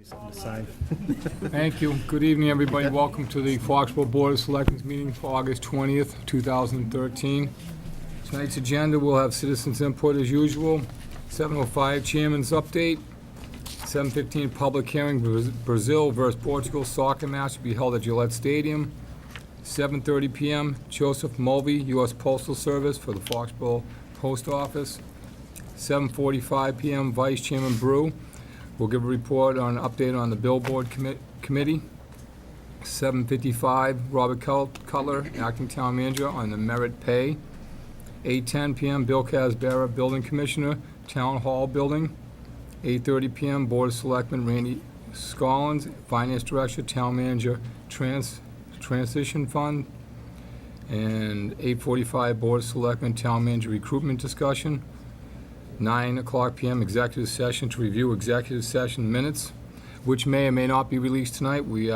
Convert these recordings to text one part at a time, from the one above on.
Something to sign. Thank you. Good evening, everybody. Welcome to the Foxborough Board of Selectmen meeting for August 20th, 2013. Tonight's agenda, we'll have citizens' input as usual. 7:05 Chairman's update. 7:15 public hearing, Brazil versus Portugal soccer match to be held at Gillette Stadium. 7:30 p.m. Joseph Mulvey, U.S. Postal Service for the Foxborough Post Office. 7:45 p.m. Vice Chairman Brew will give a report on an update on the billboard committee. 7:55, Robert Cutler, Acting Town Manager, on the merit pay. 8:10 p.m., Bill Casbera, Building Commissioner, Town Hall Building. 8:30 p.m., Board of Selectmen, Randy Scollins, Finance Director, Town Manager, Transition Fund. And 8:45, Board of Selectmen, Town Manager Recruitment Discussion. 9 o'clock p.m. executive session to review executive session minutes, which may or may not be released tonight. We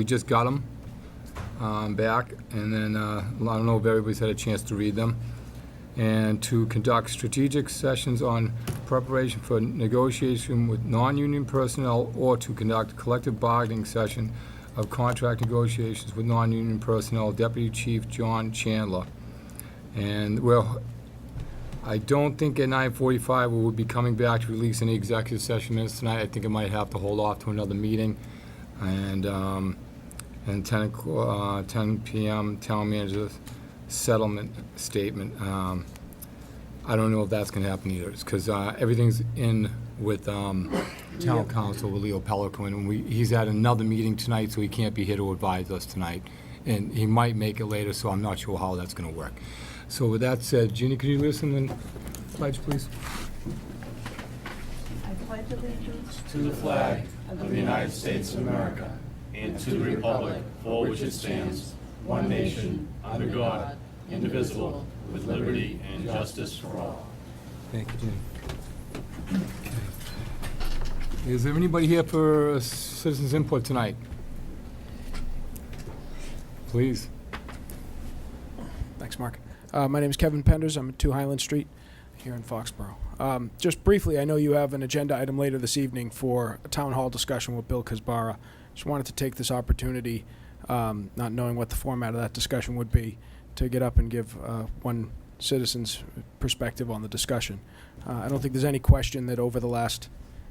just got them back, and then I don't know if everybody's had a chance to read them. And to conduct strategic sessions on preparation for negotiation with non-union personnel, or to conduct collective bargaining session of contract negotiations with non-union personnel, Deputy Chief John Chandler. And I don't think at 9:45 we will be coming back to release any executive session minutes tonight. I think it might have to hold off to another meeting. And 10 p.m. Town Manager's settlement statement. I don't know if that's going to happen either, because everything's in with Town Council with Leo Pelican, and he's at another meeting tonight, so he can't be here to advise us tonight. And he might make it later, so I'm not sure how that's going to work. So with that said, Ginny, could you listen and pledge, please? I pledge allegiance to the flag of the United States of America and to the republic for which it stands, one nation, under God, indivisible, with liberty and justice for all. Thank you, Ginny. Okay. Is there anybody here for citizens' input tonight? Please. Thanks, Mark. My name is Kevin Penders. I'm at 2 Highland Street here in Foxborough. Just briefly, I know you have an agenda item later this evening for a town hall discussion with Bill Casbara. Just wanted to take this opportunity, not knowing what the format of that discussion would be, to get up and give one citizen's perspective on the discussion. I don't think there's any question that over the last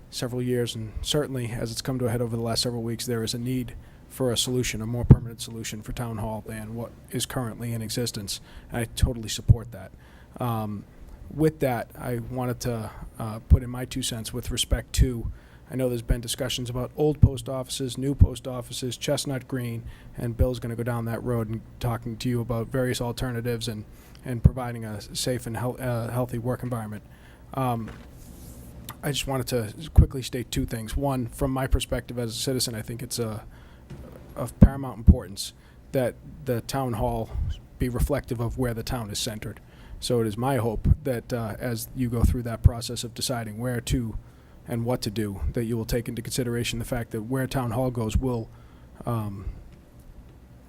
several years, and certainly as it's come to a head over the last several weeks, there is a need for a solution, a more permanent solution for Town Hall than what is currently in existence. I totally support that. With that, I wanted to put in my 2 cents with respect to, I know there's been discussions about old post offices, new post offices, Chestnut Green, and Bill's going to go down that road and talking to you about various alternatives and providing a safe and healthy work environment. I just wanted to quickly state 2 things. One, from my perspective as a citizen, I think it's of paramount importance that the town hall be reflective of where the town is centered. So it is my hope that as you go through that process of deciding where to and what to do, that you will take into consideration the fact that where town hall goes will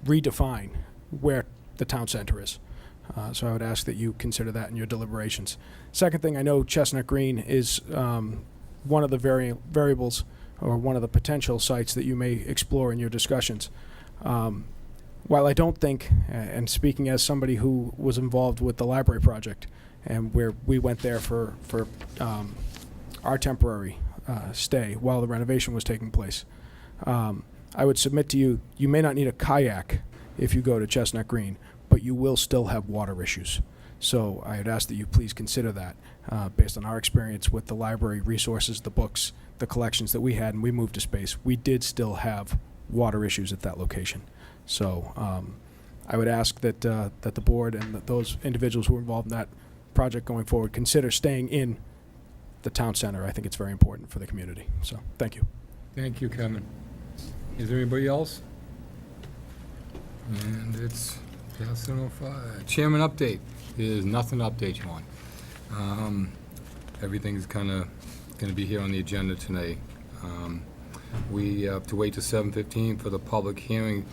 redefine where the town center is. So I would ask that you consider that in your deliberations. Second thing, I know Chestnut Green is one of the variables or one of the potential sites that you may explore in your discussions. While I don't think, and speaking as somebody who was involved with the library project, and where we went there for our temporary stay while the renovation was taking place, I would submit to you, you may not need a kayak if you go to Chestnut Green, but you will still have water issues. So I would ask that you please consider that based on our experience with the library resources, the books, the collections that we had, and we moved to space. We did still have water issues at that location. So I would ask that that the board and those individuals who are involved in that project going forward consider staying in the town center. I think it's very important for the community. So thank you. Thank you, Kevin. Is there anybody else? And it's past 7:05. Chairman update. There's nothing to update you on. Everything's kind of going to be here on the agenda tonight. We have to wait till 7:15 for the public hearing.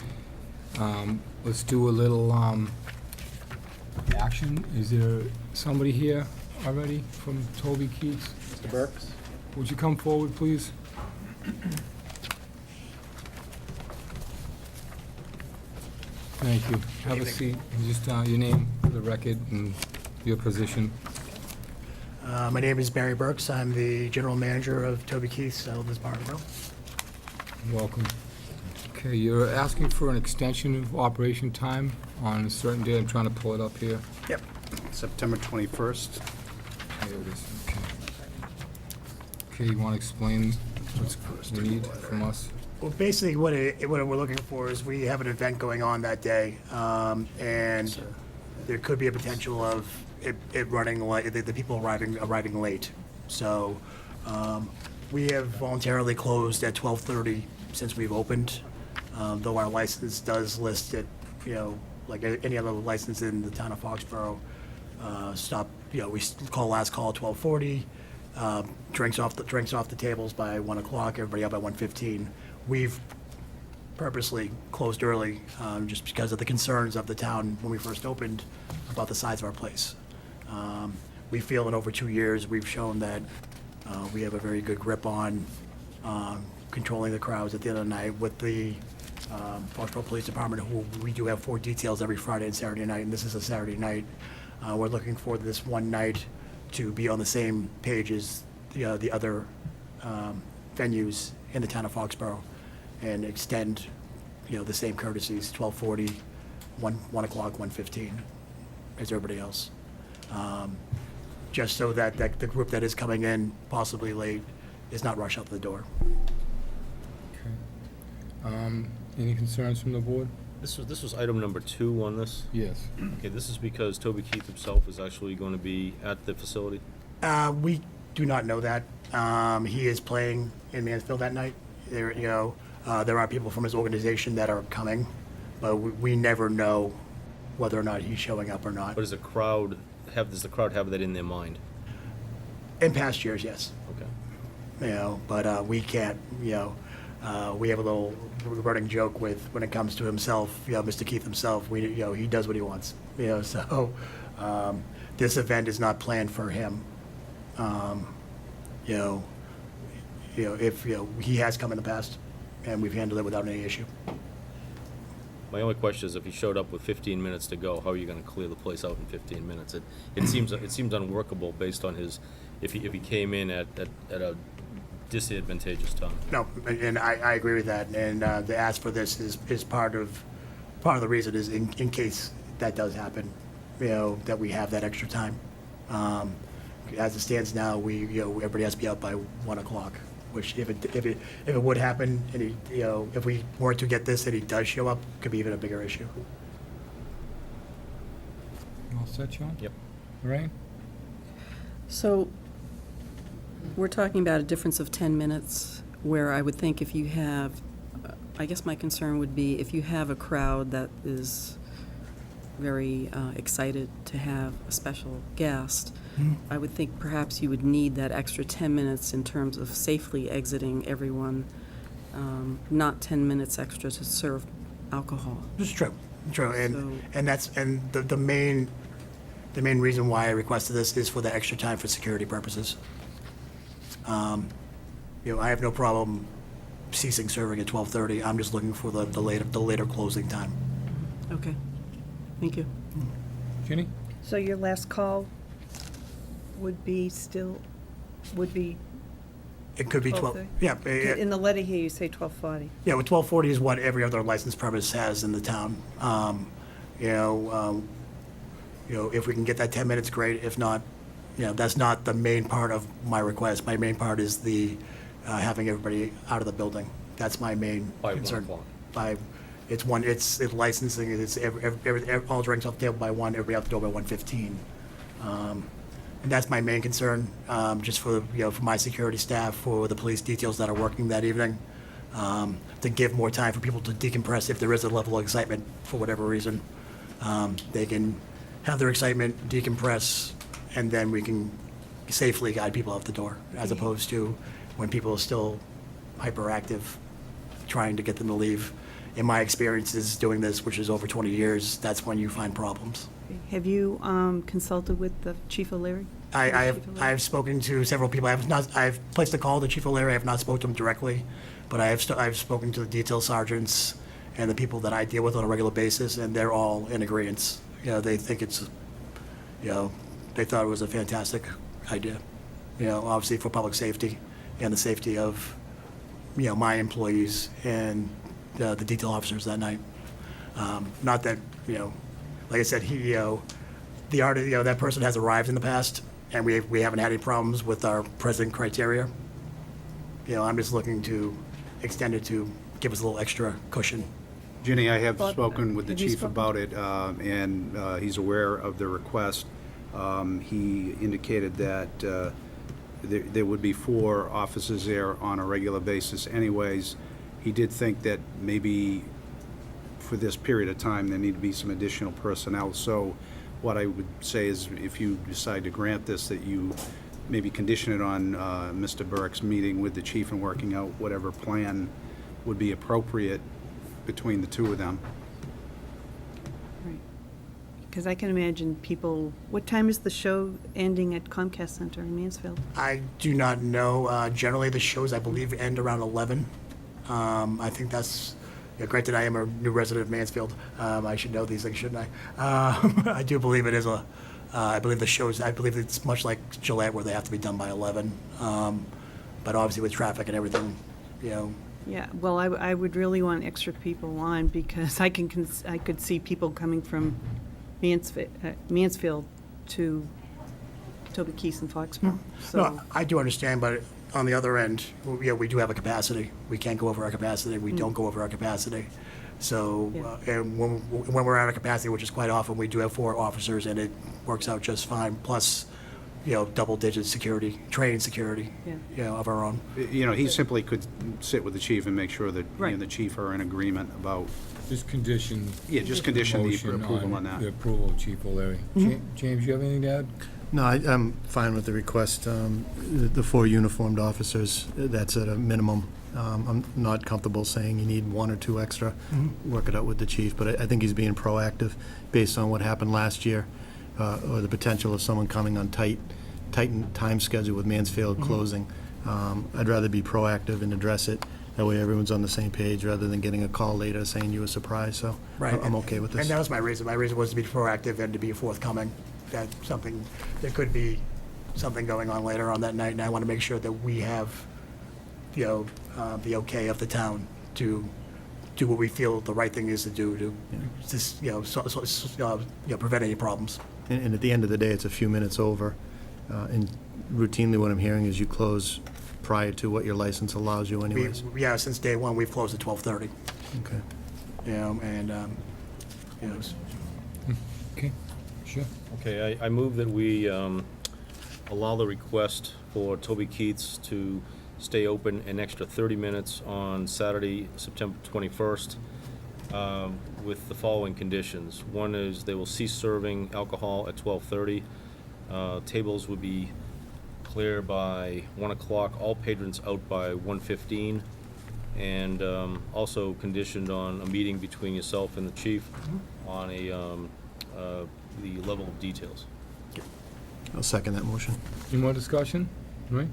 Let's do a little action. Is there somebody here already from Toby Keith's? Mr. Burks? Would you come forward, please? Thank you. Have a seat. And just your name for the record and your position. My name is Barry Burks. I'm the general manager of Toby Keith's Foxborough. Welcome. Okay, you're asking for an extension of operation time on a certain day. I'm trying to pull it up here. Yep. September 21st. There it is. Okay. Okay, you want to explain what you need from us? Well, basically, what we're looking for is we have an event going on that day, and there could be a potential of it running late, the people arriving late. So we have voluntarily closed at 12:30 since we've opened, though our license does list it, like any other license in the town of Foxborough. We call last call at 12:40. Drinks off the tables by 1 o'clock. Everybody out by 1:15. We've purposely closed early, just because of the concerns of the town when we first opened about the size of our place. We feel in over 2 years, we've shown that we have a very good grip on controlling the crowds at the end of the night with the Foxborough Police Department, who we do have 4 details every Friday and Saturday night, and this is a Saturday night. We're looking for this one night to be on the same page as the other venues in the town of Foxborough and extend, the same courtesies, 12:40, 1 o'clock, 1:15, as everybody else. Just so that the group that is coming in possibly late is not rushed out the door. Okay. Any concerns from the board? This was item number 2 on this. Yes. Okay, this is because Toby Keith himself is actually going to be at the facility. We do not know that. He is playing in Mansfield that night. There are people from his organization that are coming, but we never know whether or not he's showing up or not. But does the crowd have that in their mind? In past years, yes. Okay. But we can't, we have a little running joke when it comes to himself, Mr. Keith himself, he does what he wants, so this event is not planned for him. If, he has come in the past and we've handled it without any issue. My only question is, if he showed up with 15 minutes to go, how are you going to clear the place out in 15 minutes? It seems unworkable based on if he came in at a disadvantageous time. No, and I agree with that, and the ask for this is part of the reason is in case that does happen, that we have that extra time. As it stands now, everybody has to be out by 1 o'clock, which if it would happen, and if we were to get this and he does show up, could be even a bigger issue. You all set, John? Yep. Lorraine? So, we're talking about a difference of 10 minutes, where I would think if you have, I guess my concern would be if you have a crowd that is very excited to have a special guest, I would think perhaps you would need that extra 10 minutes in terms of safely exiting everyone, not 10 minutes extra to serve alcohol. It's true, So- and the main reason why I requested this is for the extra time for security purposes. I have no problem ceasing serving at 12:30. I'm just looking for the later closing time. Okay, thank you. Ginny? So your last call would be It could be 12. 12:30? Yeah, in the letter here, you say 12:40. yeah. Well, 12:40 is what every other licensed premise has in the town. If we can get that 10 minutes, great. If not, that's not the main part of my request. My main part is the having everybody out of the building. That's my main By 1 concern. o'clock. It's licensing. It's all drinks off the table by 1. Everybody out the door by 1:15. And that's my main concern, just for my security staff, for the police details that are working that evening, to give more time for people to decompress if there is a level of excitement for whatever reason. They can have their excitement, decompress, and then we can safely guide people out the door, as opposed to when people are still hyperactive, trying to get them to leave. In my experiences doing this, which is over 20 years, that's when you find problems. Have you consulted with the Chief O'Leary? I have spoken to several people. I've placed a call to Chief O'Leary. I have not spoken to him directly, but I've spoken to the detail sergeants and the people that I deal with on a regular basis, and they're all in agreement. You know, they think it's, you know, they thought it was a fantastic idea. You know, obviously for public safety and the safety of, you know, my employees and the detail officers that night. Not that, you know, like I said, he, that person has arrived in the past, and we haven't had any problems with our present criteria. You know, I'm just looking to extend it to give us a little extra cushion. Ginny, I have Bob, spoken with the have you chief spoken? about it, and he's aware of the request. He indicated that there would be 4 officers there on a regular basis anyways. He did think that maybe for this period of time, there need to be some additional personnel. So what I would say is, if you decide to grant this, that you maybe condition it on Mr. Burke's meeting with the chief and working out whatever plan would be appropriate between the two of them. Right. Because I can imagine people, what time is the show ending at Comcast Center in Mansfield? I do not know. Generally, the shows, I believe, end around 11. I think that's, yeah, granted, I am a new resident of Mansfield. I should know these things, shouldn't I? I do believe it is I believe the shows, I believe it's much like Gillette where they have to be done by 11. But obviously with traffic and everything, you know, Yeah, well, I would really want extra people on, because I could see people coming from Mansfield to Toby Keith and Foxborough. So, no, I do understand, but on the other end, you know, we do have a capacity. We can't go over our capacity. We don't go over our capacity. So, Yeah. and when we're at a capacity, which is quite often, we do have 4 officers, and it works out just fine. Plus, you know, double-digit security, trained security, Yeah. you know, of our own. You know, he simply could sit with the chief and make sure that he Right. and the chief are in agreement about, Just condition. yeah, just condition the motion approval on that. The approval of Chief O'Leary. James, you have anything to add? No, I'm fine with the request. The 4 uniformed officers, that's at a minimum. I'm not comfortable saying you need 1 or 2 extra. Work it out with the chief, but I think he's being proactive based on what happened last year, or the potential of someone coming on tightened time schedule with Mansfield closing. I'd rather be proactive and address it. That way everyone's on the same page rather than getting a call later saying you were surprised. So Right. I'm okay with this. And that was my reason. My reason was to be proactive and to be forthcoming. That there could be something going on later on that night, and I want to make sure that we have, you know, the okay of the town to do what we feel the right thing is to do to just, you know, prevent any problems. And at the end of the day, it's a few minutes over. And routinely what I'm hearing is you close prior to what your license allows you anyways. Yeah, since day one, we've closed at 12:30, Okay. you know, and, you know, Okay, sure. Okay, I move that we allow the request for Toby Keith's to stay open an extra 30 minutes on Saturday, September 21st, with the following conditions. One is they will cease serving alcohol at 12:30. Tables would be clear by 1 o'clock, all patrons out by 1:15, and also conditioned on a meeting between yourself and the chief on the level of details. I'll second that motion. Any more discussion? Right?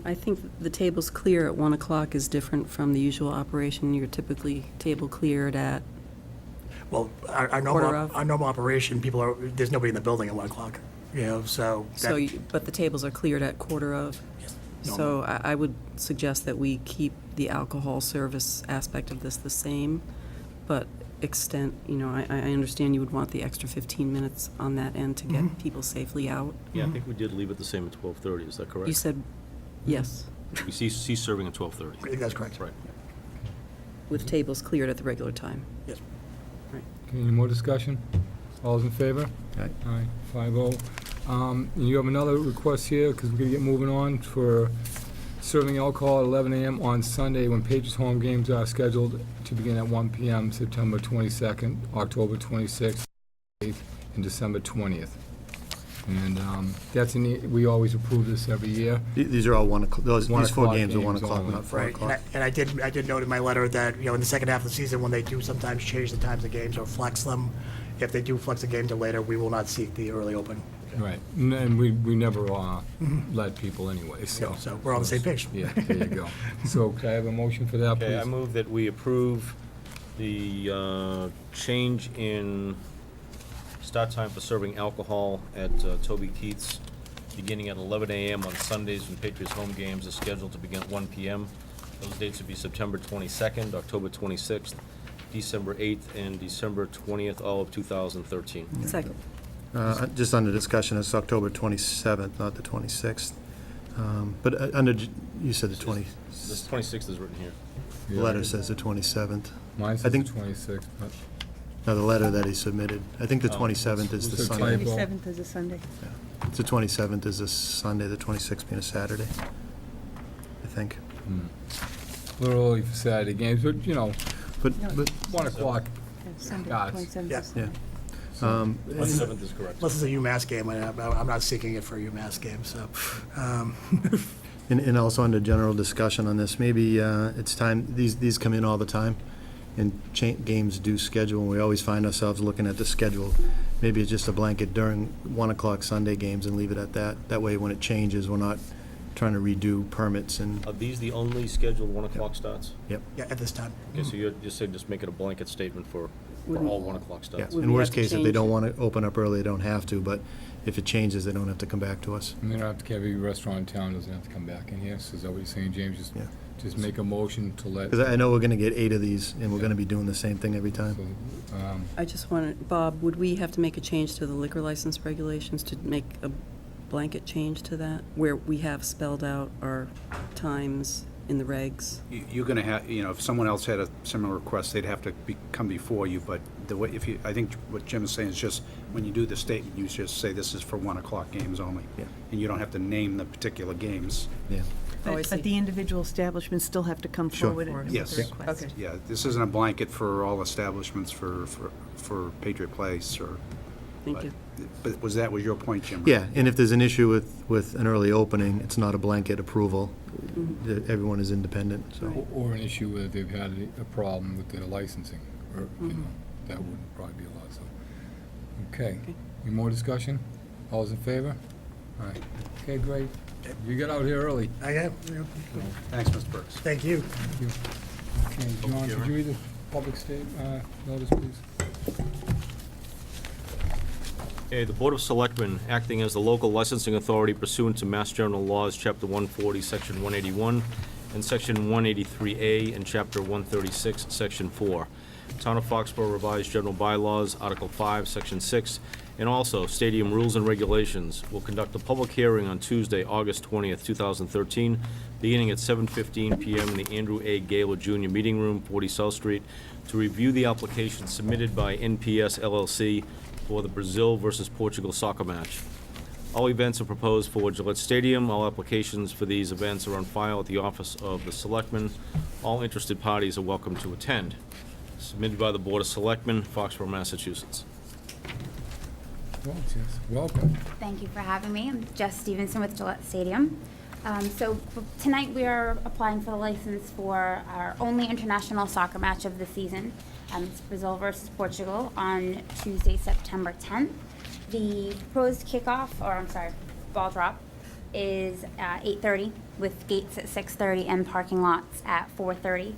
I think the table's clear at 1 o'clock is different from the usual operation. You're typically table cleared at, well, our Quarter of. normal operation, there's nobody in the building at 1 o'clock, you know, so. but the tables are cleared at quarter of. So I would suggest that we keep the alcohol service aspect of this the same, but extent, you know, I understand you would want the extra 15 minutes on that end to get people safely out. Yeah, I think we did leave it the same at 12:30, is that correct? You said, yes, We cease serving at 12:30. I think that's correct. Right. with tables cleared at the regular time. Yes. Okay, any more discussion? All's in favor? Aye. Aye, 5-0. And you have another request here, because we're gonna get moving on, for serving alcohol at 11 a.m. on Sunday when Patriots home games are scheduled to begin at 1 p.m. September 22nd, October 26th, 8th, and December 20th. And we always approve this every year. These are all 1 o'clock, these 1 4 o'clock games are 1 games o'clock, only. not 4 Right, o'clock. and I did note in my letter that, you know, in the second half of the season, when they do sometimes change the times of games or flex them, if they do flex the game to later, we will not seek the early open. Right, and we never let people anyway, so. So we're on the same page. Yeah, there you go. So can I have a motion for that, please? Okay, I move that we approve The change in start time for serving alcohol at Toby Keith's, beginning at 11 a.m. on Sundays when Patriots home games is scheduled to begin at 1 p.m. Those dates would be September 22nd, October 26th, December 8th, and December 20th, all of 2013. Second. Just under discussion, it's October 27th, not the 26th. But under, you said the 20, This 26th is written here. the letter says the 27th. Mine I says the think- 26th, but No, the letter that he submitted. I think the Oh. 27th is the It's a Sunday. typo. 27th is a Sunday. It's the 27th is a Sunday, the 26th being a Saturday, I think. a little early for Saturday games, but, you know, But, 1 o'clock. Yeah, Sunday, Yeah, 27th yeah. is Sunday. yeah. 27th is correct. Unless it's a UMass game, I'm not seeking it for a UMass game, so. And also under general discussion on this, maybe it's time, these come in all the time, and games do schedule, and we always find ourselves looking at the schedule. Maybe it's just a blanket during 1 o'clock Sunday games and leave it at that. That way, when it changes, we're not trying to redo permits and, Are these the only scheduled 1 o'clock starts? Yeah, at this time. Okay, so you're just saying just make it a blanket statement for Wouldn't- all 1 o'clock yeah. starts? Would In we worst have to case, if they change don't it? want to open up early, they don't have to, but if it changes, they don't have to come back to us. And they don't have to, every restaurant in town doesn't have to come back in here, so is that what you're saying, James? Yeah. Just make a motion to let. Because I know we're going to get 8 of these, and we're going to be doing the same thing every time. So, I just wanted, Bob, would we have to make a change to the liquor license regulations to make a blanket change to that, where we have spelled out our times in the regs? You're going to have, if someone else had a similar request, they'd have to come before you, but the way, I think what Jim is saying is just, when you do the statement, you just say this is for 1 o'clock games only. Yeah. And you don't have to name the particular games. Yeah. Oh, I But see. the individual establishments still have to come Sure. forward with a Yes. request. Okay. Yeah, this isn't a blanket for all establishments for Patriot Place or. Thank you. But was your point, Jim? Yeah, and if there's an issue with an early opening, it's not a blanket approval. Everyone is independent, so. or an issue where they've had a problem with their licensing, or, you know, that wouldn't probably be allowed, so. Okay, any more discussion? All those in favor? All right, okay, great. You got out here early. I am, Thanks, Mr. Burks. thank you. Okay, John, could you read the public notice, please? Okay, the Board of Selectmen, acting as the local licensing authority pursuant to Mass General Laws, Chapter 140, Section 181, and Section 183A, and Chapter 136, Section 4. Town of Foxborough Revised General Bylaws, Article 5, Section 6, and also Stadium Rules and Regulations, will conduct a public hearing on Tuesday, August 20th, 2013, beginning at 7:15 p.m. in the Andrew A. Gaylor Jr. Meeting Room, 40 South Street, to review the application submitted by NPS LLC for the Brazil versus Portugal soccer match. All events are proposed for Gillette Stadium. All applications for these events are on file at the office of the Selectmen. All interested parties are welcome to attend. Submitted by the Board of Selectmen, Foxborough, Massachusetts. Well, Jess, welcome. Thank you for having me. I'm Jess Stevenson with Gillette Stadium. So tonight we are applying for the license for our only international soccer match of the season. It's Brazil versus Portugal on Tuesday, September 10th. The proposed kickoff, ball drop, is 8:30 with gates at 6:30 and parking lots at 4:30.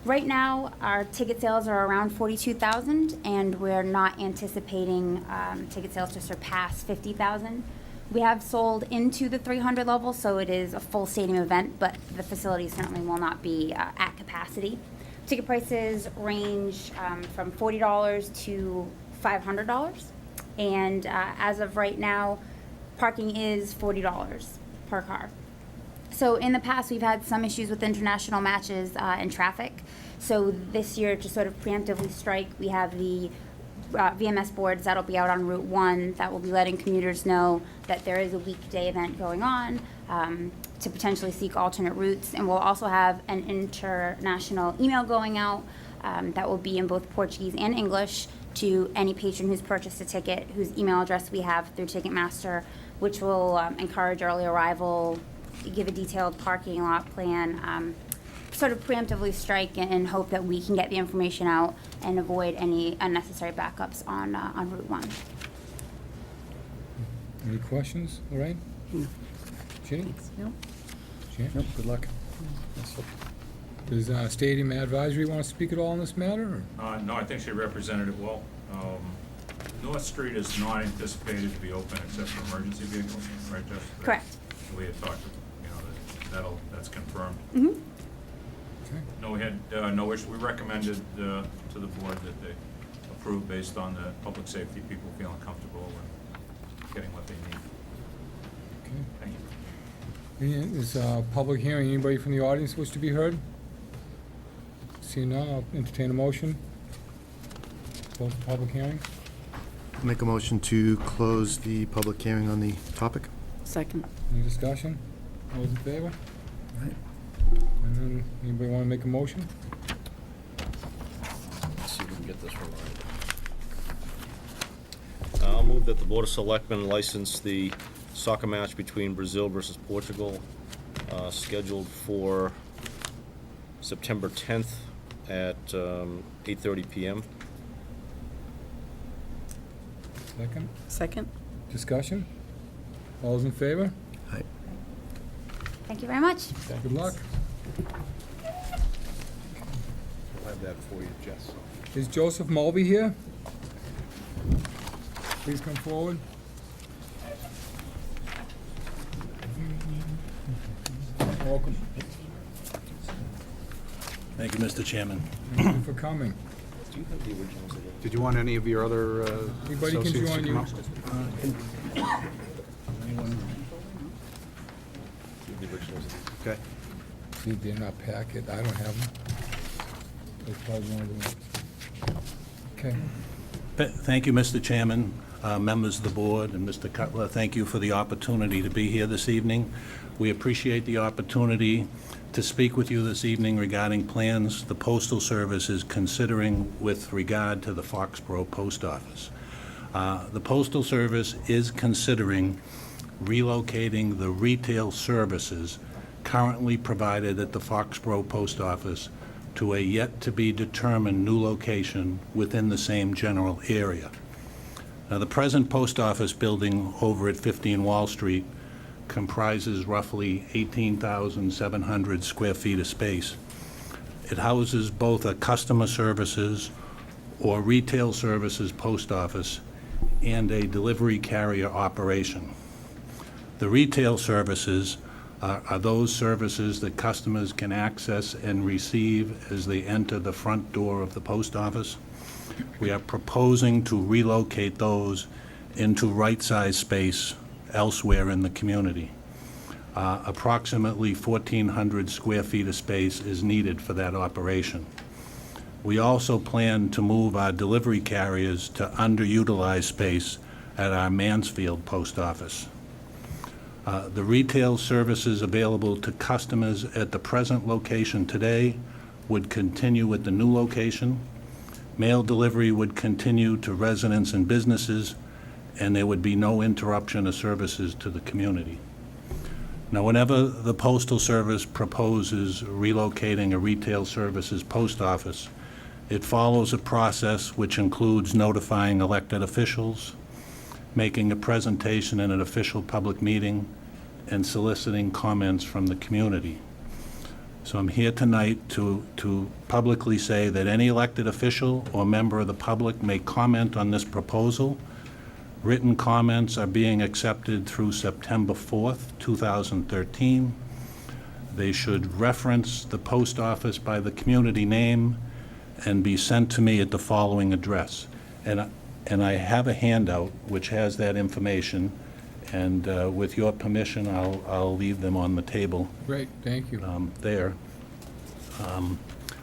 Right now, our ticket sales are around 42,000, and we're not anticipating ticket sales to surpass 50,000. We have sold into the 300 level, so it is a full stadium event, but the facility certainly will not be at capacity. Ticket prices range from $40 to $500, and as of right now, parking is $40 per car. So in the past, we've had some issues with international matches and traffic. So this year, to sort of preemptively strike, we have the VMS boards that'll be out on Route 1 that will be letting commuters know that there is a weekday event going on to potentially seek alternate routes. And we'll also have an international email going out that will be in both Portuguese and English to any patron who's purchased a ticket, whose email address we have through Ticketmaster, which will encourage early arrival, give a detailed parking lot plan, sort of preemptively strike and hope that we can get the information out and avoid any unnecessary backups on Route 1. Any questions, Lorraine? Ginny? Nope. Jan? Good luck. Does Stadium Advisory want to speak at all on this matter? Or? No, I think she represented it well. North Street is not anticipated to be open except for emergency vehicles, right, Jess? Correct. We had talked, that's confirmed. Mm-hmm. Okay. No, we had no issue. We recommended to the board that they approve based on the public safety, people feeling comfortable and getting what they need. Okay. Thank you. Is public hearing, anybody from the audience wish to be heard? Seeing none, I'll entertain a motion. Close the public hearing. Make a motion to close the public hearing on the topic. Second. Any discussion? All those in favor? Right. And then, anybody want to make a motion? Let's see if we can get this one right. I'll move that the Board of Selectmen license the soccer match between Brazil versus Portugal, scheduled for September 10th at 8:30 p.m. Second. Second? Discussion? All those in favor? Aye. Thank you very much. Good luck. I'll have that for you, Jess. Is Joseph Mulvey here? Please come forward. Welcome. Thank you, Mr. Chairman. Thank you for coming. Do you have the originals again? Did you want any of your other Anybody can associates to join come you. up? The originals. Okay. See, they're in our packet. I don't have them. They probably one of them. Okay. Thank you, Mr. Chairman, members of the board, and Mr. Cutler. Thank you for the opportunity to be here this evening. We appreciate the opportunity to speak with you this evening regarding plans the Postal Service is considering with regard to the Foxborough Post Office. The Postal Service is considering relocating the retail services currently provided at the Foxborough Post Office to a yet-to-be-determined new location within the same general area. Now, the present post office building over at 15 Wall Street comprises roughly 18,700 square feet of space. It houses both a customer services or retail services post office and a delivery carrier operation. The retail services are those services that customers can access and receive as they enter the front door of the post office. We are proposing to relocate those into right-sized space elsewhere in the community. Approximately 1,400 square feet of space is needed for that operation. We also plan to move our delivery carriers to underutilized space at our Mansfield post office. The retail services available to customers at the present location today would continue at the new location. Mail delivery would continue to residents and businesses, and there would be no interruption of services to the community. Now, whenever the Postal Service proposes relocating a retail services post office, it follows a process which includes notifying elected officials, making a presentation in an official public meeting, and soliciting comments from the community. So I'm here tonight to publicly say that any elected official or member of the public may comment on this proposal. Written comments are being accepted through September 4th, 2013. They should reference the post office by the community name and be sent to me at the following address. And I have a handout which has that information, and with your permission, I'll leave them on the table Great, thank you. there.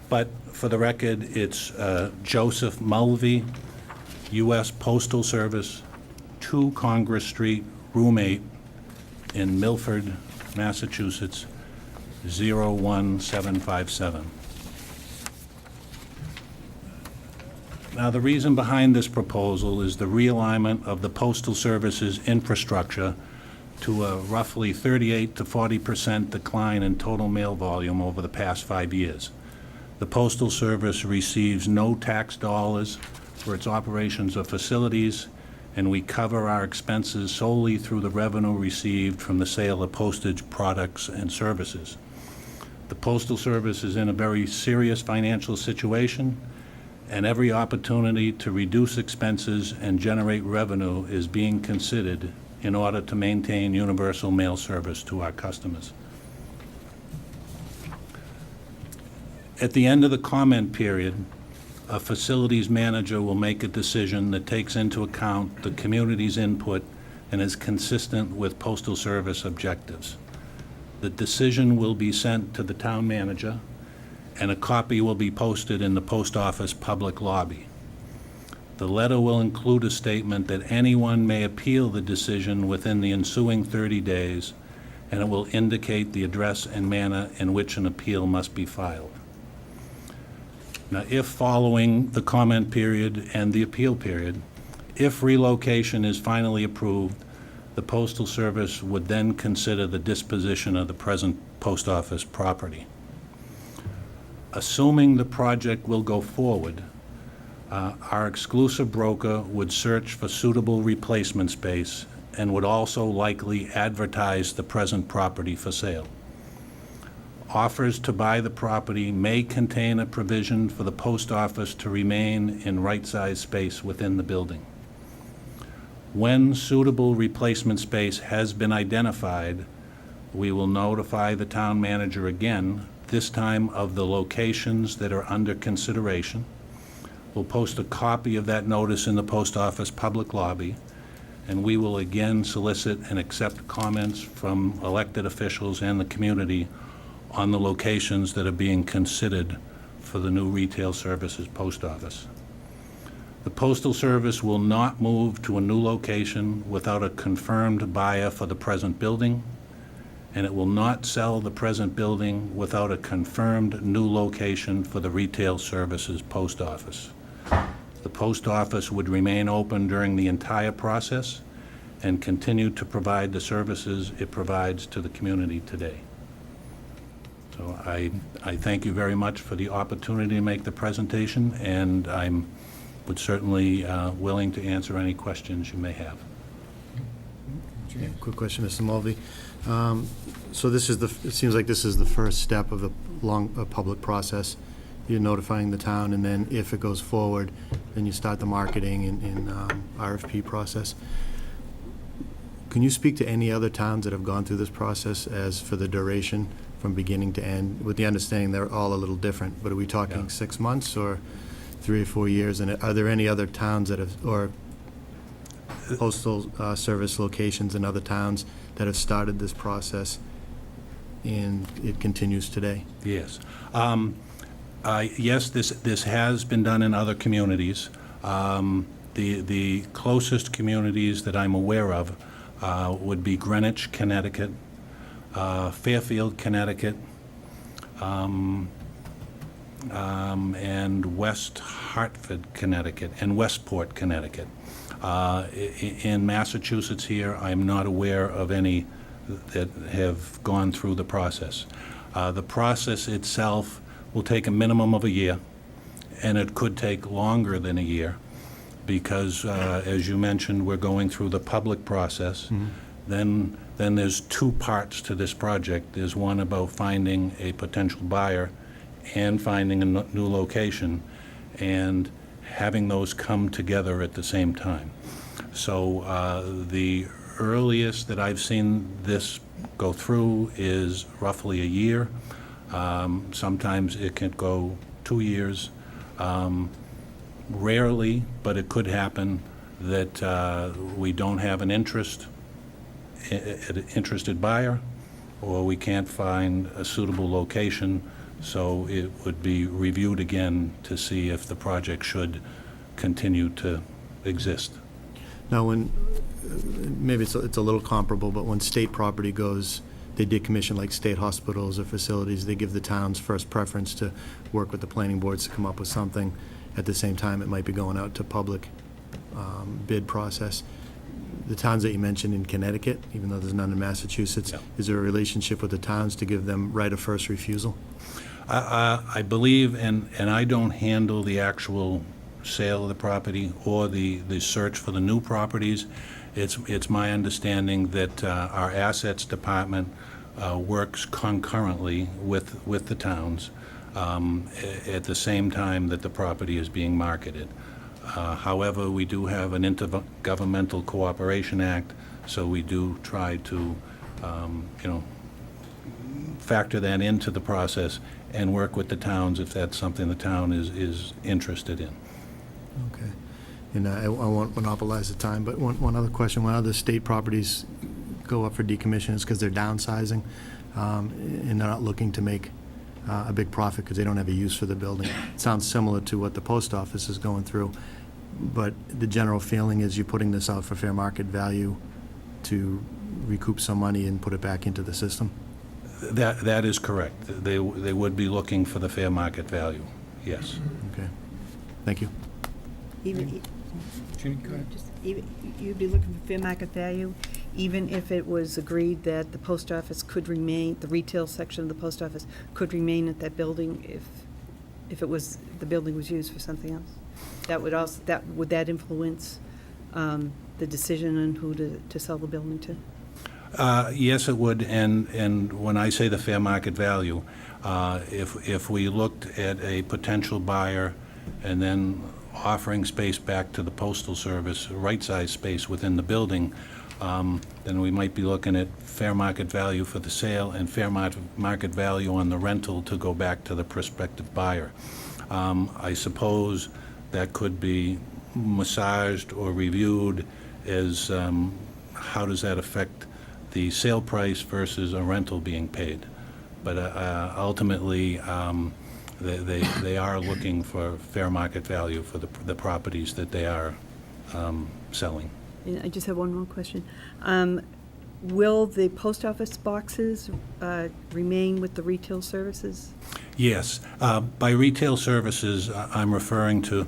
But for the record, it's Joseph Mulvey, U.S. Postal Service, 2 Congress Street, room 8, in Milford, Massachusetts, 01757. Now, the reason behind this proposal is the realignment of the Postal Service's infrastructure to a roughly 38 to 40% decline in total mail volume over the past 5 years. The Postal Service receives no tax dollars for its operations or facilities, and we cover our expenses solely through the revenue received from the sale of postage products and services. The Postal Service is in a very serious financial situation, and every opportunity to reduce expenses and generate revenue is being considered in order to maintain universal mail service to our customers. At the end of the comment period, a facilities manager will make a decision that takes into account the community's input and is consistent with Postal Service objectives. The decision will be sent to the town manager, and a copy will be posted in the post office public lobby. The letter will include a statement that anyone may appeal the decision within the ensuing 30 days, and it will indicate the address and manner in which an appeal must be filed. Now, if following the comment period and the appeal period, if relocation is finally approved, the Postal Service would then consider the disposition of the present post office property. Assuming the project will go forward, our exclusive broker would search for suitable replacement space and would also likely advertise the present property for sale. Offers to buy the property may contain a provision for the post office to remain in right-sized space within the building. When suitable replacement space has been identified, we will notify the town manager again, this time of the locations that are under consideration. We'll post a copy of that notice in the post office public lobby, and we will again solicit and accept comments from elected officials and the community on the locations that are being considered for the new retail services post office. The Postal Service will not move to a new location without a confirmed buyer for the present building, and it will not sell the present building without a confirmed new location for the retail services post office. The post office would remain open during the entire process and continue to provide the services it provides to the community today. So I thank you very much for the opportunity to make the presentation, and I'm would certainly willing to answer any questions you may have. Yeah, quick question, Mr. Mulvey. So this is it seems like this is the first step of a public process. You're notifying the town, and then if it goes forward, then you start the marketing and RFP process. Can you speak to any other towns that have gone through this process as for the duration from beginning to end, with the understanding they're all a little different, but are we talking 6 months or 3 or 4 years? And are there any other towns that have, or postal service locations in other towns that have started this process and it continues today? Yes. Yes, this has been done in other communities. The closest communities that I'm aware of would be Greenwich, Connecticut, Fairfield, Connecticut, and West Hartford, Connecticut, and Westport, Connecticut. In Massachusetts here, I'm not aware of any that have gone through the process. The process itself will take a minimum of a year, and it could take longer than a year because, as you mentioned, we're going through the public process. Mm-hmm. Then there's two parts to this project. There's one about finding a potential buyer and finding a new location and having those come together at the same time. So the earliest that I've seen this go through is roughly a year. Sometimes it can go 2 years. Rarely, but it could happen that we don't have an interested buyer, or we can't find a suitable location, so it would be reviewed again to see if the project should continue to exist. Now, when, maybe it's a little comparable, but when state property goes, they decommission like state hospitals or facilities, they give the towns first preference to work with the planning boards to come up with something. At the same time, it might be going out to public bid process. The towns that you mentioned in Connecticut, even though there's none in Massachusetts, yeah. Is there a relationship with the towns to give them right of first refusal? I believe, and I don't handle the actual sale of the property or the search for the new properties. It's my understanding that our assets department works concurrently with the towns at the same time that the property is being marketed. However, we do have an Intergovernmental Cooperation Act, so we do try to, factor that into the process and work with the towns if that's something the town is interested in. Okay. And I won't monopolize the time, but one other question. When other state properties go up for decommission, is because they're downsizing and they're not looking to make a big profit because they don't have a use for the building. It sounds similar to what the post office is going through, but the general feeling is you're putting this out for fair market value to recoup some money and put it back into the system? That is correct. They would be looking for the fair market value, yes. Okay. Thank you. Even, Ginny, go ahead. you'd be looking for fair market value, even if it was agreed that the post office could remain, the retail section of the post office could remain at that building if it was, the building was used for something else? That would also, would that influence the decision on who to sell the building to? Yes, it would, and when I say the fair market value, if we looked at a potential buyer and then offering space back to the Postal Service, right-sized space within the building, then we might be looking at fair market value for the sale and fair market value on the rental to go back to the prospective buyer. I suppose that could be massaged or reviewed as how does that affect the sale price versus a rental being paid. But ultimately, they are looking for fair market value for the properties that they are selling. And I just have one more question. Will the post office boxes remain with the retail services? Yes. By retail services, I'm referring to,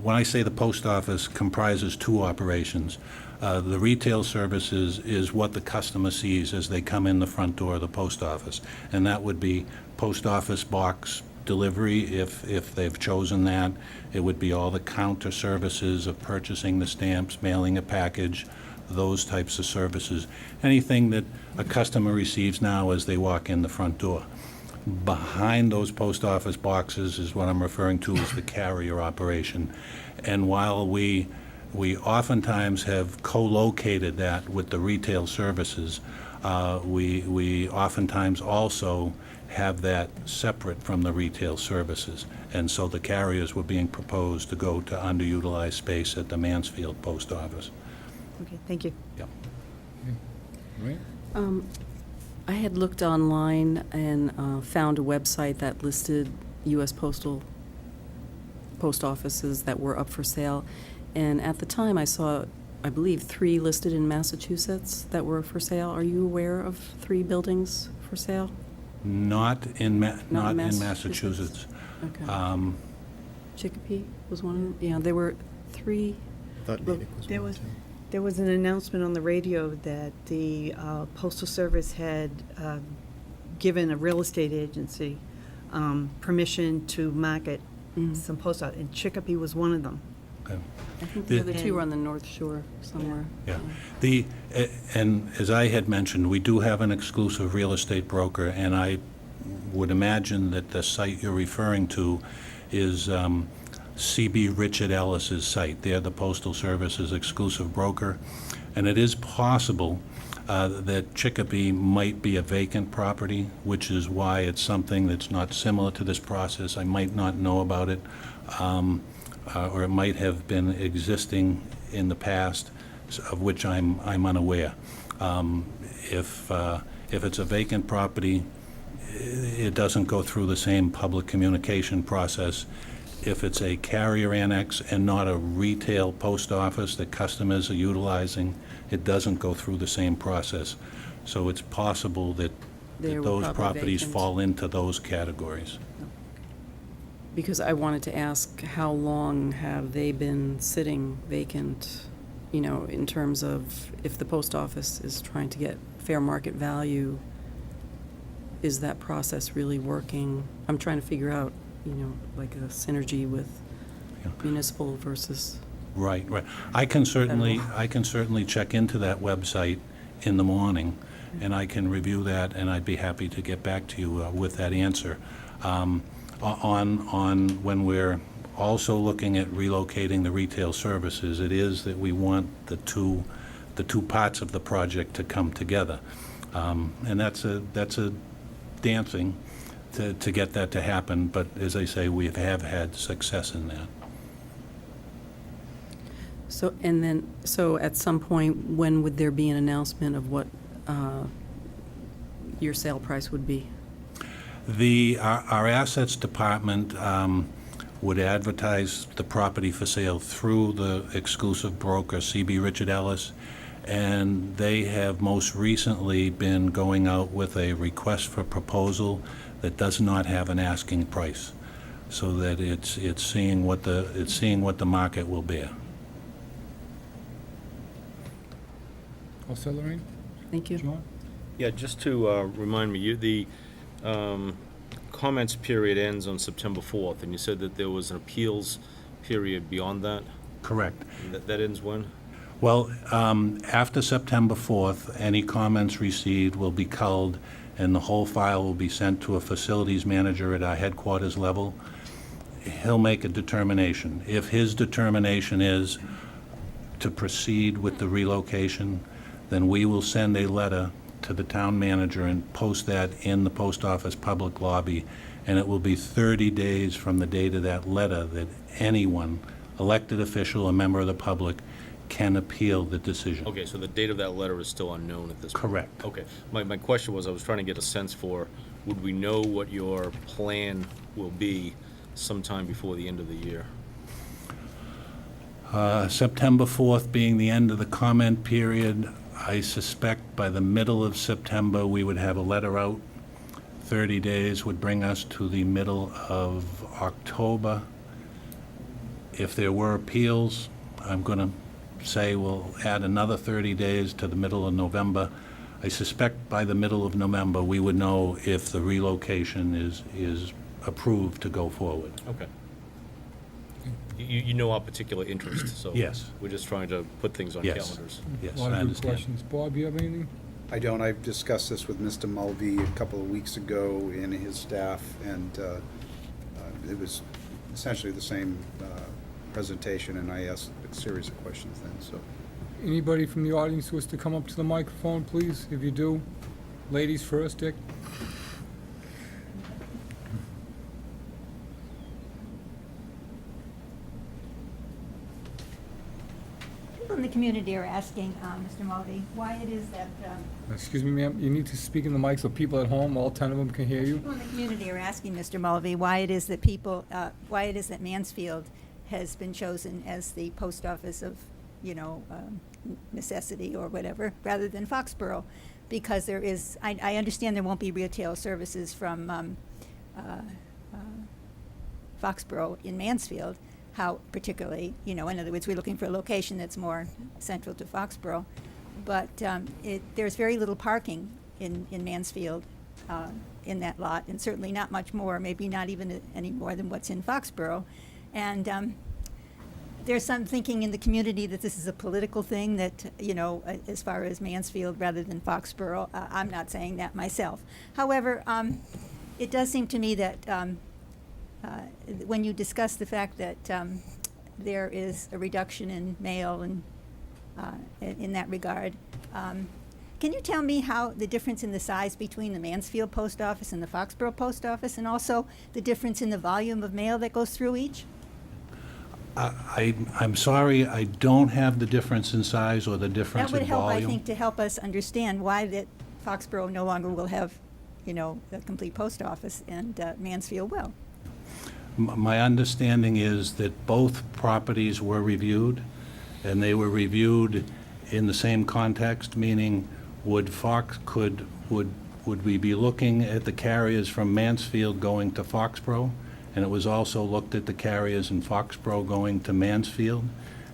when I say the post office comprises two operations, the retail services is what the customer sees as they come in the front door of the post office. And that would be post office box delivery, if they've chosen that. It would be all the counter services of purchasing the stamps, mailing a package, those types of services. Anything that a customer receives now as they walk in the front door. Behind those post office boxes is what I'm referring to as the carrier operation. And while we oftentimes have co-located that with the retail services, we oftentimes also have that separate from the retail services. And so the carriers were being proposed to go to underutilized space at the Mansfield Post Office. Okay, thank you. Yep. Right? I had looked online and found a website that listed U.S. post offices that were up for sale. And at the time, I saw, I believe, 3 listed in Massachusetts that were for sale. Are you aware of 3 buildings for sale? Not in Massachusetts? Massachusetts. Okay. Chicopee was one of them? Yeah, there were 3. Thought Look, Natick was There one, was- too. There was an announcement on the radio that the Postal Service had given a real estate agency permission to market some post office, and Chicopee was one of them. Okay. I think the other 2 were on the North Shore somewhere. Yeah. And as I had mentioned, we do have an exclusive real estate broker, and I would imagine that the site you're referring to is C.B. Richard Ellis's site. They're the Postal Service's exclusive broker. And it is possible that Chicopee might be a vacant property, which is why it's something that's not similar to this process. I might not know about it, or it might have been existing in the past, of which I'm unaware. If it's a vacant property, it doesn't go through the same public communication process. If it's a carrier annex and not a retail post office that customers are utilizing, it doesn't go through the same process. So it's possible that They were those probably properties vacant. fall into those categories. Because I wanted to ask, how long have they been sitting vacant, you know, in terms of if the post office is trying to get fair market value, is that process really working? I'm trying to figure out, you know, like a synergy with Yeah. municipal versus, Right. I can certainly check into that website in the morning and I can review that, and I'd be happy to get back to you with that answer. On when we're also looking at relocating the retail services, it is that we want the two parts of the project to come together. And that's a dancing to get that to happen, but as I say, we have had success in that. So at some point, when would there be an announcement of what your sale price would be? Our assets department would advertise the property for sale through the exclusive broker, C.B. Richard Ellis, and they have most recently been going out with a request for proposal that does not have an asking price, so that it's seeing what the market will bear. All set, Lorraine? Thank you. John? Yeah, just to remind me, the comments period ends on September 4th, and you said that there was an appeals period beyond that? Correct. And that ends when? Well, after September 4th, any comments received will be culled, and the whole file will be sent to a facilities manager at our headquarters level. He'll make a determination. If his determination is to proceed with the relocation, then we will send a letter to the town manager and post that in the post office public lobby, and it will be 30 days from the date of that letter that anyone, elected official, a member of the public, can appeal the decision. Okay, so the date of that letter is still unknown at this point? Correct. Okay. My question was, I was trying to get a sense for, would we know what your plan will be sometime before the end of the year? September 4th being the end of the comment period, I suspect by the middle of September, we would have a letter out. 30 days would bring us to the middle of October. If there were appeals, I'm going to say we'll add another 30 days to the middle of November. I suspect by the middle of November, we would know if the relocation is approved to go forward. Okay. You know our particular interest, so. Yes. We're just trying to put things on Yes. calendars. Yes, A lot I of good understand. questions. Bob, you have anything? I don't. I've discussed this with Mr. Mulvey a couple of weeks ago and his staff, and it was essentially the same presentation, and I asked a series of questions then, so. Anybody from the audience who wants to come up to the microphone, please? If you do, ladies first, Dick. People in the community are asking, Mr. Mulvey, why it is that, Excuse me, ma'am, you need to speak in the mic so people at home, all 10 of them, can hear you. people in the community are asking, Mr. Mulvey, why it is that people, why it is that Mansfield has been chosen as the post office of, necessity or whatever, rather than Foxborough. Because there is, I understand there won't be retail services from Foxborough in Mansfield, how particularly, in other words, we're looking for a location that's more central to Foxborough. But there's very little parking in Mansfield in that lot, and certainly not much more, maybe not even any more than what's in Foxborough. And there's some thinking in the community that this is a political thing, that, as far as Mansfield rather than Foxborough. I'm not saying that myself. However, it does seem to me that when you discuss the fact that there is a reduction in mail and in that regard, can you tell me how the difference in the size between the Mansfield post office and the Foxborough post office, and also the difference in the volume of mail that goes through each? I'm sorry, I don't have the difference in size or the difference That would in help, volume. I think, to help us understand why that Foxborough no longer will have, a complete post office, and Mansfield will. My understanding is that both properties were reviewed, and they were reviewed in the same context, meaning would we be looking at the carriers from Mansfield going to Foxborough? And it was also looked at the carriers in Foxborough going to Mansfield,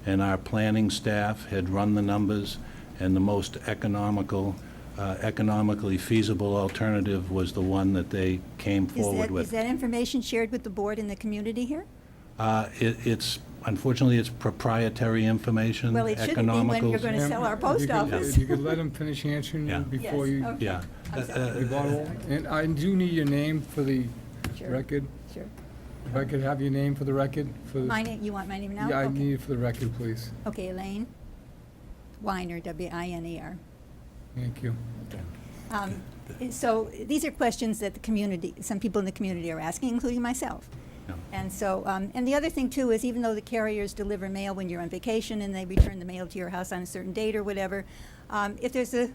and our planning staff had run the numbers, and the most economically feasible alternative was the one that they came forward with. Is that information shared with the board and the community here? It's, unfortunately, it's proprietary information, Well, it shouldn't be when economicals. you're going to sell our post office. If you could let him finish answering Yeah. you before Yes, you okay. Yeah. I'm sorry. rebuttal. And I do need your name for the Sure. record. Sure. If I could have your name for the record? For My name, you want my name now? Yeah, I Okay. need it for the record, please. Okay, Elaine Weiner, W-I-N-E-R. Thank you. So these are questions that the community, some people in the community are asking, including myself. Yeah. And so, and the other thing too is even though the carriers deliver mail when you're on vacation and they return the mail to your house on a certain date or whatever, if there's a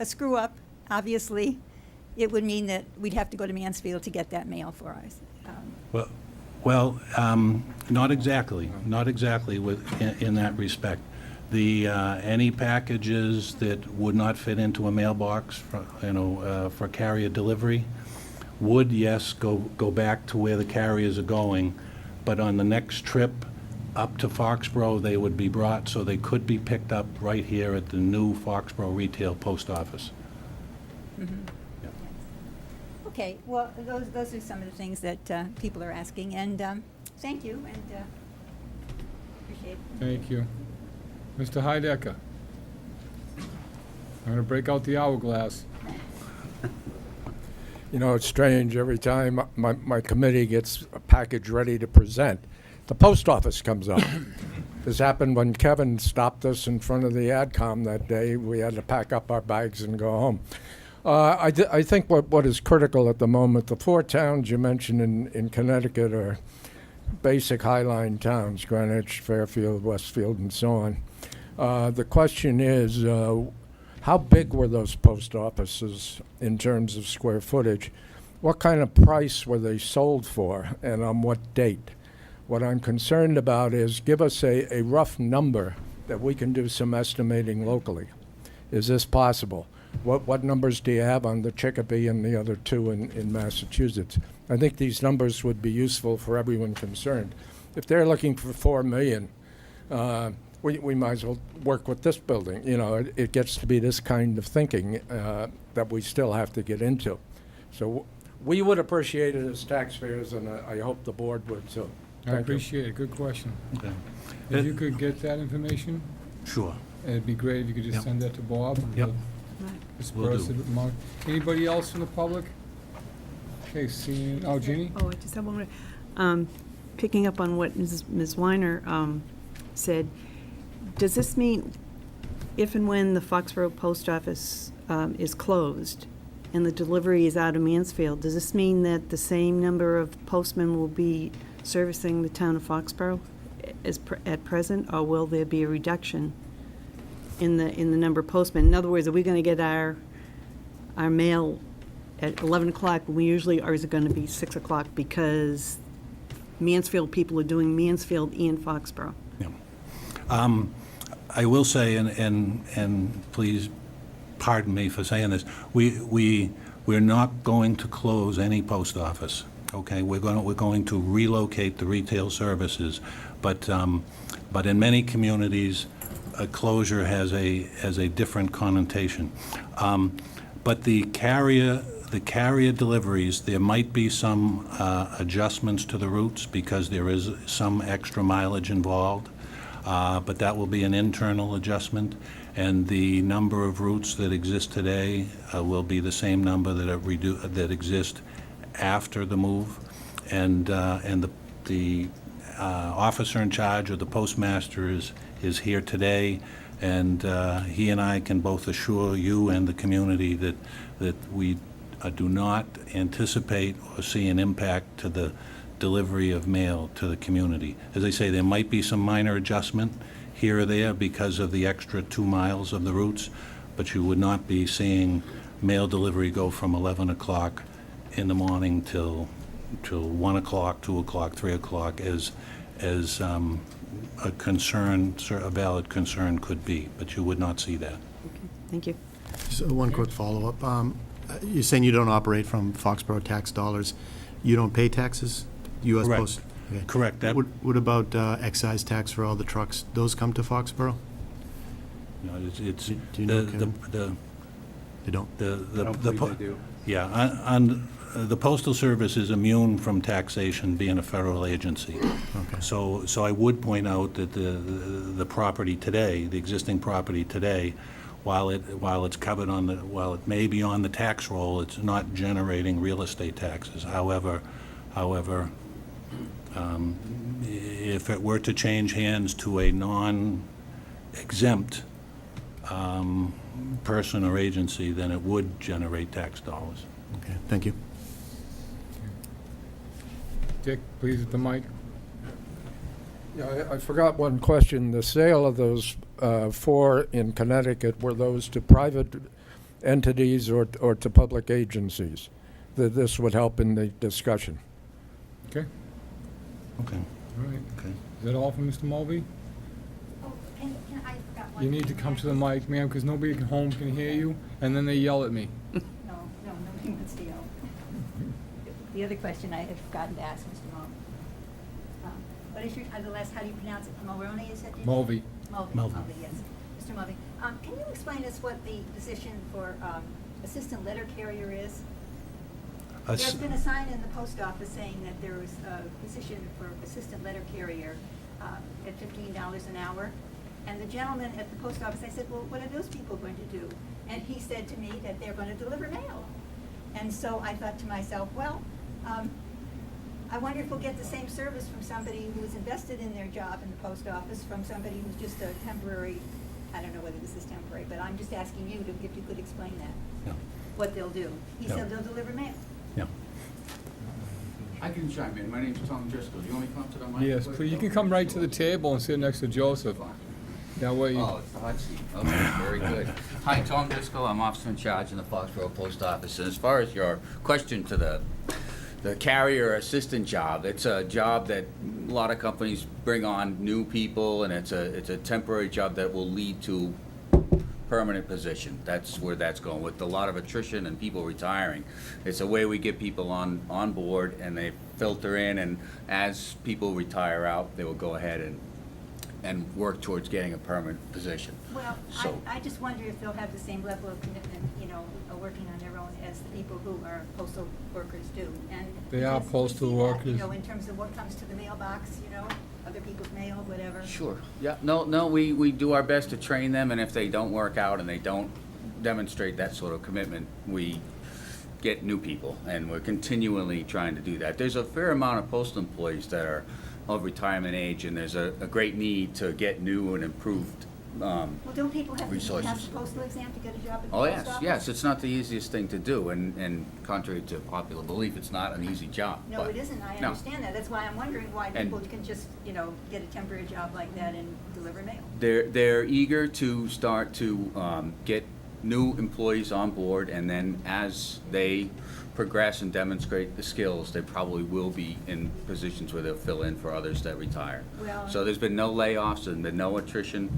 screw up, obviously, it would mean that we'd have to go to Mansfield to get that mail for us. Well, not exactly, in that respect. Any packages that would not fit into a mailbox, for carrier delivery, would, yes, go back to where the carriers are going, but on the next trip up to Foxborough, they would be brought, so they could be picked up right here at the new Foxborough Retail Post Office. Okay, well, those are some of the things that people are asking, and thank you, and appreciate it. Thank you. Mr. Heidecker. I'm going to break out the hourglass. You know, it's strange, every time my committee gets a package ready to present, the post office comes up. This happened when Kevin stopped us in front of the AdCom that day. We had to pack up our bags and go home. I think what is critical at the moment, the 4 towns you mentioned in Connecticut are basic highline towns, Greenwich, Fairfield, Westfield, and so on. The question is, how big were those post offices in terms of square footage? What kind of price were they sold for, and on what date? What I'm concerned about is give us a rough number that we can do some estimating locally. Is this possible? What numbers do you have on the Chicopee and the other 2 in Massachusetts? I think these numbers would be useful for everyone concerned. If they're looking for $4 million, we might as well work with this building. You know, it gets to be this kind of thinking that we still have to get into. So we would appreciate it as taxpayers, and I hope the board would too. I appreciate it. Good question. Okay. If you could get that information, Sure. it'd be great if you could just Yep. send that to Bob. and Yep. we'll Will disperse do. it among. Anybody else from the public? Okay, seeing, Jeannie? Oh, I just have one more. Picking up on what Ms. Weiner said, does this mean if and when the Foxborough Post Office is closed and the delivery is out of Mansfield, does this mean that the same number of postmen will be servicing the town of Foxborough at present, or will there be a reduction in the number of postmen? In other words, are we going to get our mail at 11 o'clock? We usually, or is it going to be 6 o'clock because Mansfield people are doing Mansfield and Foxborough? Yeah. I will say, and please pardon me for saying this, we're not going to close any post office. Okay, we're going to relocate the retail services, but in many communities, a closure has a different connotation. But the carrier deliveries, there might be some adjustments to the routes because there is some extra mileage involved, but that will be an internal adjustment, and the number of routes that exist today will be the same number that exist after the move, and the officer in charge, or the postmaster, is here today, and he and I can both assure you and the community that we do not anticipate or see an impact to the delivery of mail to the community. As I say, there might be some minor adjustment here or there because of the extra 2 miles of the routes, but you would not be seeing mail delivery go from 11 o'clock in the morning till 1 o'clock, 2 o'clock, 3 o'clock, as a concern, a valid concern could be, but you would not see that. Thank you. So one quick follow-up. You're saying you don't operate from Foxborough tax dollars. You don't pay taxes? U.S. Correct. Post? Okay. Correct. That What about excise tax for all the trucks? Those come to Foxborough? No, it's Do you know, Kevin? the They don't? I don't believe they do. Yeah, the Postal Service is immune from taxation, being a federal agency. Okay. So I would point out that the property today, the existing property today, while it's covered while it may be on the tax roll, it's not generating real estate taxes. However, if it were to change hands to a non-exempt person or agency, then it would generate tax dollars. Okay, thank you. Dick, please at the mic. Yeah, I forgot one question. The sale of those 4 in Connecticut, were those to private entities or to public agencies? This would help in the discussion. Okay, Okay. all right. Okay. Is that all from Mr. Mulvey? Oh, I forgot one You need to thing, come to the Matt. mic, ma'am, because nobody at home can hear you, and then they yell at me. No, nobody wants to yell. The other question I had forgotten to ask Mr. Mulvey. What is your, the last, how do you pronounce it? Mulroney, is that? Mulvey. Mulvey, yes. Mr. Mulvey, can you explain us what the position for assistant letter carrier is? There's been a sign in the post office saying that there was a position for assistant letter carrier at $15 an hour. And the gentleman at the post office, I said, well, what are those people going to do? And he said to me that they're going to deliver mail. And so I thought to myself, well, I wonder if we'll get the same service from somebody who is invested in their job in the post office, from somebody who's just a temporary, I don't know whether this is temporary, but I'm just asking you if you could explain that, Yeah. what they'll do. He Yeah. said they'll deliver mail. Yeah. I can chime in. My name's Tom Driscoll. Do you want me to come to the mic? Yes, please, you can come right to the table and sit next to Joseph. That way you... Oh, it's the hot seat. Okay, very good. Hi, Tom Driscoll. I'm officer in charge in the Foxborough Post Office. And as far as your question to the carrier assistant job, it's a job that a lot of companies bring on new people, and it's a temporary job that will lead to permanent position. That's where that's going. With a lot of attrition and people retiring, it's a way we get people on board, and they filter in, and as people retire out, they will go ahead and work towards getting a permanent position. Well, So- I just wonder if they'll have the same level of commitment, working on their own as the people who are postal workers do. And They are because we postal see that, workers. in terms of what comes to the mailbox, other people's mail, whatever. Sure. Yeah, no, we do our best to train them, and if they don't work out and they don't demonstrate that sort of commitment, we get new people, and we're continually trying to do that. There's a fair amount of postal employees that are of retirement age, and there's a great need to get new and improved Well, don't people have to resources. pass the postal exam to get a job at the Oh, post yes, office? yes, it's not the easiest thing to do, and contrary to popular belief, it's not an easy job. No, but- it isn't. I No. understand that. That's why I'm wondering why And- people can just, get a temporary job like that and deliver mail. They're eager to start to get new employees on board, and then as they progress and demonstrate the skills, they probably will be in positions where they'll fill in for others that retire. Well- So there's been no layoffs and been no attrition,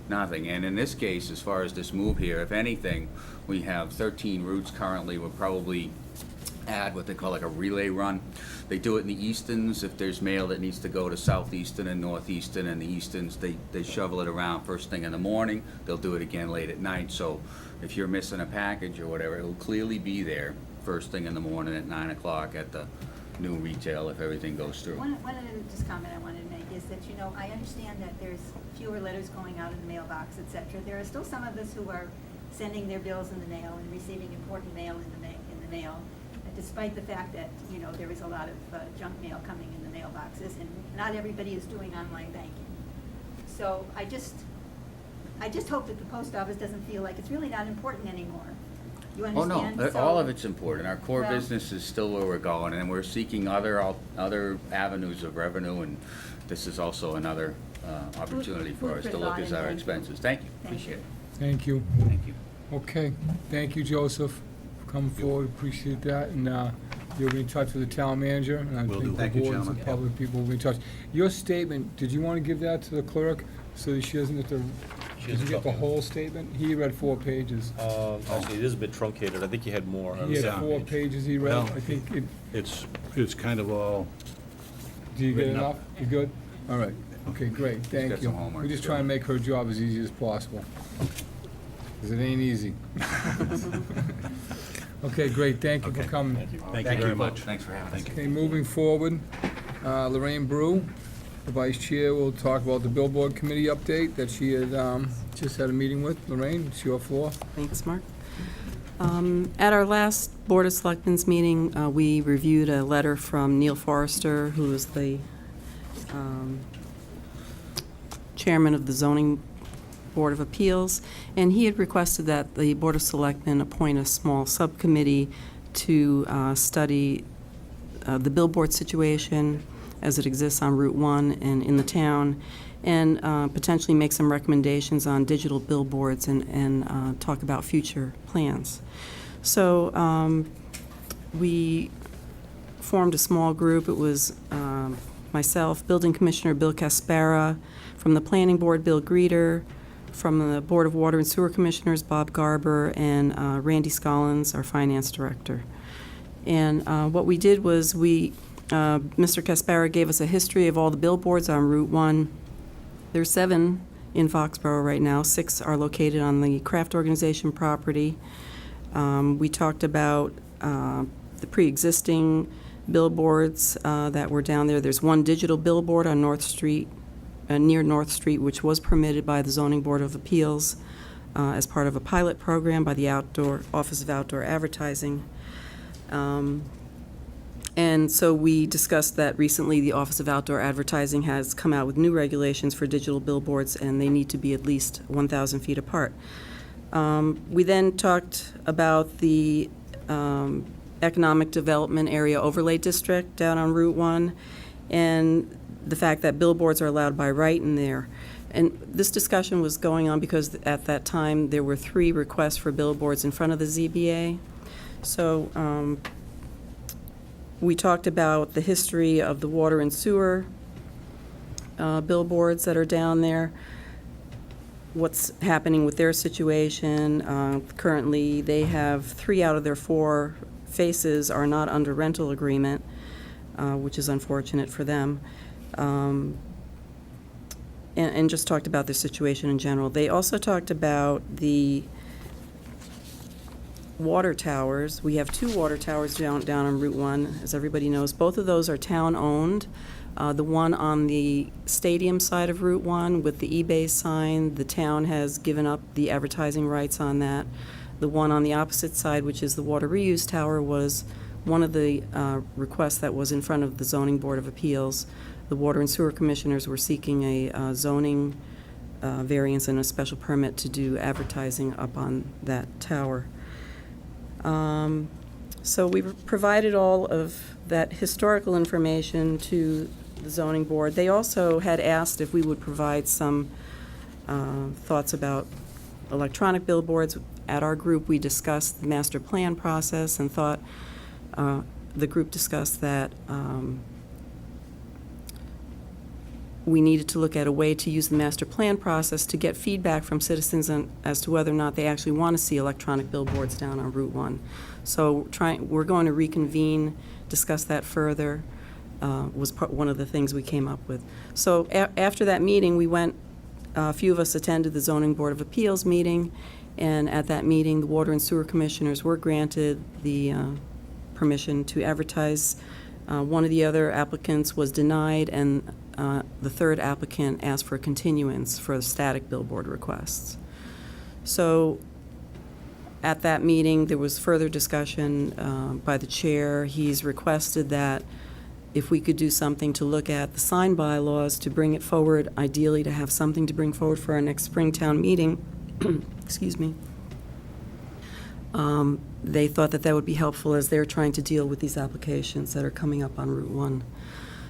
nothing. And in this case, as far as this move here, if anything, we have 13 routes currently. We'll probably add what they call like a relay run. They do it in the Eastons. If there's mail that needs to go to Southeastern and Northeastern, and the Eastons, they shovel it around first thing in the morning. They'll do it again late at night. So if you're missing a package or whatever, it'll clearly be there first thing in the morning at 9 o'clock at the new retail if everything goes through. One other just comment I wanted to make is that, I understand that there's fewer letters going out in the mailbox, et cetera. There are still some of us who are sending their bills in the mail and receiving important mail in the mail, despite the fact that, there is a lot of junk mail coming in the mailboxes, and not everybody is doing online banking. So I just hope that the post office doesn't feel like it's really not important anymore. You Oh, understand? no, So- all of it's important. Our core Well- business is still where we're going, and we're seeking other avenues of revenue, and this is also another opportunity for food us for to look thought, at and our thank you. expenses. Thank you, Thank appreciate it. Thank you. Thank you. Okay, thank you, Joseph, for coming forward, appreciate that, and you'll be in touch with the town manager, and I Will do. think the Thank you, boards and gentlemen. public people will be in touch. Your statement, did you want to give that to the clerk, so that she doesn't have to, She has did a you get the copy. whole statement? He read 4 pages. Actually, it is a bit truncated. I think you had more. on the He had second 4 page. pages he read, Well, I think, It's kind of all, do you get written up. enough? You good? All right, okay, great, got thank you. some homework We're just to trying to do. make her job as easy as possible, because it ain't easy. Okay, great, thank you for coming. Thank you very much. Thanks for having us. Okay, moving forward, Lorraine Brew, the vice chair, will talk about the billboard committee update that she had just had a meeting with. Lorraine, it's your floor. Thanks, Mark. At our last Board of Selectmen's meeting, we reviewed a letter from Neil Forrester, who is the chairman of the Zoning Board of Appeals, and he had requested that the Board of Selectmen appoint a small subcommittee to study the billboard situation as it exists on Route 1 and in the town, and potentially make some recommendations on digital billboards and talk about future plans. So we formed a small group. It was myself, Building Commissioner Bill Caspara, from the Planning Board, Bill Greeter, from the Board of Water and Sewer Commissioners, Bob Garber, and Randy Scollins, our Finance Director. And what we did was Mr. Caspara gave us a history of all the billboards on Route 1. There's 7 in Foxborough right now. 6 are located on the Craft Organization property. We talked about the pre-existing billboards that were down there. There's one digital billboard on North Street, near North Street, which was permitted by the Zoning Board of Appeals as part of a pilot program by the Office of Outdoor Advertising. And so we discussed that recently the Office of Outdoor Advertising has come out with new regulations for digital billboards, and they need to be at least 1,000 feet apart. We then talked about the Economic Development Area Overlay District down on Route 1, and the fact that billboards are allowed by right in there. And this discussion was going on because at that time there were 3 requests for billboards in front of the ZBA. So we talked about the history of the water and sewer billboards that are down there, what's happening with their situation. Currently, they have 3 out of their 4 faces are not under rental agreement, which is unfortunate for them. And just talked about their situation in general. They also talked about the water towers. We have 2 water towers down on Route 1, as everybody knows. Both of those are town-owned. The one on the stadium side of Route 1 with the eBay sign, the town has given up the advertising rights on that. The one on the opposite side, which is the water reuse tower, was one of the requests that was in front of the Zoning Board of Appeals. The Water and Sewer Commissioners were seeking a zoning variance and a special permit to do advertising up on that tower. So we provided all of that historical information to the Zoning Board. They also had asked if we would provide some thoughts about electronic billboards. At our group, we discussed the master plan process and thought the group discussed that we needed to look at a way to use the master plan process to get feedback from citizens as to whether or not they actually want to see electronic billboards down on Route 1. So we're going to reconvene, discuss that further, was one of the things we came up with. So after that meeting, we went, a few of us attended the Zoning Board of Appeals meeting, and at that meeting, the Water and Sewer Commissioners were granted the permission to advertise. One of the other applicants was denied, and the third applicant asked for a continuance for the static billboard requests. So at that meeting, there was further discussion by the chair. He's requested that if we could do something to look at the sign bylaws to bring it forward, ideally to have something to bring forward for our next Springtown meeting. Excuse me. They thought that that would be helpful as they're trying to deal with these applications that are coming up on Route 1.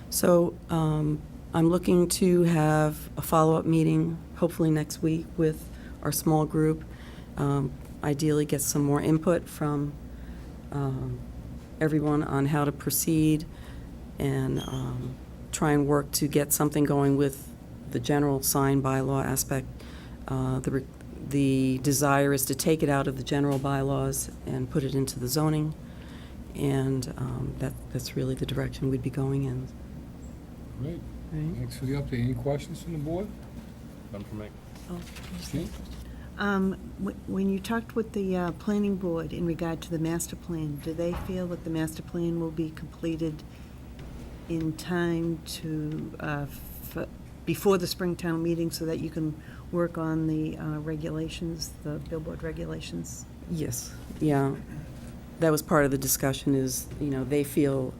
So I'm looking to have a follow-up meeting, hopefully next week, with our small group. Ideally get some more input from everyone on how to proceed and try and work to get something going with the general sign bylaw aspect. The desire is to take it out of the general bylaws and put it into the zoning, and that's really the direction we'd be going in. Great. Right. Thanks for the update. Any questions from the board? None from me. Oh, Steve? When you talked with the planning board in regard to the master plan, do they feel that the master plan will be completed in time to, before the Springtown meeting, so that you can work on the regulations, the billboard regulations? Yes, yeah. That was part of the discussion is, they feel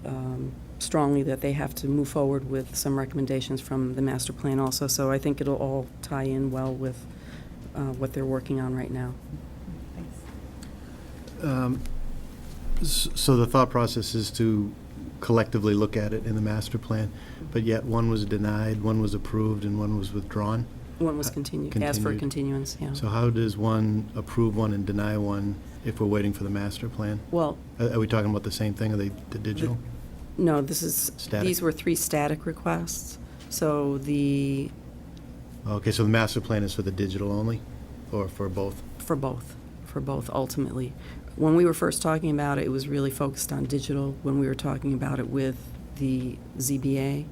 strongly that they have to move forward with some recommendations from the master plan also. So I think it'll all tie in well with what they're working on right now. So the thought process is to collectively look at it in the master plan, but yet one was denied, one was approved, and one was withdrawn? One was continued, asked for continuance, yeah. So how does one approve one and deny one if we're waiting for the master plan? Well, Are we talking about the same thing? Are they the digital? no, Static. these were 3 static requests. So Okay, so the master plan is for the digital only, or for both? for both ultimately. When we were first talking about it, it was really focused on digital when we were talking about it with the ZBA.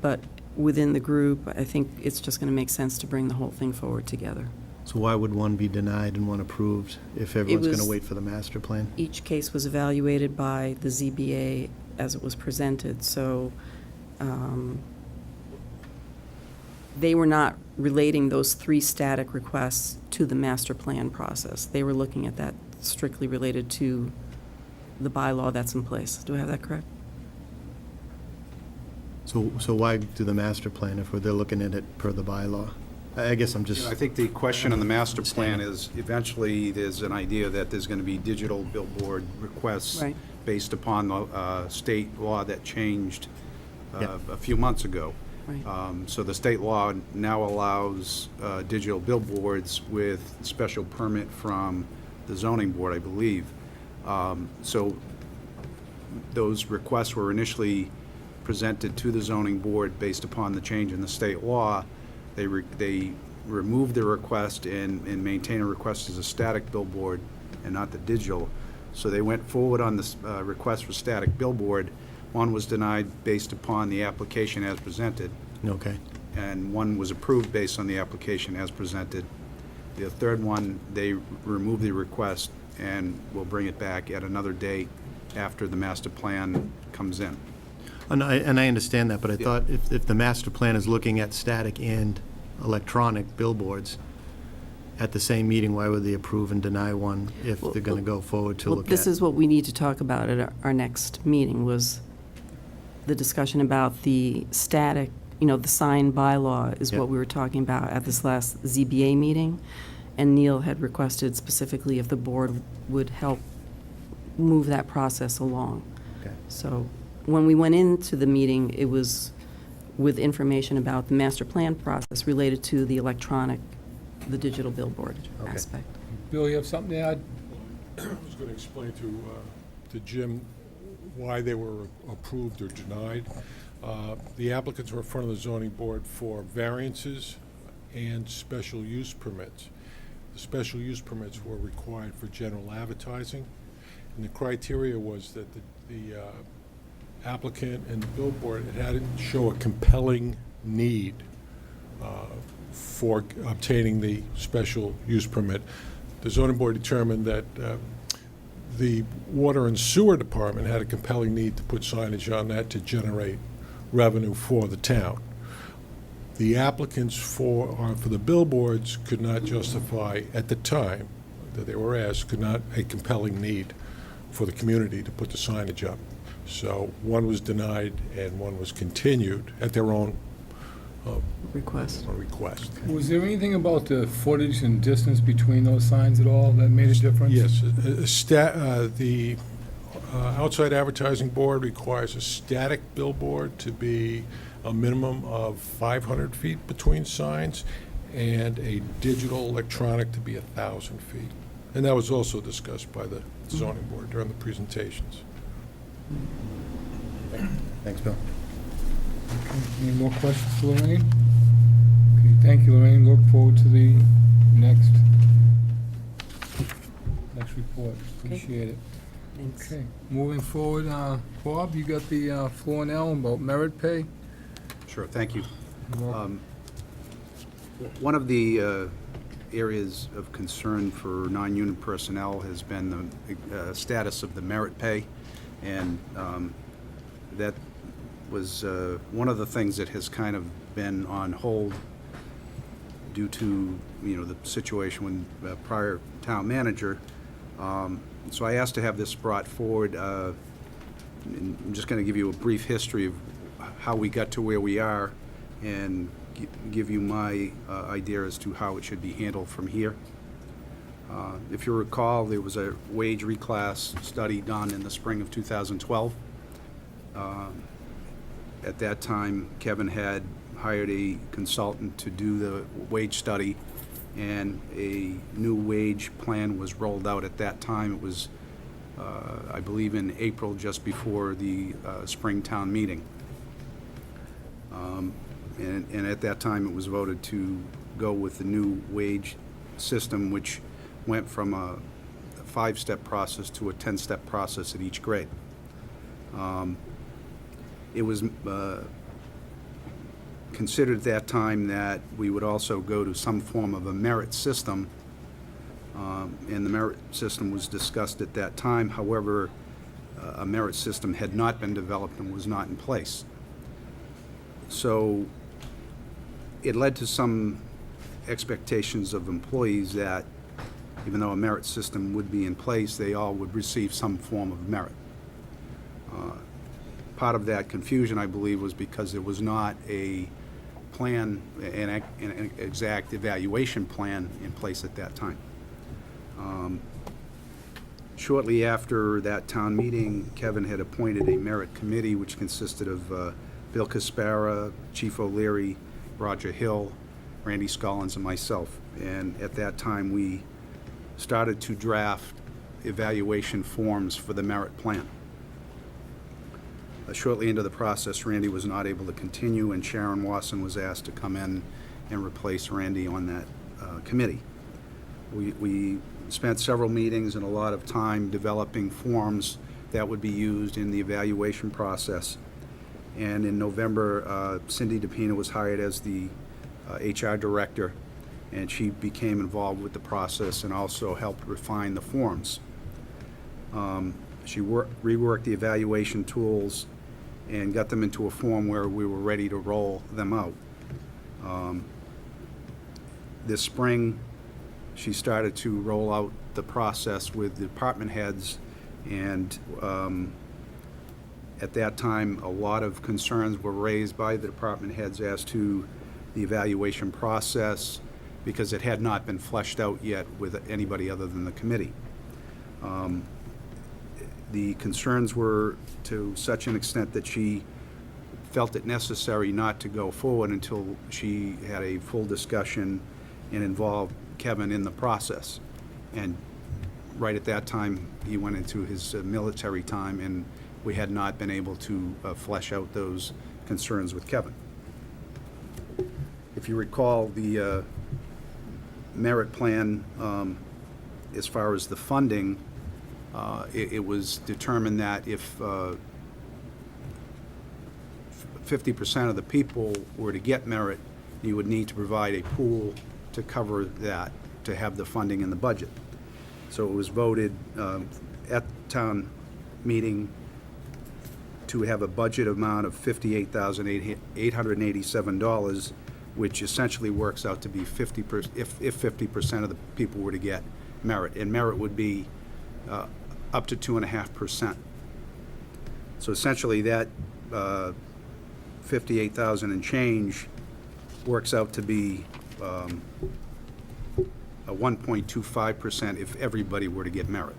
But within the group, I think it's just going to make sense to bring the whole thing forward together. So why would one be denied and one approved if everyone's going to was- wait for the master plan? Each case was evaluated by the ZBA as it was presented, so they were not relating those 3 static requests to the master plan process. They were looking at that strictly related to the bylaw that's in place. Do I have that correct? So why do the master plan if they're looking at it per the bylaw? I guess I'm just... I think the question on the master plan is, eventually, there's an idea that there's going to be digital billboard requests Right. based upon the state law that changed Yeah. a few months ago. Right. So the state law now allows digital billboards with special permit from the zoning board, I believe. So those requests were initially presented to the zoning board based upon the change in the state law. They removed the request and maintain a request as a static billboard and not the digital. So they went forward on this request for static billboard. One was denied based upon the application as presented, Okay. and one was approved based on the application as presented. The third one, they removed the request and will bring it back at another date after the master plan comes in. And I understand that, but I thought if the master plan is looking at static and electronic billboards at the same meeting, why would they approve and deny one if they're going to go forward to Well, look at? this is what we need to talk about at our next meeting, was the discussion about the static, the sign bylaw is Yeah. what we were talking about at this last ZBA meeting. And Neil had requested specifically if the board would help move that process along. Okay. So when we went into the meeting, it was with information about the master plan process related to the electronic, the digital billboard Okay. aspect. Bill, you have something to add? I was going to explain to Jim why they were approved or denied. The applicants were in front of the zoning board for variances and special use permits. The special use permits were required for general advertising, and the criteria was that the applicant and the billboard had to show a compelling need for obtaining the special use permit. The zoning board determined that the water and sewer department had a compelling need to put signage on that to generate revenue for the town. The applicants for the billboards could not justify, at the time that they were asked, could not a compelling need for the community to put the signage up. So one was denied and one was continued at their own Request. request. Was there anything about the footage and distance between those signs at all that made a difference? Yes, the outside advertising board requires a static billboard to be a minimum of 500 feet between signs, and a digital electronic to be 1,000 feet. And that was also discussed by the zoning board during the presentations. Thanks, Bill. Any more questions for Lorraine? Okay, thank you, Lorraine. Look forward to the next report. Appreciate it. Thanks. Okay, moving forward, Bob, you got the floor now about merit pay? Sure, thank you. You're welcome. One of the areas of concern for non-union personnel has been the status of the merit pay, and that was one of the things that has kind of been on hold due to, the situation with prior town manager. So I asked to have this brought forward. And I'm just going to give you a brief history of how we got to where we are and give you my idea as to how it should be handled from here. If you recall, there was a wage reclass study done in the spring of 2012. At that time, Kevin had hired a consultant to do the wage study, and a new wage plan was rolled out at that time. It was, I believe, in April, just before the spring town meeting. And at that time, it was voted to go with the new wage system, which went from a 5-step process to a 10-step process at each grade. It was considered at that time that we would also go to some form of a merit system, and the merit system was discussed at that time. However, a merit system had not been developed and was not in place. So it led to some expectations of employees that even though a merit system would be in place, they all would receive some form of merit. Part of that confusion, I believe, was because there was not a plan, an exact evaluation plan in place at that time. Shortly after that town meeting, Kevin had appointed a merit committee which consisted of Bill Caspara, Chief O'Leary, Roger Hill, Randy Scollins, and myself. And at that time, we started to draft evaluation forms for the merit plan. Shortly into the process, Randy was not able to continue, and Sharon Wasson was asked to come in and replace Randy on that committee. We spent several meetings and a lot of time developing forms that would be used in the evaluation process. And in November, Cindy DePina was hired as the HR director, and she became involved with the process and also helped refine the forms. She reworked the evaluation tools and got them into a form where we were ready to roll them out. This spring, she started to roll out the process with the department heads, and at that time, a lot of concerns were raised by the department heads as to the evaluation process because it had not been fleshed out yet with anybody other than the committee. The concerns were to such an extent that she felt it necessary not to go forward until she had a full discussion and involved Kevin in the process. And right at that time, he went into his military time, and we had not been able to flesh out those concerns with Kevin. If you recall, the merit plan, as far as the funding, it was determined that if 50% of the people were to get merit, you would need to provide a pool to cover that, to have the funding in the budget. So it was voted at town meeting to have a budget amount of $58,887, which essentially works out to be 50%, if 50% of the people were to get merit. And merit would be up to 2.5%. So essentially that 58,000 and change works out to be a 1.25% if everybody were to get merit.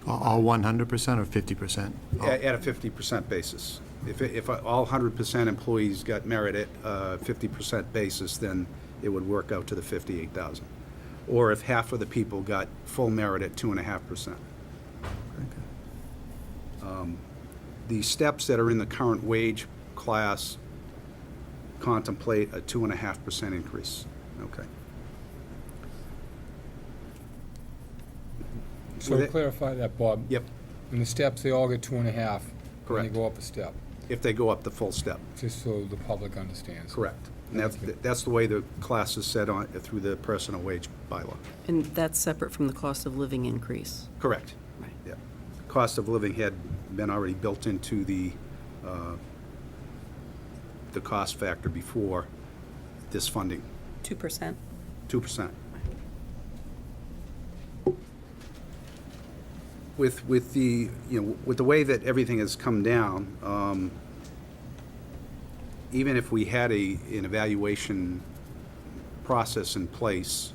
All 100% or 50%? At a 50% basis. If all 100% employees got merit at a 50% basis, then it would work out to the 58,000. Or if half of the people got full merit at 2.5%. The steps that are in the current wage class contemplate a 2.5% increase. Okay. So to clarify that, Bob. Yep. In the steps, they all get 2.5. When Correct. they go up a step. if they go up the full step. Just so the public understands. Correct. And Thank you. that's the way the class is set on, through the personal wage bylaw. And that's separate from the cost of living increase. Correct. Right. Yeah. Cost of living had been already built into the cost factor before this funding, 2%. 2%. With the, with the way that everything has come down, even if we had an evaluation process in place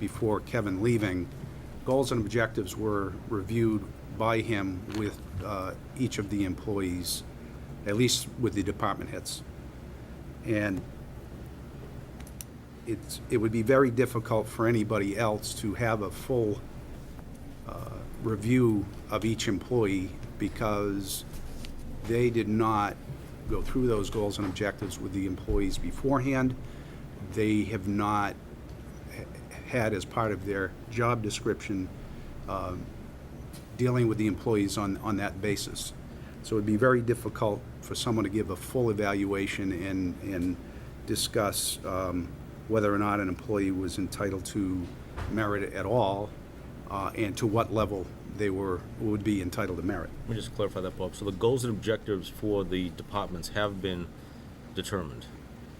before Kevin leaving, goals and objectives were reviewed by him with each of the employees, at least with the department heads. And it would be very difficult for anybody else to have a full review of each employee because they did not go through those goals and objectives with the employees beforehand. They have not had as part of their job description dealing with the employees on that basis. So it'd be very difficult for someone to give a full evaluation and discuss whether or not an employee was entitled to merit at all, and to what level they would be entitled to merit. Let me just clarify that, Bob. So the goals and objectives for the departments have been determined?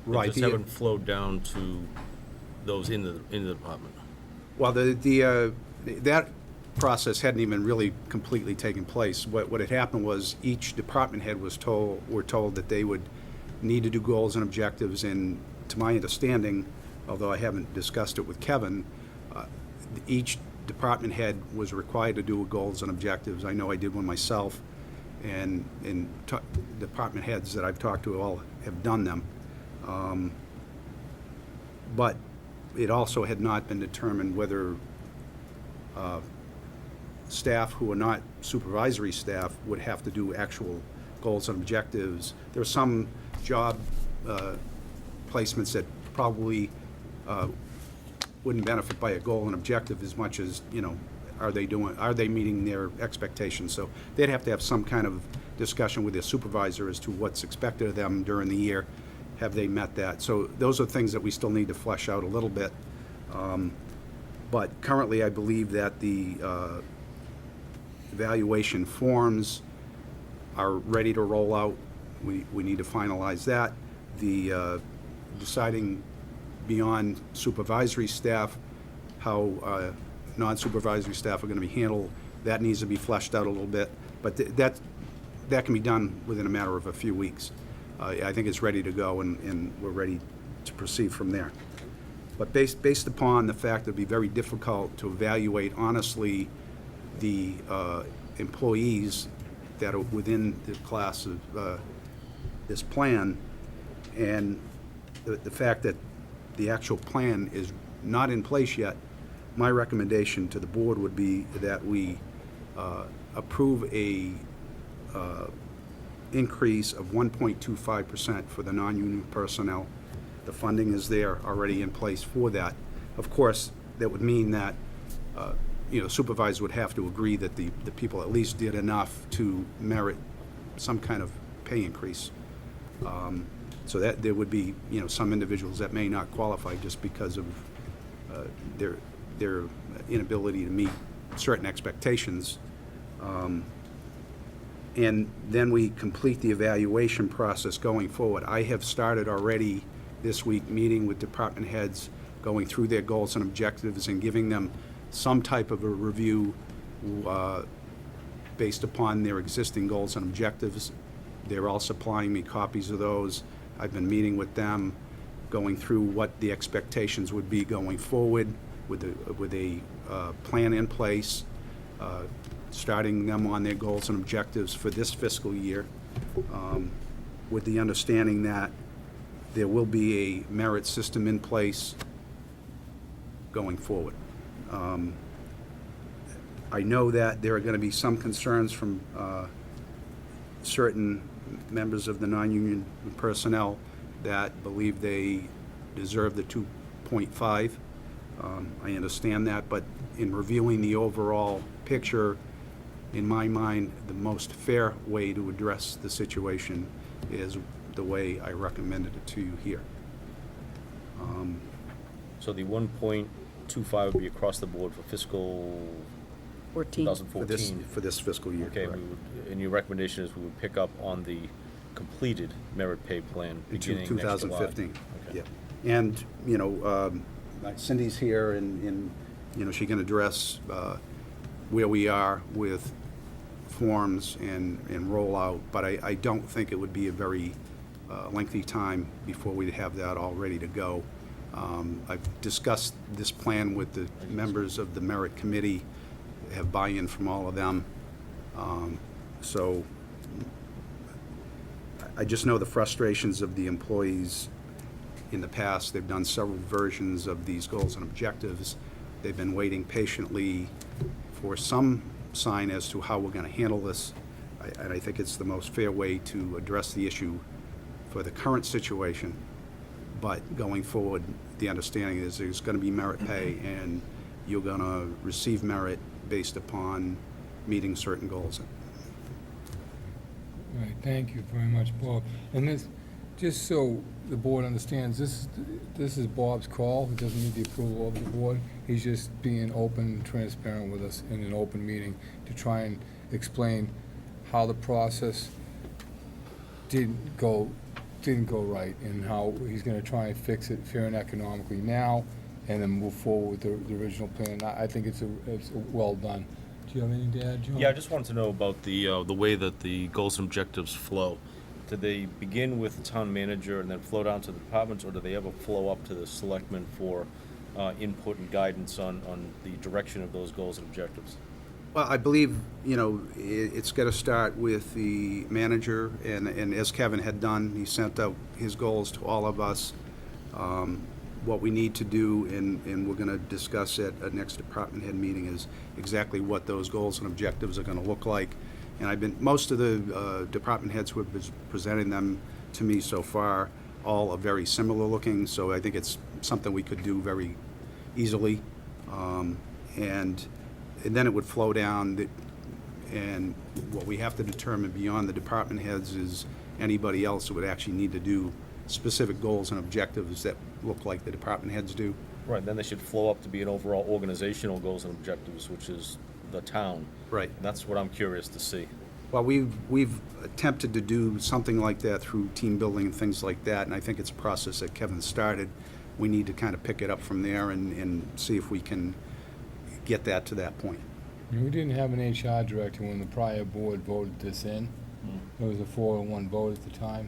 Right. They just haven't flowed down to those in the department? Well, that process hadn't even really completely taken place. What had happened was each department head were told that they would need to do goals and objectives, and to my understanding, although I haven't discussed it with Kevin, each department head was required to do goals and objectives. I know I did one myself, and department heads that I've talked to all have done them. But it also had not been determined whether staff who are not supervisory staff would have to do actual goals and objectives. There are some job placements that probably wouldn't benefit by a goal and objective as much as, are they meeting their expectations? So they'd have to have some kind of discussion with their supervisor as to what's expected of them during the year. Have they met that? So those are things that we still need to flesh out a little bit. But currently, I believe that the evaluation forms are ready to roll out. We need to finalize that. The deciding beyond supervisory staff, how non-supervisory staff are going to be handled, that needs to be fleshed out a little bit. But that can be done within a matter of a few weeks. I think it's ready to go, and we're ready to proceed from there. But based upon the fact that it'd be very difficult to evaluate honestly the employees that are within the class of this plan, and the fact that the actual plan is not in place yet, my recommendation to the board would be that we approve a increase of 1.25% for the non-union personnel. The funding is there already in place for that. Of course, that would mean that supervisors would have to agree that the people at least did enough to merit some kind of pay increase. So that there would be, some individuals that may not qualify just because of their inability to meet certain expectations. And then we complete the evaluation process going forward. I have started already this week meeting with department heads, going through their goals and objectives and giving them some type of a review based upon their existing goals and objectives. They're all supplying me copies of those. I've been meeting with them, going through what the expectations would be going forward with a plan in place, starting them on their goals and objectives for this fiscal year, with the understanding that there will be a merit system in place going forward. I know that there are going to be some concerns from certain members of the non-union personnel that believe they deserve the 2.5. I understand that, but in reviewing the overall picture, in my mind, the most fair way to address the situation is the way I recommended it to you here. So the 1.25 would be across the board for fiscal 14. 2014? For this fiscal year, Okay, correct. and your recommendation is we would pick up on the completed merit pay plan In beginning next July? 2015. Okay. Yeah. And, you know, Cindy's here, and, you know, she can address where we are with forms and rollout, but I don't think it would be a very lengthy time before we'd have that all ready to go. I've discussed this plan with the members of the Merit Committee, have buy-in from all of them. So I just know the frustrations of the employees in the past. They've done several versions of these goals and objectives. They've been waiting patiently for some sign as to how we're going to handle this. And I think it's the most fair way to address the issue for the current situation. But going forward, the understanding is there's going to be merit pay, and you're going to receive merit based upon meeting certain goals. Right, thank you very much, Bob. And this, just so the board understands, this is Bob's call. He doesn't need the approval of the board. He's just being open and transparent with us in an open meeting to try and explain how the process didn't go right, and how he's gonna try and fix it fair and economically now, and then move forward with the original plan. I think it's well done. Do you have anything to add, John? Yeah, I just wanted to know about the way that the goals and objectives flow. Do they begin with the town manager and then flow down to the departments, or do they ever flow up to the selectmen for input and guidance on the direction of those goals and objectives? Well, I believe, you know, it's got to start with the manager, and as Kevin had done, he sent out his goals to all of us. What we need to do, and we're going to discuss at a next department head meeting, is exactly what those goals and objectives are going to look like. And most of the department heads who have been presenting them to me so far, all are very similar looking, so I think it's something we could do very easily. And then it would flow down, and what we have to determine beyond the department heads is anybody else that would actually need to do specific goals and objectives that look like the department heads do. Right, then they should flow up to be an overall organizational goals and objectives, which is the town. Right. And that's what I'm curious to see. Well, we've attempted to do something like that through team building and things like that, and I think it's a process that Kevin started. We need to kind of pick it up from there and see if we can get that to that point. We didn't have an HR director when the prior board voted this in. It was a 4-1 vote at the time.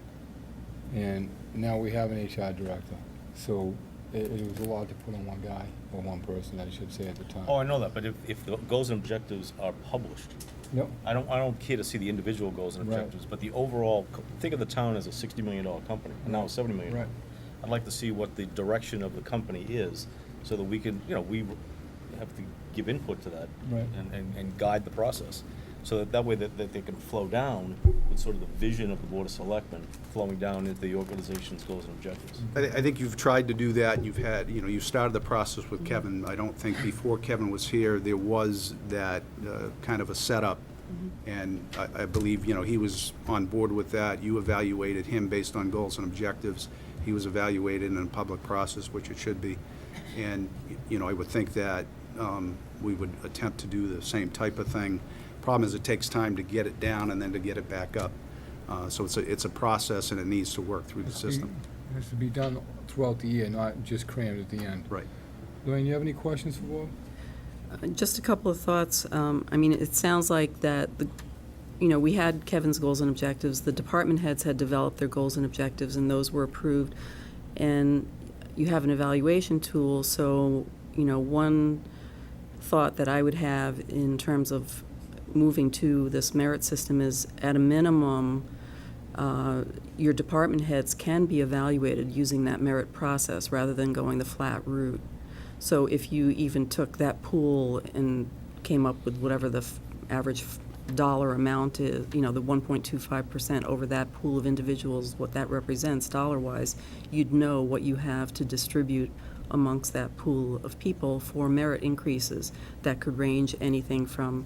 And now we have an HR director. So it was a lot to put on one guy, or one person, I should say, at the time. Oh, I know that, but if the goals and objectives are published, Yep. I don't care to see the individual goals and Right. objectives, but the overall, think of the town as a $60 million company, and now it's $70 million. Right. I'd like to see what the direction of the company is, so that we can, we have to give input to that. Right. And guide the process, so that way that they can flow down with sort of the vision of the Board of Selectmen flowing down into the organization's goals and objectives. I think you've tried to do that, and you started the process with Kevin. I don't think before Kevin was here, there was that kind of a setup. And I believe, he was on board with that. You evaluated him based on goals and objectives. He was evaluated in a public process, which it should be. And, I would think that we would attempt to do the same type of thing. Problem is, it takes time to get it down and then to get it back up. So it's a process, and it needs to work through the system. It has to be done throughout the year, not just crammed at the end. Right. Lorraine, you have any questions for Bob? Just a couple of thoughts. It sounds like that, we had Kevin's goals and objectives. The department heads had developed their goals and objectives, and those were approved. And you have an evaluation tool, so, one thought that I would have in terms of moving to this merit system is, at a minimum, your department heads can be evaluated using that merit process rather than going the flat route. So if you even took that pool and came up with whatever the average dollar amount is, the 1.25% over that pool of individuals, what that represents dollar-wise, you'd know what you have to distribute amongst that pool of people for merit increases. That could range anything from,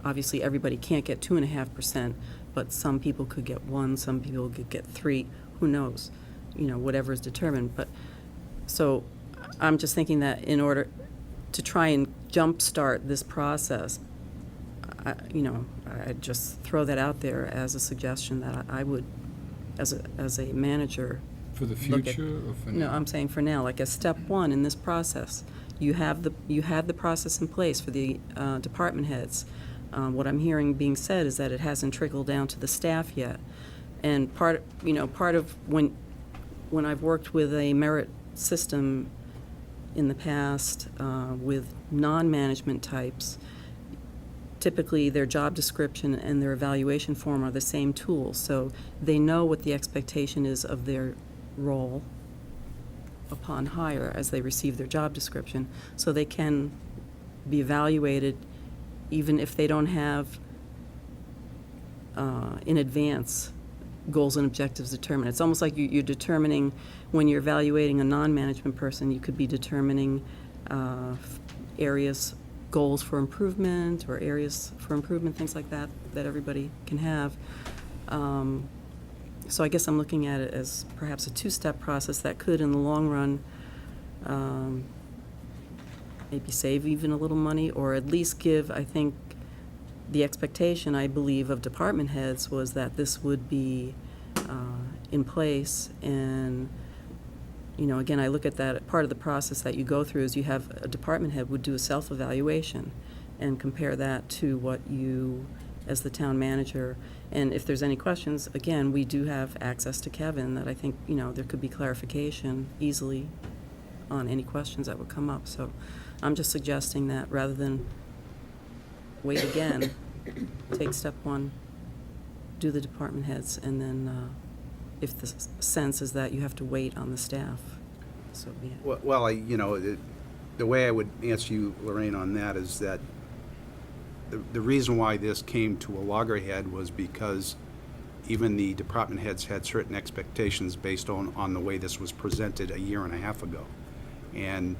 obviously everybody can't get 2.5%, but some people could get 1, some people could get 3, who knows? Whatever is determined. But, so I'm just thinking that in order to try and jumpstart this process, I'd just throw that out there as a suggestion that I would, as a manager. For the look at- future or for No, now? I'm saying for now, like as step 1 in this process. You had the process in place for the department heads. What I'm hearing being said is that it hasn't trickled down to the staff yet. And part of when I've worked with a merit system in the past with non-management types, typically their job description and their evaluation form are the same tools. So they know what the expectation is of their role upon hire as they receive their job description. So they can be evaluated even if they don't have in advance goals and objectives determined. It's almost like you're determining, when you're evaluating a non-management person, you could be determining areas, goals for improvement, or areas for improvement, things like that, that everybody can have. So I guess I'm looking at it as perhaps a 2-step process that could, in the long run, maybe save even a little money, or at least give, I think, the expectation, I believe, of department heads was that this would be in place. And, again, I look at that, part of the process that you go through is you have a department head would do a self-evaluation and compare that to what you, as the town manager, and if there's any questions, again, we do have access to Kevin, that I think, there could be clarification easily on any questions that would come up. So I'm just suggesting that rather than wait again, take step 1, do the department heads, and then if the sense is that you have to wait on the staff, so be it. Well, the way I would answer you, Lorraine, on that is that the reason why this came to a loggerhead was because even the department heads had certain expectations based on the way this was presented a year and a half ago. And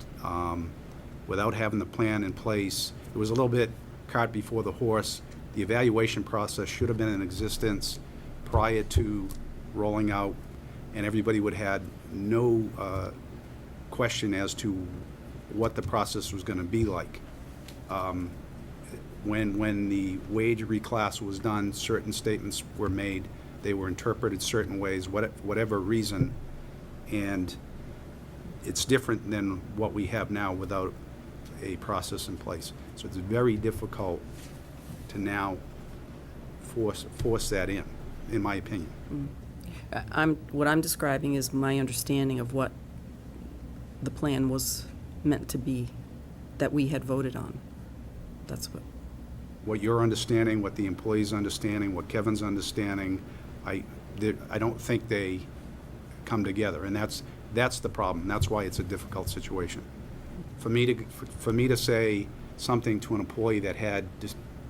without having the plan in place, it was a little bit cart before the horse. The evaluation process should have been in existence prior to rolling out, and everybody would have had no question as to what the process was going to be like. When the wage reclass was done, certain statements were made. They were interpreted certain ways, whatever reason, and it's different than what we have now without a process in place. So it's very difficult to now force that in my opinion. What I'm describing is my understanding of what the plan was meant to be, that we had voted on. That's what you're understanding, what the employee's understanding, what Kevin's understanding, I don't think they come together, and that's the problem. That's why it's a difficult situation. For me to say something to an employee that had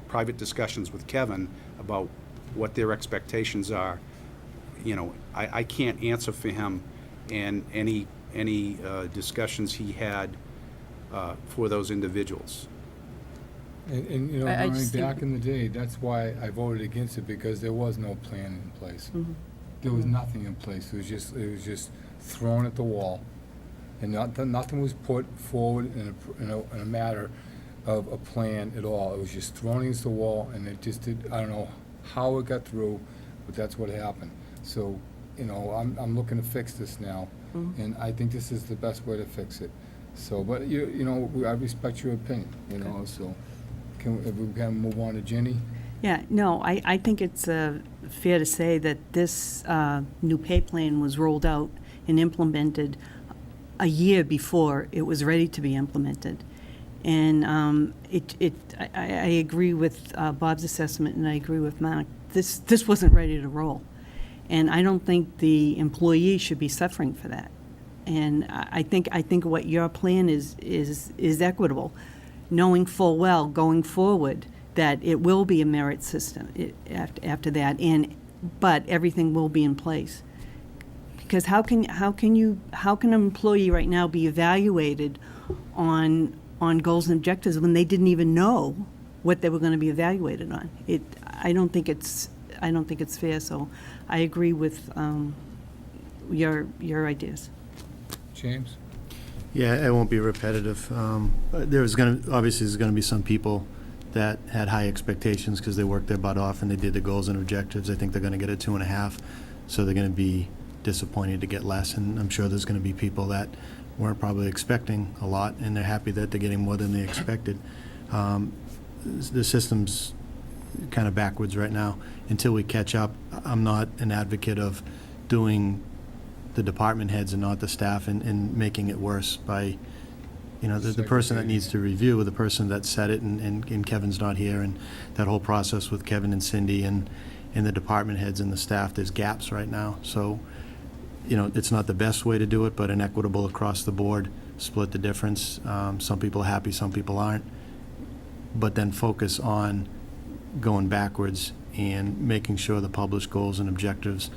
private discussions with Kevin about what their expectations are, I can't answer for him and any discussions he had for those individuals. And I Brian, just think- back in the day, that's why I voted against it, because there was no plan in place. There was nothing in place. It was just thrown at the wall. And nothing was put forward in a matter of a plan at all. It was just thrown against the wall, and it just did, I don't know how it got through, but that's what happened. So, I'm looking to fix this now, and I think this is the best way to fix it. So, but I respect your opinion, so we can move on to Ginny? Yeah, no, I think it's fair to say that this new pay plan was rolled out and implemented a year before it was ready to be implemented. And I agree with Bob's assessment, and I agree with Mark. This wasn't ready to roll. And I don't think the employee should be suffering for that. And I think what your plan is equitable, knowing full well going forward that it will be a merit system after that, but everything will be in place. Because how can an employee right now be evaluated on goals and objectives when they didn't even know what they were going to be evaluated on? I don't think it's I don't think it's fair, so I agree with your ideas. James? Yeah, it won't be repetitive. Obviously, there's gonna be some people that had high expectations because they worked their butt off and they did the goals and objectives. I think they're gonna get a 2.5, so they're gonna be disappointed to get less, and I'm sure there's gonna be people that weren't probably expecting a lot, and they're happy that they're getting more than they expected. The system's kind of backwards right now. Until we catch up, I'm not an advocate of doing the department heads and not the staff and making it worse by, the person that needs to review, the person that said it, and Kevin's not here, and that whole process with Kevin and Cindy and the department heads and the staff, there's gaps right now. So, it's not the best way to do it, but inequitable across the board, split the difference. Some people are happy, some people aren't. But then focus on going backwards and making sure the published goals and objectives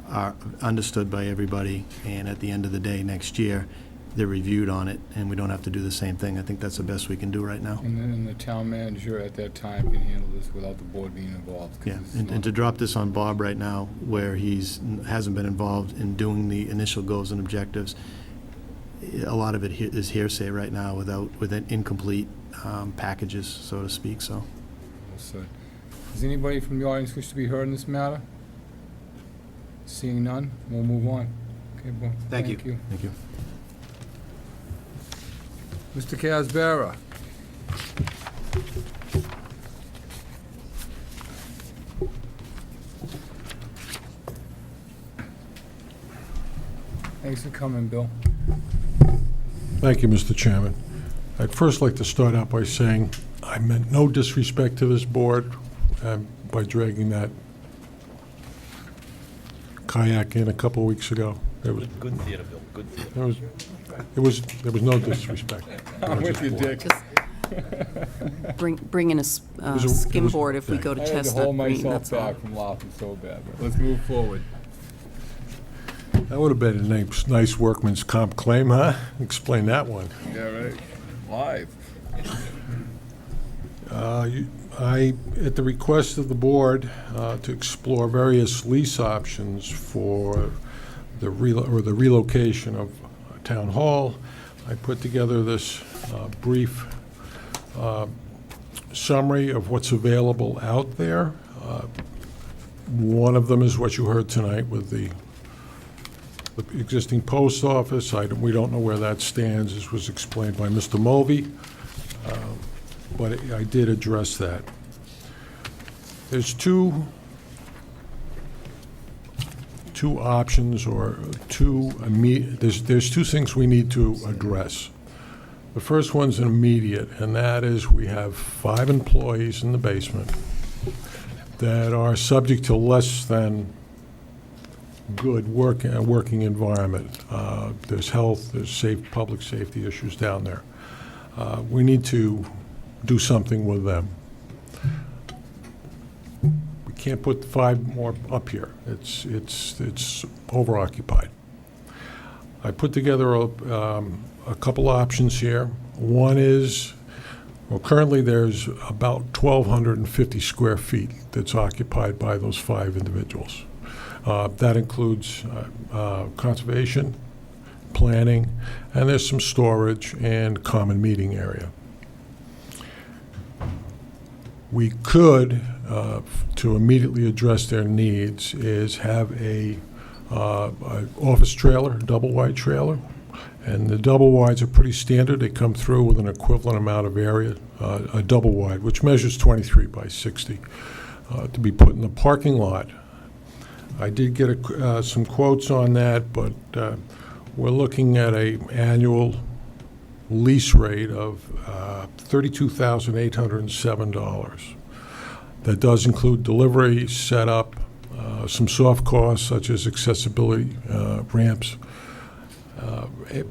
are understood by everybody, and at the end of the day, next year, they're reviewed on it, and we don't have to do the same thing. I think that's the best we can do right now. And then the town manager at that time can handle this without the board being involved. 'Cause Yeah, it's and not- to drop this on Bob right now, where hasn't been involved in doing the initial goals and objectives, a lot of it is hearsay right now with incomplete packages, so to speak, so. Well said. Does anybody from the audience wish to be heard in this matter? Seeing none, we'll move on. Okay, well, Thank you. Thank you. Mr. Casbara. Thanks for coming, Bill. Thank you, Mr. Chairman. I'd first like to start out by saying I meant no disrespect to this board by dragging that kayak in a couple weeks ago. There was Good theater, Bill, good theater. there was no disrespect. I'm with you, Dick. Bring in a skim board if we go to I had to Chestnut hold Green, myself that's all. back from laughing so bad, but let's move forward. That would have been a nice workman's comp claim, huh? Explain that one. Yeah, right. Live. At the request of the board, to explore various lease options for the relocation of Town Hall, I put together this brief summary of what's available out there. One of them is what you heard tonight with the existing post office. We don't know where that stands. This was explained by Mr. Mulvey, but I did address that. There's two options, or there's two things we need to address. The first one's immediate, and that is we have 5 employees in the basement that are subject to less than good working environment. There's health, there's public safety issues down there. We need to do something with them. We can't put 5 more up here. It's overoccupied. I put together a couple options here. One is, currently there's about 1,250 square feet that's occupied by those 5 individuals. That includes conservation, planning, and there's some storage and common meeting area. We could, to immediately address their needs, is have a office trailer, double-wide trailer, and the double-wides are pretty standard. They come through with an equivalent amount of area, a double-wide, which measures 23 by 60, to be put in the parking lot. I did get some quotes on that, but we're looking at an annual lease rate of $32,807. That does include delivery, setup, some soft costs such as accessibility ramps,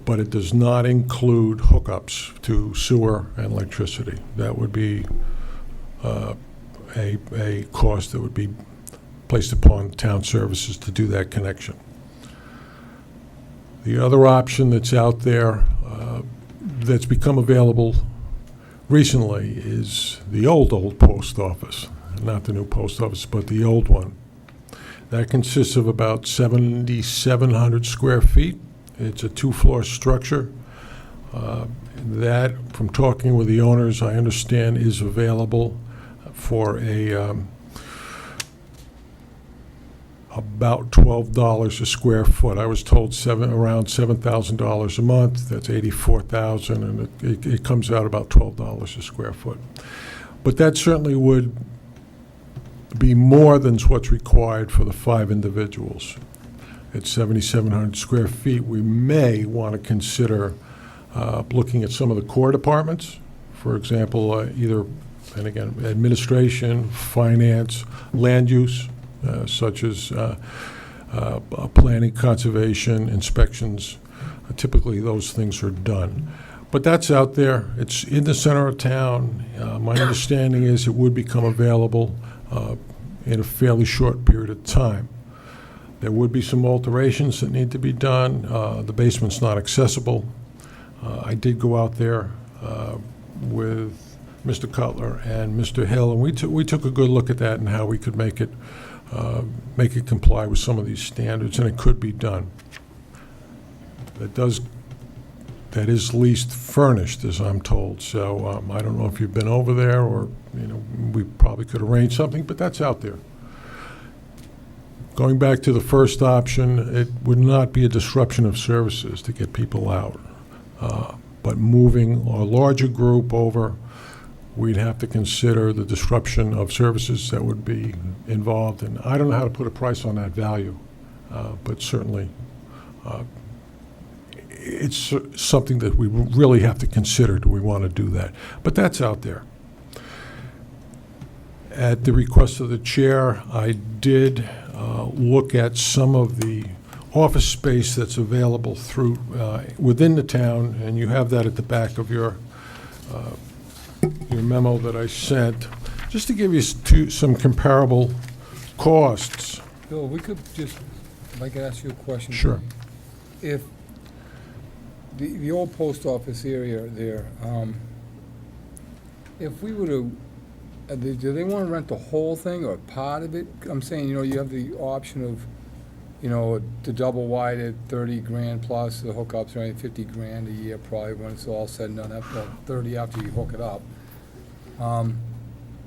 but it does not include hookups to sewer and electricity. That would be a cost that would be placed upon town services to do that connection. The other option that's out there that's become available recently is the old post office. not the new post office, but the old one. That consists of about 7,700 square feet. It's a two-floor structure. That, from talking with the owners, I understand is available for about $12 a square foot. I was told around $7,000 a month. That's $84,000, and it comes out about $12 a square foot. But that certainly would be more than what's required for the 5 individuals. At 7,700 square feet, we may want to consider looking at some of the core departments, for example, either, and again, administration, finance, land use, such as planning, conservation, inspections. Typically, those things are done. But that's out there. It's in the center of town. My understanding is it would become available in a fairly short period of time. There would be some alterations that need to be done. The basement's not accessible. I did go out there with Mr. Cutler and Mr. Hill, and we took a good look at that and how we could make it comply with some of these standards, and it could be done. That is leased furnished, as I'm told. So I don't know if you've been over there, or we probably could arrange something, but that's out there. Going back to the first option, it would not be a disruption of services to get people out. But moving a larger group over, we'd have to consider the disruption of services that would be involved. And I don't know how to put a price on that value, but certainly it's something that we really have to consider. Do we want to do that? But that's out there. At the request of the chair, I did look at some of the office space that's available through within the town, and you have that at the back of your memo that I sent, just to give you some comparable costs. Bill, we could just, if I could ask you a question. Sure. If the old post office area there, if we were to, do they want to rent the whole thing or part of it? I'm saying, you have the option of, the double wide at 30 grand plus, the hookups are only 50 grand a year probably when it's all said and done, after 30 after you hook it up.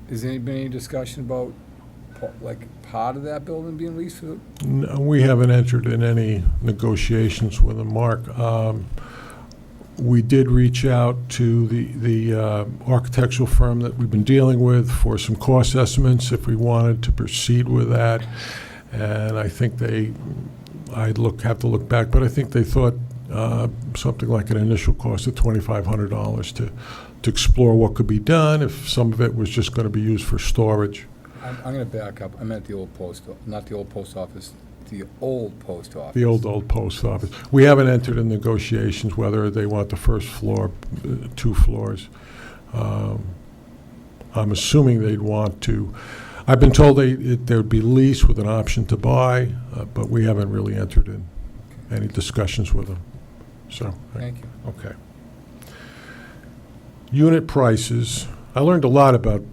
Has there been any discussion about, part of that building being leased for the? No, we haven't entered in any negotiations with them, Mark. We did reach out to the architectural firm that we've been dealing with for some cost estimates if we wanted to proceed with that. And I think I'd have to look back, but I think they thought something like an initial cost of $2,500 to explore what could be done if some of it was just going to be used for storage. I'm going to back up. I meant the old not the old post office, the old post office. The old post office. We haven't entered in negotiations whether they want the first floor, 2 floors. I'm assuming they'd want to. I've been told there'd be lease with an option to buy, but we haven't really entered in any discussions with them. So, thank you. Okay. Unit prices. I learned a lot about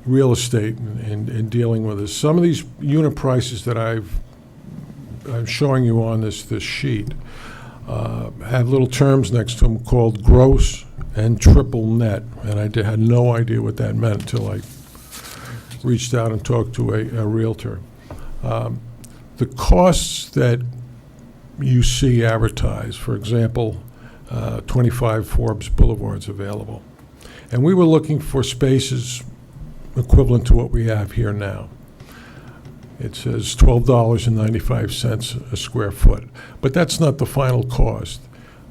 real estate and dealing with this. Some of these unit prices that I'm showing you on this sheet have little terms next to them called gross and triple net, and I had no idea what that meant until I reached out and talked to a realtor. The costs that you see advertised, for example, 25 Forbes Boulevard's available. And we were looking for spaces equivalent to what we have here now. It says $12.95 a square foot. But that's not the final cost.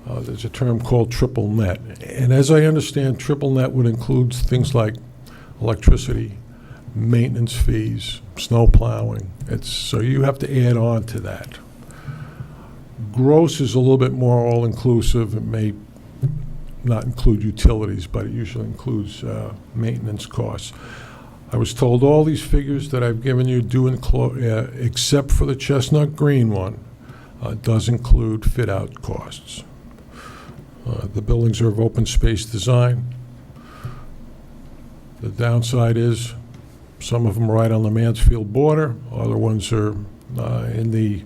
There's a term called triple net. And as I understand, triple net would include things like electricity, maintenance fees, snow plowing. So you have to add on to that. Gross is a little bit more all-inclusive. It may not include utilities, but it usually includes maintenance costs. I was told all these figures that I've given you do include, except for the Chestnut Green one, does include fit-out costs. The buildings are of open space design. The downside is Some of them are right on the Mansfield border, other ones are in the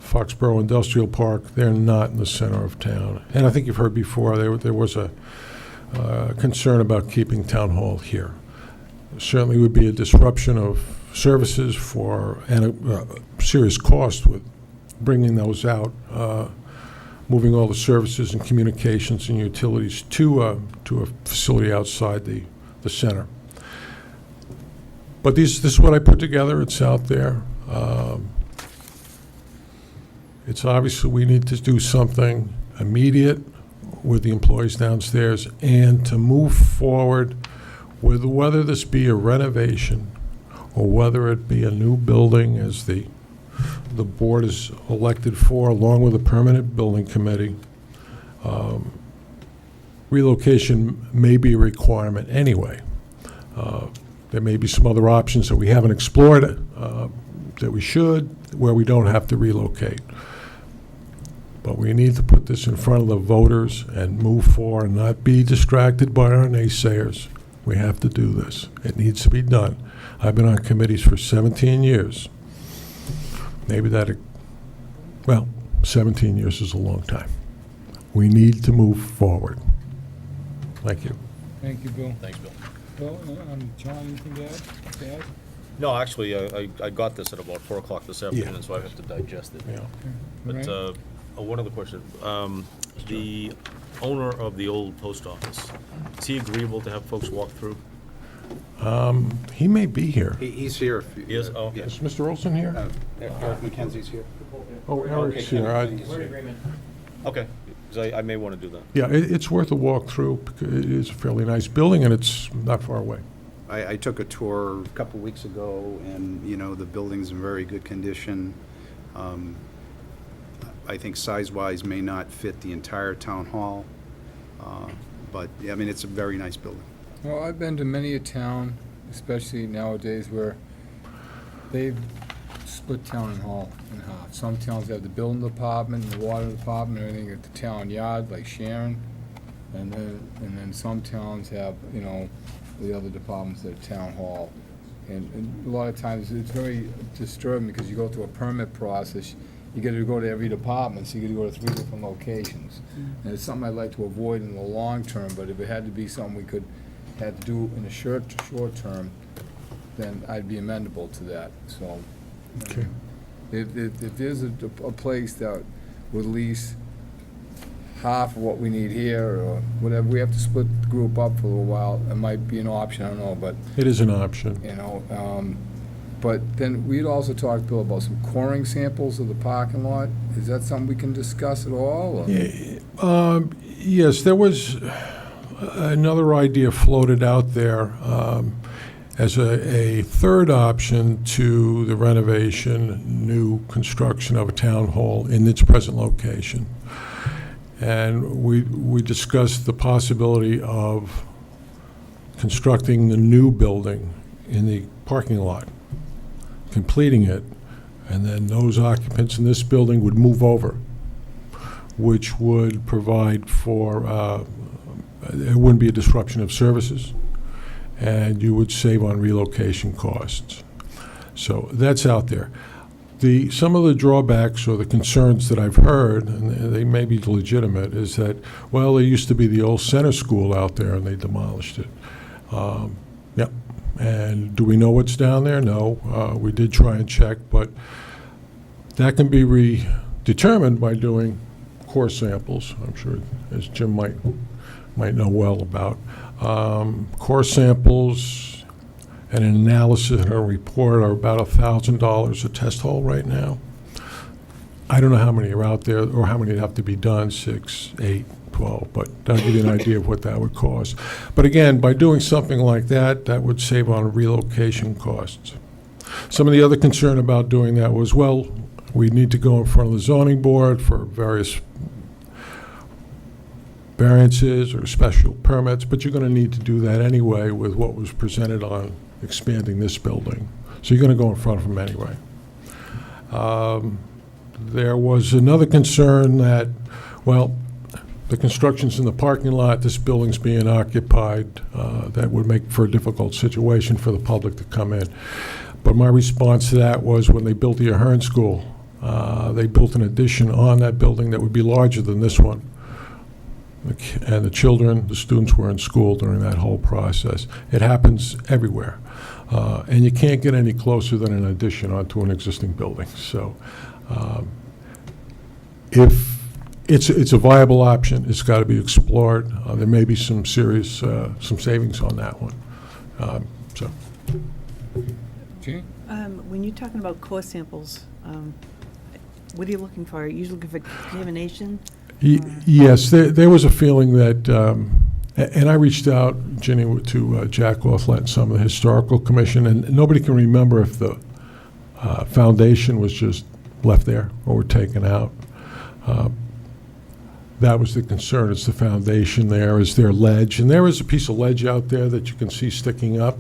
Foxborough Industrial Park. They're not in the center of town. And I think you've heard before, there was a concern about keeping Town Hall here. Certainly would be a disruption of services and a serious cost with bringing those out, moving all the services and communications and utilities to a facility outside the center. But this is what I put together. It's out there. It's obviously we need to do something immediate with the employees downstairs and to move forward with whether this be a renovation or whether it be a new building as the board is elected for, along with a permanent building committee. Relocation may be a requirement anyway. There may be some other options that we haven't explored that we should, where we don't have to relocate. But we need to put this in front of the voters and move forward and not be distracted by our naysayers. We have to do this. It needs to be done. I've been on committees for 17 years. Maybe 17 years is a long time. We need to move forward. Thank you. Thank you, Bill. Thanks, Bill. Bill, John, anything to add? No, actually, I got this at about 4 o'clock this afternoon, so I have to digest it. Yeah. But, one other question. The owner of the old post office, is he agreeable to have folks walk through? He may be here. He's here. If you- He is? Oh, okay. Is Mr. Olson here? Eric McKenzie's here. Oh, Eric's Okay, here. We're in agreement. Okay, because I may want to do that. Yeah, it's worth a walk through because it is a fairly nice building and it's not far away. I took a tour a couple weeks ago, and, the building's in very good condition. I think size-wise may not fit the entire town hall, but, it's a very nice building. Well, I've been to many a town, especially nowadays, where they've split town hall in half. Some towns have the building department and the water department, and everything at the town yard, like Sharon. And then some towns have, the other departments at town hall. And a lot of times it's very disturbing because you go through a permit process, you gotta go to every department, so you gotta go to 3 different locations. And it's something I'd like to avoid in the long term, but if it had to be something we had to do in the short term, then I'd be amenable to that, so. Okay. If there's a place that would lease half of what we need here, or whatever, we have to split the group up for a little while, it might be an option, I don't know, but, It is an option. but then we'd also talked, Bill, about some coring samples of the parking lot. Is that something we can discuss at all, or? Yes, there was another idea floated out there as a third option to the renovation, new construction of a town hall in its present location. And we discussed the possibility of constructing the new building in the parking lot, completing it, and then those occupants in this building would move over, which would provide for, it wouldn't be a disruption of services, and you would save on relocation costs. So that's out there. Some of the drawbacks or the concerns that I've heard, and they may be legitimate, is that, well, there used to be the old center school out there and they demolished it. Yep. And do we know what's down there? No. We did try and check, but that can be determined by doing core samples. I'm sure, as Jim might know well about. Core samples and an analysis and a report are about $1,000 a test hole right now. I don't know how many are out there or how many have to be done, 6, 8, 12, but that'll give you an idea of what that would cost. But again, by doing something like that, that would save on relocation costs. Some of the other concern about doing that was, well, we need to go in front of the zoning board for various variances or special permits, but you're going to need to do that anyway with what was presented on expanding this building. So you're going to go in front of them anyway. There was another concern that, well, the construction's in the parking lot, this building's being occupied, that would make for a difficult situation for the public to come in. But my response to that was when they built the Ahern School, they built an addition on that building that would be larger than this one. And the children, the students were in school during that whole process. It happens everywhere. And you can't get any closer than an addition onto an existing building. So if it's a viable option, it's got to be explored. There may be some serious, some savings on that one. So. Jeannie? When you're talking about core samples, what are you looking for? Are you looking for contamination? Yes, there was a feeling that, and I reached out, Ginny, to Jack Orthlet and some of the Historical Commission, and nobody can remember if the foundation was just left there or were taken out. That was the concern. It's the foundation there. Is there ledge? And there is a piece of ledge out there that you can see sticking up,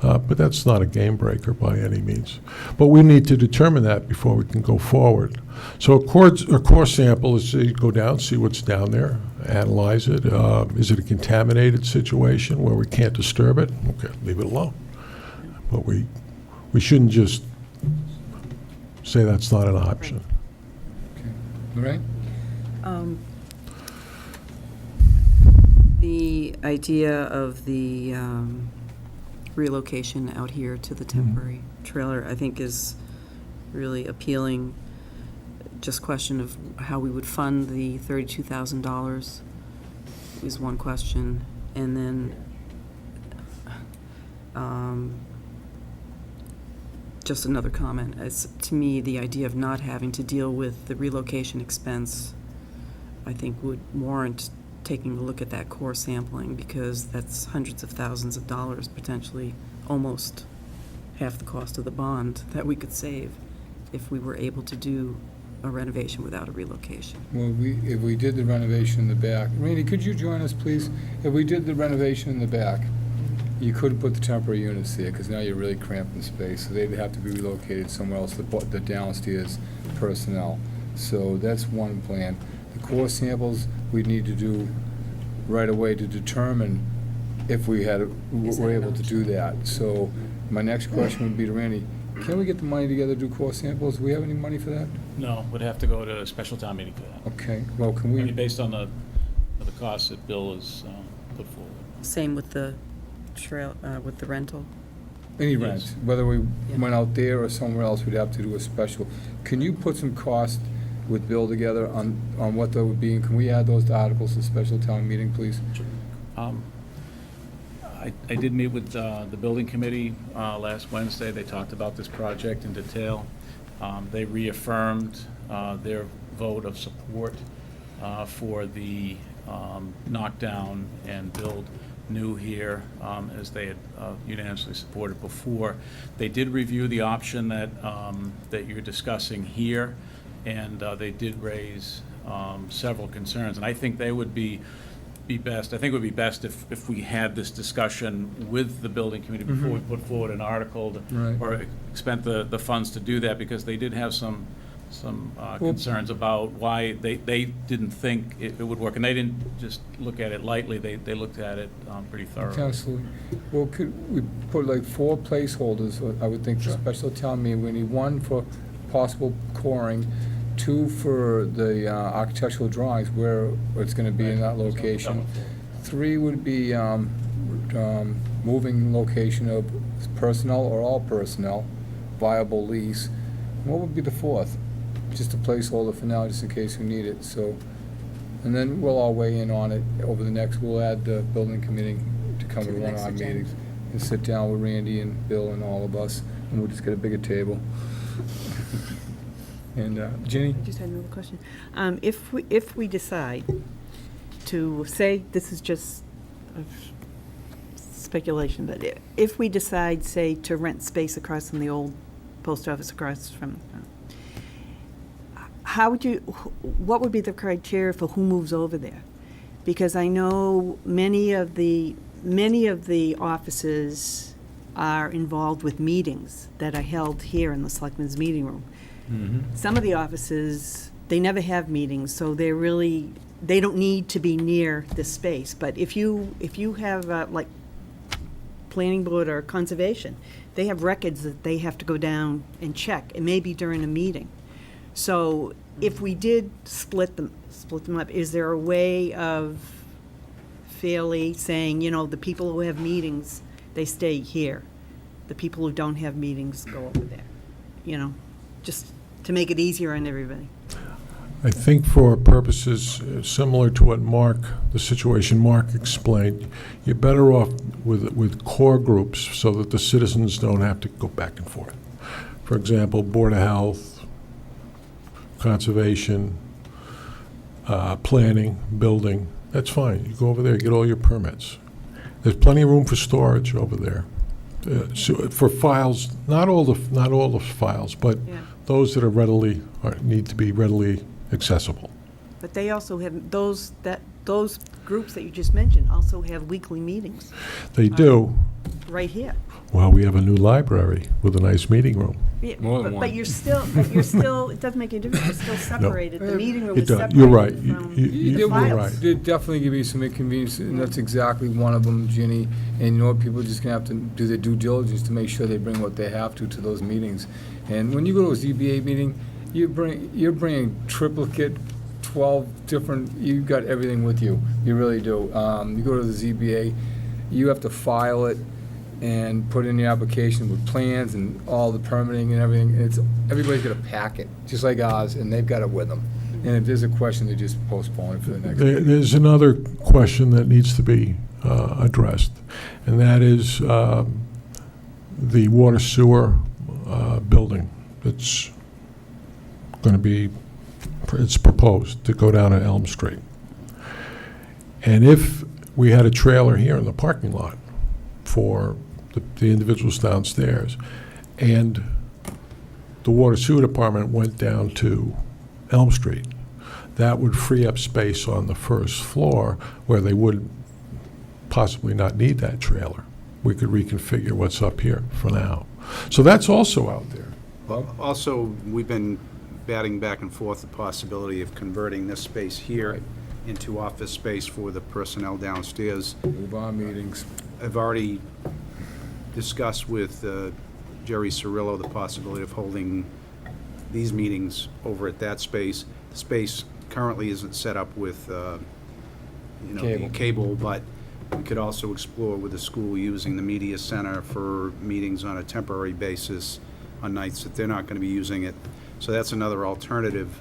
but that's not a game breaker by any means. But we need to determine that before we can go forward. So a core sample is you go down, see what's down there, analyze it. Is it a contaminated situation where we can't disturb it? Okay, leave it alone. But we shouldn't just say that's not an option. Lorraine? The idea of the relocation out here to the temporary trailer, I think, is really appealing. Just question of how we would fund the $32,000 is one question. And then just another comment. To me, the idea of not having to deal with the relocation expense, I think, would warrant taking a look at that core sampling, because that's hundreds of thousands of dollars, potentially almost half the cost of the bond that we could save if we were able to do a renovation without a relocation. Well, if we did the renovation in the back, Randy, could you join us, please? If we did the renovation in the back, you couldn't put the temporary units there, because now you're really cramping space, so they'd have to be relocated somewhere else, the downstairs personnel. So that's one plan. The core samples we'd need to do right away to determine if we were able to do that. So my next question would be to Randy, can we get the money together to do core samples? Do we have any money for that? No, would have to go to a special town meeting for that. Okay, well, can I mean, we, based on the costs that Bill has put forward. Same with the with the rental. any Yes. rent, whether we Yeah. went out there or somewhere else, we'd have to do a special. Can you put some cost with Bill together on what that would be, and can we add those to articles to special town meeting, please? I did meet with the building committee last Wednesday. They talked about this project in detail. They reaffirmed their vote of support for the knockdown and build new here, as they had unanimously supported before. They did review the option that you're discussing here, and they did raise several concerns. And I think they would be best, I think it would be best if we had this discussion with the building committee before we put forward an article Right. or spent the funds to do that, because they did have some concerns about why they didn't think it would work. And they didn't just look at it lightly, they looked at it pretty thoroughly. Absolutely. Well, could we put like 4 placeholders, I would think, for special town meeting? We need 1 for possible coring, 2 for the architectural drawings where it's gonna be in that location. 3 would be moving location of personnel or all personnel, viable lease. What would be the 4th? Just a placeholder for now, just in case we need it, so. And then we'll all weigh in on it over the next, we'll add the building committee to come to one of our meetings and sit down with Randy and Bill and all of us, and we'll just get a bigger table. And Ginny? I just had another question. If we decide to say, this is just speculation, but if we decide, say, to rent space across from the old post office across from, what would be the criteria for who moves over there? Because I know many of the offices are involved with meetings that are held here in the Selectmen's meeting room. Some of the offices, they never have meetings, so they're really they don't need to be near this space. But if you have, like, planning board or conservation, they have records that they have to go down and check, and maybe during a meeting. So if we did split them up, is there a way of fairly saying, the people who have meetings, they stay here. The people who don't have meetings go over there, just to make it easier on everybody. I think for purposes similar to what the situation Mark explained, you're better off with core groups so that the citizens don't have to go back and forth. For example, Board of Health, Conservation, Planning, Building, that's fine. You go over there, get all your permits. There's plenty of room for storage over there. So for files, not all the files, but those that need to be readily accessible. But they also have, those groups that you just mentioned also have weekly meetings. They do. Right here. Well, we have a new library with a nice meeting room. Yeah, More than but one. you're still, it doesn't make any difference, you're still separated. The meeting room It is does. separated You're right. from You're the files. right. There'd definitely give you some inconvenience, and that's exactly one of them, Ginny. And people are just gonna have to do their due diligence to make sure they bring what they have to those meetings. And when you go to a ZBA meeting, you're bringing triplicate, 12 different, you've got everything with you. You really do. You go to the ZBA, you have to file it and put in the application with plans and all the permitting and everything. And everybody's got a packet, just like ours, and they've got it with them. And if there's a question, they just postpone it for the next meeting. There's another question that needs to be addressed, and that is the water sewer building. It's going to be, it's proposed to go down at Elm Street. And if we had a trailer here in the parking lot for the individuals downstairs, and the water sewer department went down to Elm Street, that would free up space on the first floor where they would possibly not need that trailer. We could reconfigure what's up here for now. So that's also out there. Also, we've been batting back and forth the possibility of converting this space here into office space for the personnel downstairs. Move on meetings. I've already discussed with Jerry Cirillo the possibility of holding these meetings over at that space. The space currently isn't set up with cable, but we could also explore with the school using the media center for meetings on a temporary basis on nights that they're not going to be using it. So that's another alternative.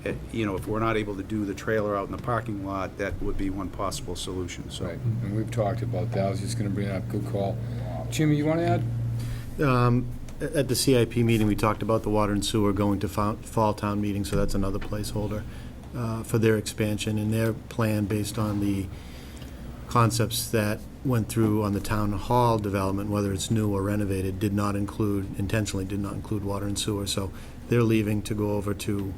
If we're not able to do the trailer out in the parking lot, that would be one possible solution. So. Right, and we've talked about that. I was just gonna bring it up. Good call. Jimmy, you wanna add? At the CIP meeting, we talked about the water and sewer going to fall town meeting, so that's another placeholder for their expansion, and their plan based on the concepts that went through on the town hall development, whether it's new or renovated, intentionally did not include water and sewer. So they're leaving to go over to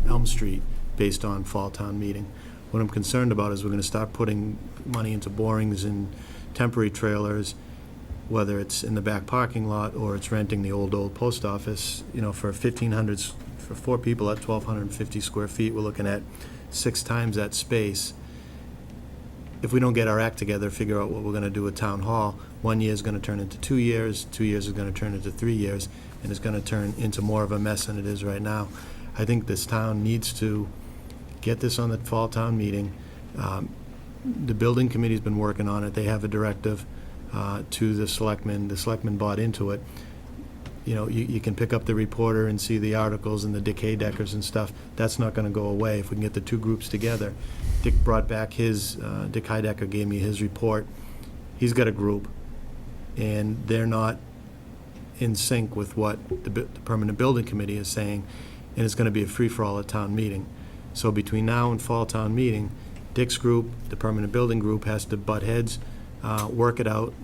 Elm Street based on fall town meeting. What I'm concerned about is we're going to start putting money into borings and temporary trailers, whether it's in the back parking lot or it's renting the old post office, for 1,500, for 4 people at 1,250 square feet, we're looking at 6 times that space. If we don't get our act together, figure out what we're going to do with town hall, 1 year is going to turn into 2 years, 2 years is going to turn into 3 years, and it's going to turn into more of a mess than it is right now. I think this town needs to get this on the fall town meeting. The building committee's been working on it. They have a directive to the selectmen. The selectmen bought into it. You can pick up the Reporter and see the articles and the Dick Haydeckers and stuff. That's not going to go away if we can get the 2 groups together. Dick brought back his, Dick Haydecker gave me his report. He's got a group, and they're not in sync with what the permanent building committee is saying, and it's going to be a free-for-all at town meeting. So between now and fall town meeting, Dick's group, the permanent building group, has to butt heads, work it out.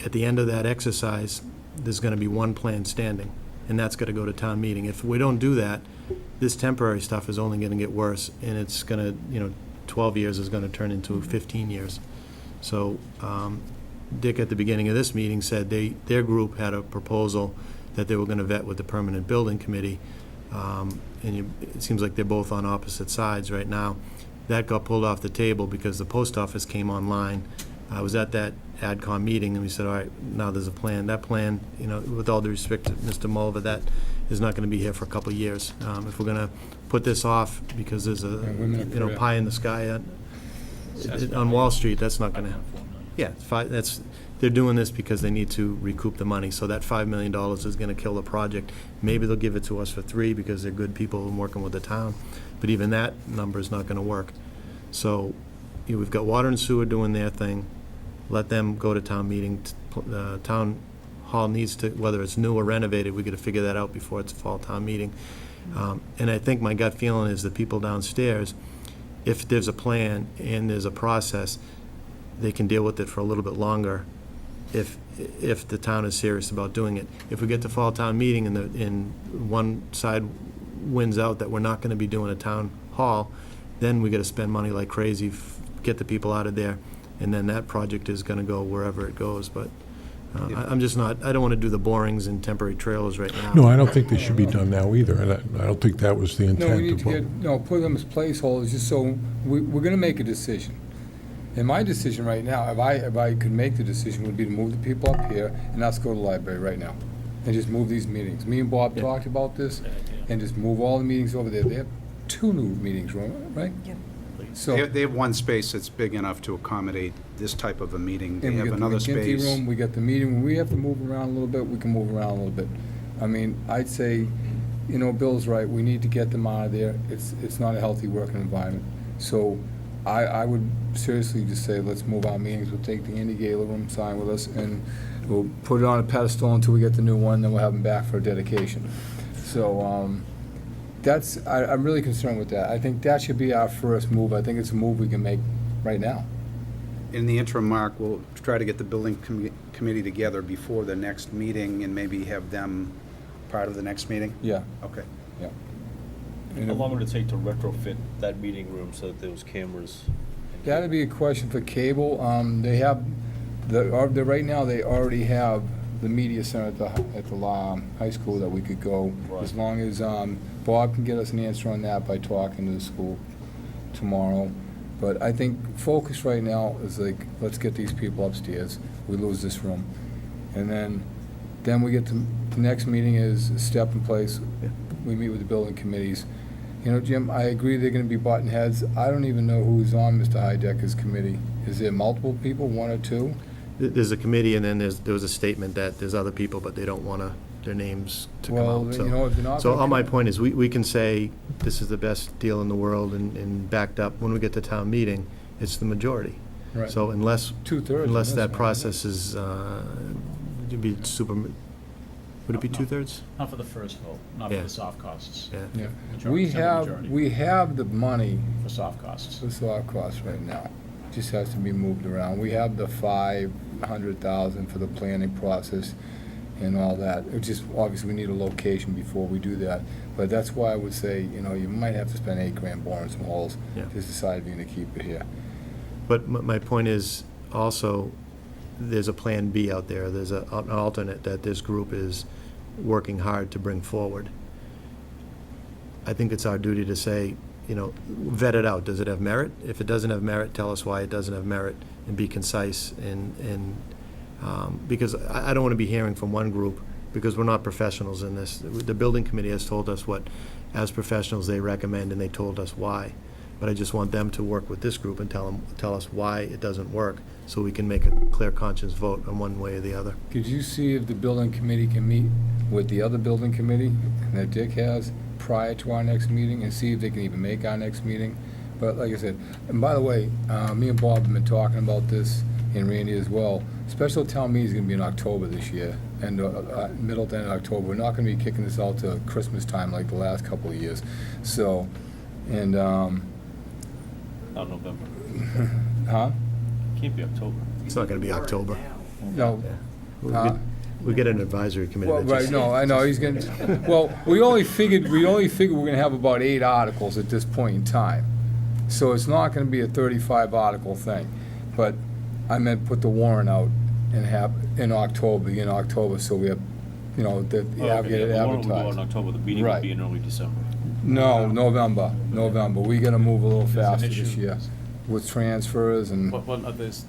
At the end of that exercise, there's going to be one plan standing, and that's got to go to town meeting. If we don't do that, this temporary stuff is only going to get worse, and it's going to, 12 years is going to turn into 15 years. So Dick, at the beginning of this meeting, said their group had a proposal that they were going to vet with the permanent building committee. it seems like they're both on opposite sides right now. That got pulled off the table because the post office came online. I was at that AdCom meeting, and we said, all right, now there's a plan. That plan, with all due respect to Mr. Mulver, that is not gonna be here for a couple of years. If we're gonna put this off because there's a, pie in the sky on Wall Street, that's not gonna, yeah, they're doing this because they need to recoup the money, so that $5 million is gonna kill the project. Maybe they'll give it to us for 3 because they're good people and working with the town, but even that number is not gonna work. So, we've got water and sewer doing their thing, let them go to town meeting. Town hall needs to, whether it's new or renovated, we gotta figure that out before it's a fall town meeting. And I think my gut feeling is the people downstairs, if there's a plan and there's a process, they can deal with it for a little bit longer if the town is serious about doing it. If we get to fall town meeting and one side wins out that we're not gonna be doing a town hall, then we gotta spend money like crazy, get the people out of there, and then that project is gonna go wherever it goes. But I'm just not, I don't wanna do the borings and temporary trailers right now. No, I don't think they should be done now either, and I don't think that was the intent. No, we need to put them as placeholders, just so, we're gonna make a decision. And my decision right now, if I could make the decision, would be to move the people up here and us go to the library right now. And just move these meetings. Me and Bob talked about this, and just move all the meetings over there. They have 2 new meetings room, right? Yep. So. They have one space that's big enough to accommodate this type of a meeting. They And we have got another the McGinty space. room, we got the meeting, when we have to move around a little bit, we can move around a little bit. I mean, I'd say, Bill's right, we need to get them out of there. It's not a healthy working environment. So I would seriously just say, let's move our meetings, we'll take the Andy Gaylor room sign with us, and we'll put it on a pedestal until we get the new one, then we'll have them back for dedication. So, I'm really concerned with that. I think that should be our first move. I think it's a move we can make right now. In the interim, Mark, we'll try to get the building committee together before the next meeting and maybe have them part of the next meeting? Yeah. Okay. Yeah. How long would it take to retrofit that meeting room so that there was cameras? That'd be a question for cable. They have, right now, they already have the media center at the high school that we could go, as long as Bob can get us an answer on that by talking to the school tomorrow. But I think focus right now is like, let's get these people upstairs. We lose this room. And then we get to, the next meeting is a step in place. We meet with the building committees. Jim, I agree they're gonna be button heads. I don't even know who's on Mr. Heidecker's committee. Is there multiple people, 1 or 2? There's a committee, and then there was a statement that there's other people, but they don't want their names to come out. Well, if they're not So gonna all my come- point is, we can say this is the best deal in the world and backed up. When we get to town meeting, it's the majority. Right. So unless 2/3 unless on that this one, process is, it'd be super, would it be 2/3? Not for the first vote, not Yeah. for the soft costs. Yeah. Yeah. Majority, simple majority. We have the money For soft costs. for soft costs right now. Just has to be moved around. We have the 500,000 for the planning process and all that. It just, obviously, we need a location before we do that. But that's why I would say, you might have to spend $8,000 boring some holes. Yeah. Just decide if you're gonna keep it here. But my point is also, there's a Plan B out there. There's an alternate that this group is working hard to bring forward. I think it's our duty to say, vet it out. Does it have merit? If it doesn't have merit, tell us why it doesn't have merit, and be concise. Because I don't want to be hearing from one group, because we're not professionals in this. The building committee has told us what, as professionals, they recommend, and they told us why. But I just want them to work with this group and tell us why it doesn't work, so we can make a clear conscience vote on one way or the other. Could you see if the building committee can meet with the other building committee that Dick has prior to our next meeting, and see if they can even make our next meeting? But like I said, and by the way, me and Bob have been talking about this, and Randy as well. Special town meeting is gonna be in October this year, and middle to end of October. We're not gonna be kicking this out to Christmas time like the last couple of years. So, and, Not November. huh? Can't be October. It's not going to be October. No. We get an advisory committee. Well, that right, just- no, I know, he's gonna, well, we only figured we're gonna have about 8 articles at this point in time. So it's not gonna be a 35 article thing. But I meant put the warrant out and have, in October, so we have you know, get it The one will go in advertised. October, the meeting will Right. be in early December. No, November. We gotta move a little There's an faster this issue. year with transfers and, Well, no, there's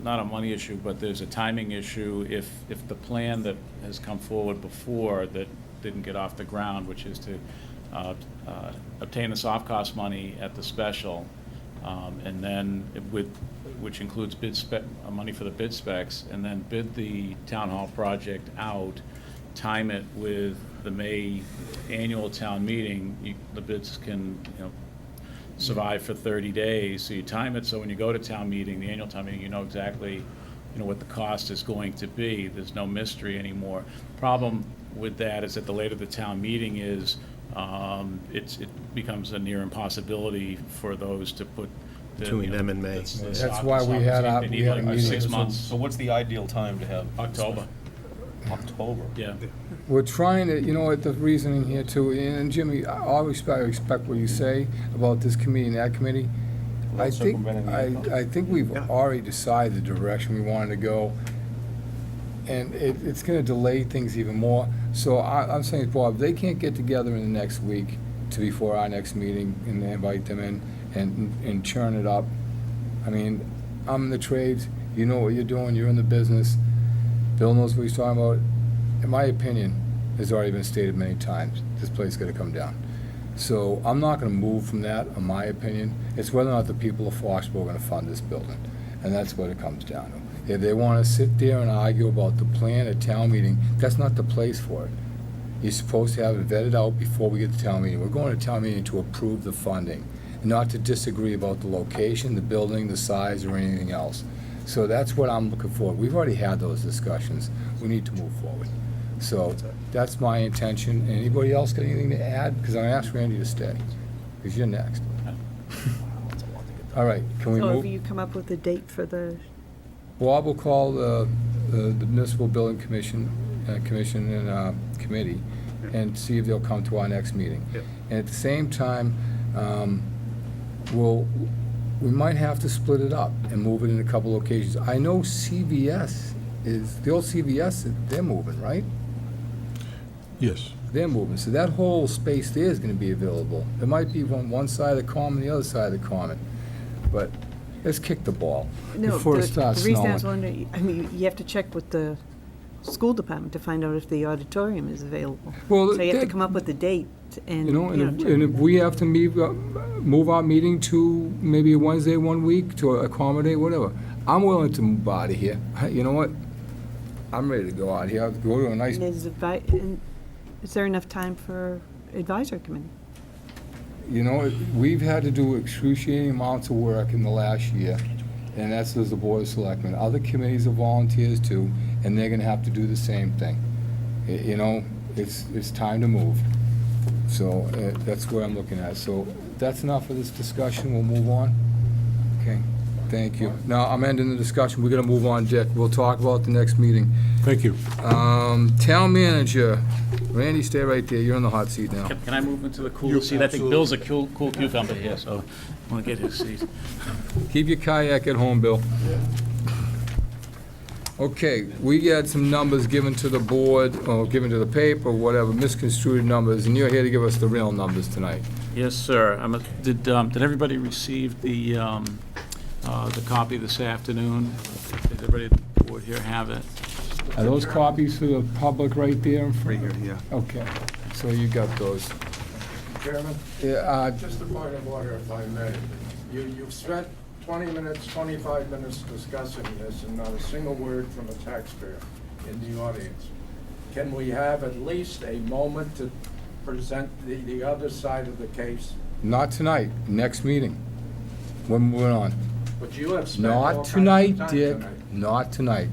not a money issue, but there's a timing issue. If the plan that has come forward before that didn't get off the ground, which is to obtain the soft cost money at the special, and then which includes money for the bid specs, and then bid the town hall project out, time it with the May annual town meeting, the bids can, survive for 30 days. So you time it so when you go to town meeting, the annual town meeting, you know exactly, what the cost is going to be. There's no mystery anymore. Problem with that is that the later the town meeting is, it becomes a near impossibility for those to put. Between them and May. That's why we had They need a like meeting. 6 months. So what's the ideal time to have? October. October? Yeah. We're trying to, the reasoning here too, and Jimmy, I respect what you say about this committee and that committee. I think we've already decided the direction we wanted to go, and it's gonna delay things even more. So I'm saying, Bob, they can't get together in the next week before our next meeting and invite them in and churn it up. I mean, I'm in the trades, you know what you're doing, you're in the business. Bill knows what he's talking about. In my opinion, has already been stated many times, this place is gonna come down. So I'm not gonna move from that, in my opinion. It's whether or not the people of Foxborough are gonna fund this building, and that's what it comes down to. If they wanna sit there and argue about the plan at town meeting, that's not the place for it. You're supposed to have it vetted out before we get to town meeting. We're going to town meeting to approve the funding, not to disagree about the location, the building, the size, or anything else. So that's what I'm looking for. We've already had those discussions. We need to move forward. So that's my intention. Anybody else got anything to add? Because I asked Randy to stay, because you're next. All right, can we So have move? you come up with a date for the, Bob will call the municipal building commission and committee and see if they'll come to our next meeting. Yep. And at the same time, we might have to split it up and move it in a couple locations. I know CVS the old CVS, they're moving, right? Yes. They're moving, so that whole space there is gonna be available. It might be one side of the common, the other side of the common, but let's kick the ball no, before it the starts reason I was snowing. wondering, I mean, you have to check with the school department to find out if the auditorium is available. Well, So you have to that- come up with a date and, And if we have to move our meeting to maybe a Wednesday 1 week to accommodate whatever, I'm willing to move out of here. You know what? I'm ready to go out here. I'll go to a nice, and is there enough time for advisory committee? we've had to do excruciating amounts of work in the last year, and that's as the Board of Selectmen. Other committees are volunteers too, and they're gonna have to do the same thing. It's time to move. So that's where I'm looking at. So that's enough of this discussion. We'll move on. Okay, thank you. Now, I'm ending the discussion. We're gonna move on, Dick. We'll talk about the next meeting. Thank you. Town manager, Randy, stay right there. You're in the hot seat now. Can I move into the You- cool seat? I think absolutely. Bill's a cool cucumber here, so I want to get his seat. Keep your kayak at home, Bill. Okay, we had some numbers given to the board, or given to the paper, whatever, misconstrued numbers, and you're here to give us the real numbers tonight. Yes, sir. Did everybody receive the copy this afternoon? Did everybody at the board here have it? Are those copies for the public right there? Right here, yeah. Okay, so you got those. Chairman, Yeah, just a point of order, if I may. You've spent 20 minutes, 25 minutes discussing this, and not a single word from a taxpayer in the audience. Can we have at least a moment to present the other side of the case? not tonight, next meeting. We're moving on. But you have spent all Not kinds of tonight, time Dick, tonight. not tonight.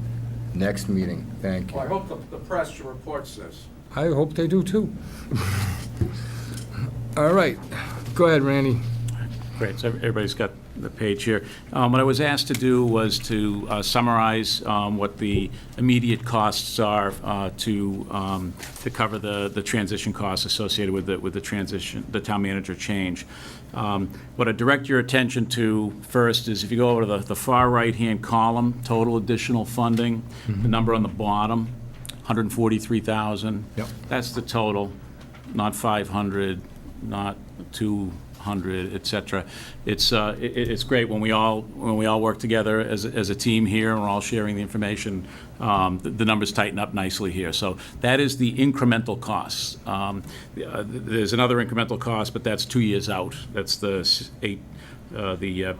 Next meeting, thank Well, I you. hope the press reports this. I hope they do too. All right, go ahead, Randy. Great, so everybody's got the page here. What I was asked to do was to summarize what the immediate costs are to cover the transition costs associated with the transition, the town manager change. What I direct your attention to first is if you go over to the far right-hand column, total additional funding, the number on the bottom, 143,000. Yep. That's the total, not 500, not 200, et cetera. It's great when we all work together as a team here, and we're all sharing the information. The numbers tighten up nicely here. So that is the incremental costs. There's another incremental cost, but that's 2 years out. That's the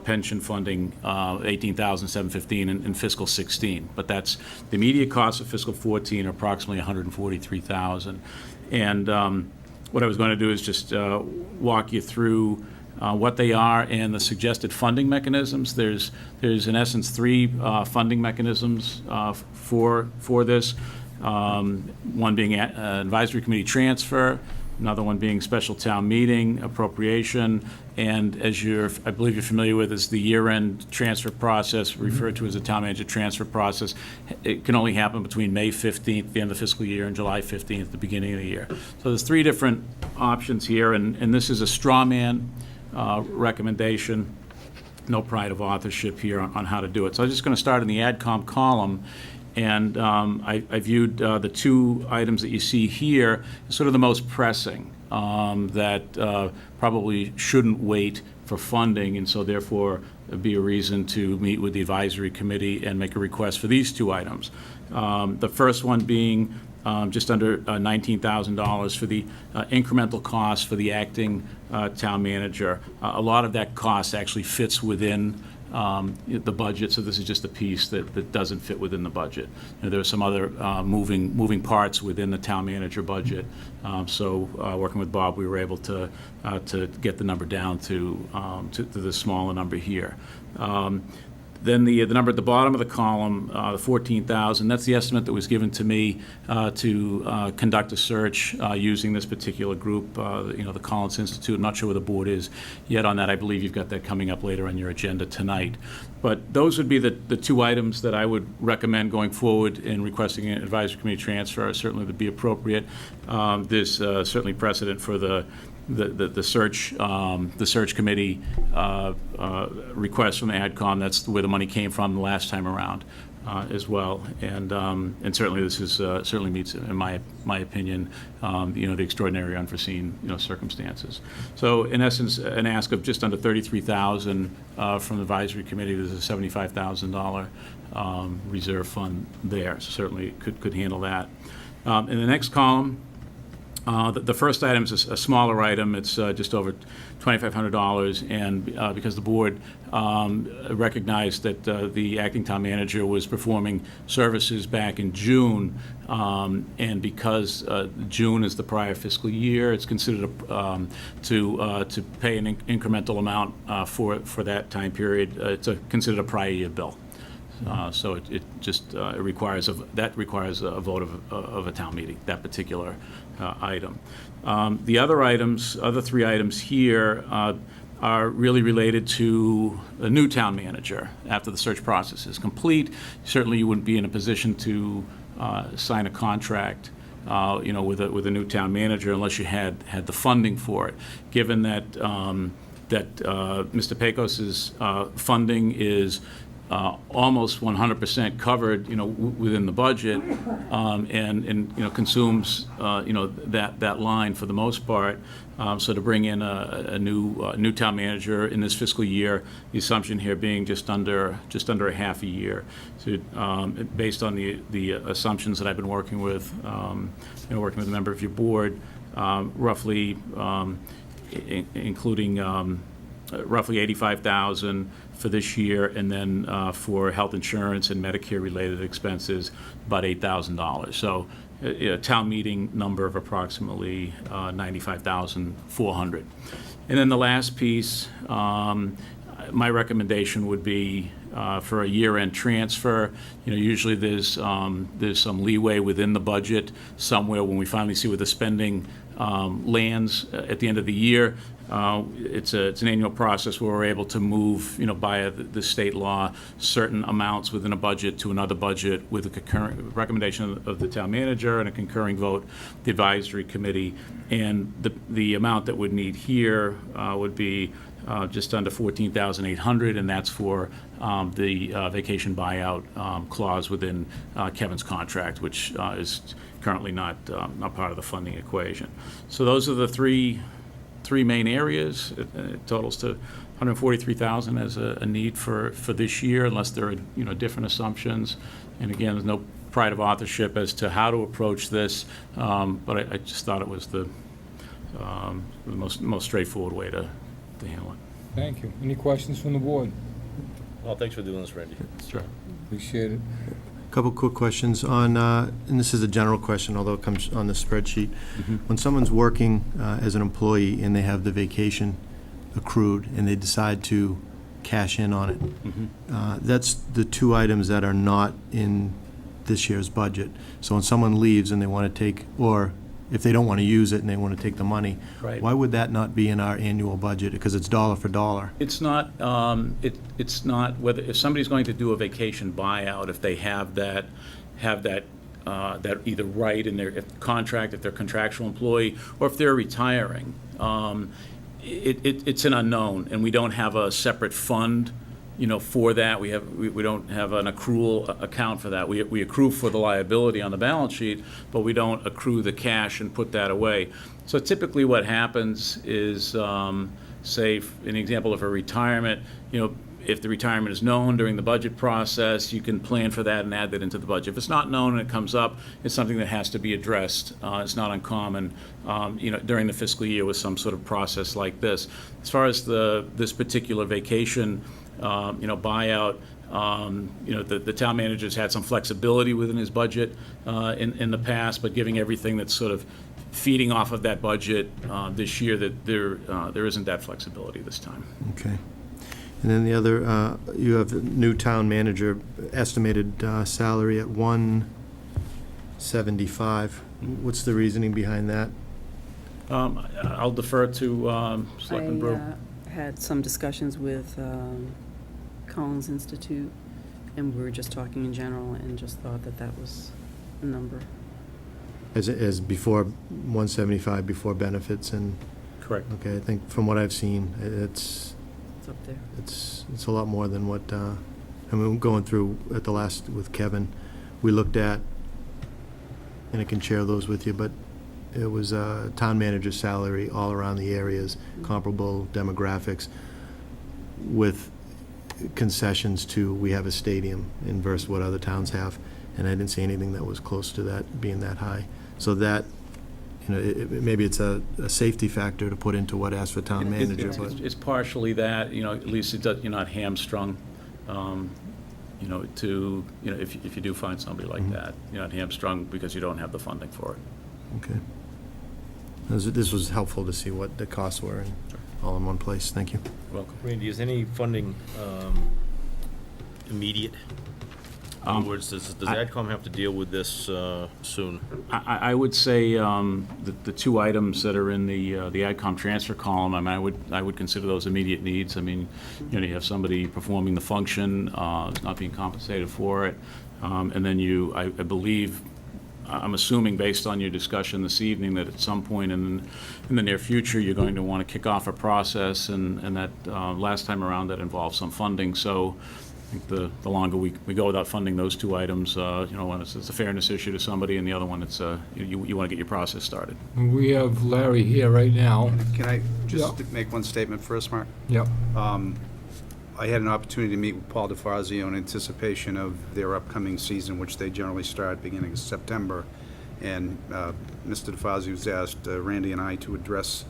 pension funding, $18,715 in fiscal 16. But that's the immediate costs of fiscal 14 are approximately $143,000. And what I was going to do is just walk you through what they are and the suggested funding mechanisms. There's in essence 3 funding mechanisms for this. One being advisory committee transfer, another one being special town meeting appropriation, and as I believe you're familiar with, is the year-end transfer process, referred to as a town manager transfer process. It can only happen between May 15th, the end of the fiscal year, and July 15th, the beginning of the year. So there's 3 different options here, and this is a straw man recommendation. No pride of authorship here on how to do it. So I'm just going to start in the AdCom column. And I viewed the 2 items that you see here as sort of the most pressing, that probably shouldn't wait for funding, and so therefore there'd be a reason to meet with the advisory committee and make a request for these 2 items. The first one being just under $19,000 for the incremental cost for the acting town manager. A lot of that cost actually fits within the budget, so this is just a piece that doesn't fit within the budget. There are some other moving parts within the town manager budget. So working with Bob, we were able to get the number down to the smaller number here. Then the number at the bottom of the column, the 14,000, that's the estimate that was given to me to conduct a search using this particular group, the Collins Institute. I'm not sure where the board is yet on that. I believe you've got that coming up later on your agenda tonight. But those would be the 2 items that I would recommend going forward in requesting an advisory committee transfer. Certainly would be appropriate. There's certainly precedent for the search committee request from the AdCom. That's where the money came from the last time around as well. And certainly this is certainly meets, in my opinion, the extraordinary unforeseen circumstances. So in essence, an ask of just under $33,000 from the advisory committee. There's a $75,000 reserve fund there. So certainly could handle that. In the next column, the first item is a smaller item. It's just over $2,500, and because the board recognized that the acting town manager was performing services back in June, and because June is the prior fiscal year, it's considered to pay an incremental amount for that time period. It's considered a prior year bill. So it just requires a vote of a town meeting, that particular item. The other 3 items here are really related to a new town manager after the search process is complete. Certainly you wouldn't be in a position to sign a contract with a new town manager unless you had the funding for it. Given that Mr. Pecos's funding is almost 100% covered, within the budget, and consumes, that line for the most part. So to bring in a new town manager in this fiscal year, the assumption here being just under a half a year. So based on the assumptions that I've been working with, working with a member of your board, roughly including roughly $85,000 for this year, and then for health insurance and Medicare-related expenses, about $8,000. So a town meeting number of approximately $95,400. And then the last piece, my recommendation would be for a year-end transfer. Usually there's some leeway within the budget somewhere when we finally see where the spending lands at the end of the year. It's an annual process where we're able to move, by the state law, certain amounts within a budget to another budget with a concurrent recommendation of the town manager and a concurring vote, the advisory committee. And the amount that would need here would be just under $14,800, and that's for the vacation buyout clause within Kevin's contract, which is currently not part of the funding equation. So those are the three main areas. It totals to $143,000 as a need for this year, unless there are different assumptions. And again, there's no pride of authorship as to how to approach this, but I just thought it was the most straightforward way to handle it. Thank you. Any questions from the board? Well, thanks for doing this, Randy. Sure. Appreciate it. Couple quick questions on, and this is a general question, although it comes on the spreadsheet. When someone's working as an employee and they have the vacation accrued and they decide to cash in on it, that's the two items that are not in this year's budget. So when someone leaves and they want to take, or if they don't want to use it and they want to take the money, Right. why would that not be in our annual budget? Because it's dollar for dollar. It's not, it's not whether, if somebody's going to do a vacation buyout, if they have that either right in their contract, if they're a contractual employee, or if they're retiring. It's an unknown, and we don't have a separate fund, for that. We don't have an accrual account for that. We accrue for the liability on the balance sheet, but we don't accrue the cash and put that away. So typically what happens is, say, an example of a retirement, if the retirement is known during the budget process, you can plan for that and add that into the budget. If it's not known and it comes up, it's something that has to be addressed. It's not uncommon, during the fiscal year with some sort of process like this. As far as this particular vacation, buyout, the town manager's had some flexibility within his budget in the past, but giving everything that's sort of feeding off of that budget this year, that there isn't that flexibility this time. Okay. And then the other, you have the new town manager estimated salary at $175. What's the reasoning behind that? I'll defer to Selectman Brew. I had some discussions with Collins Institute, and we were just talking in general, and just thought that was a number. As before, 175 before benefits and? Correct. Okay, I think from what I've seen, it's up there. It's a lot more than what, I mean, going through at the last with Kevin, we looked at, and I can share those with you, but it was a town manager's salary all around the areas, comparable demographics, with concessions to, we have a stadium in versus what other towns have, and I didn't see anything that was close to that being that high. So that, maybe it's a safety factor to put into what asks for town manager, but. It's partially that, at least you're not hamstrung, if you do find somebody like that, you're not hamstrung because you don't have the funding for it. Okay. This was helpful to see what the costs were and all in one place. Thank you. You're welcome. Randy, is any funding immediate? In other words, does AdCom have to deal with this soon? I would say the two items that are in the AdCom transfer column, I mean, I would consider those immediate needs. I mean, you have somebody performing the function, not being compensated for it, and then I believe, I'm assuming based on your discussion this evening, that at some point in the near future, you're going to want to kick off a process, and that last time around that involved some funding. So I think the longer we go without funding those two items, one it's a fairness issue to somebody, and the other one, it's you want to get your process started. We have Larry here right now. Can I just make one statement first, Mark? Yep. I had an opportunity to meet with Paul DeFazio in anticipation of their upcoming season, which they generally start beginning of September. And Mr. DeFazio has asked Randy and I to address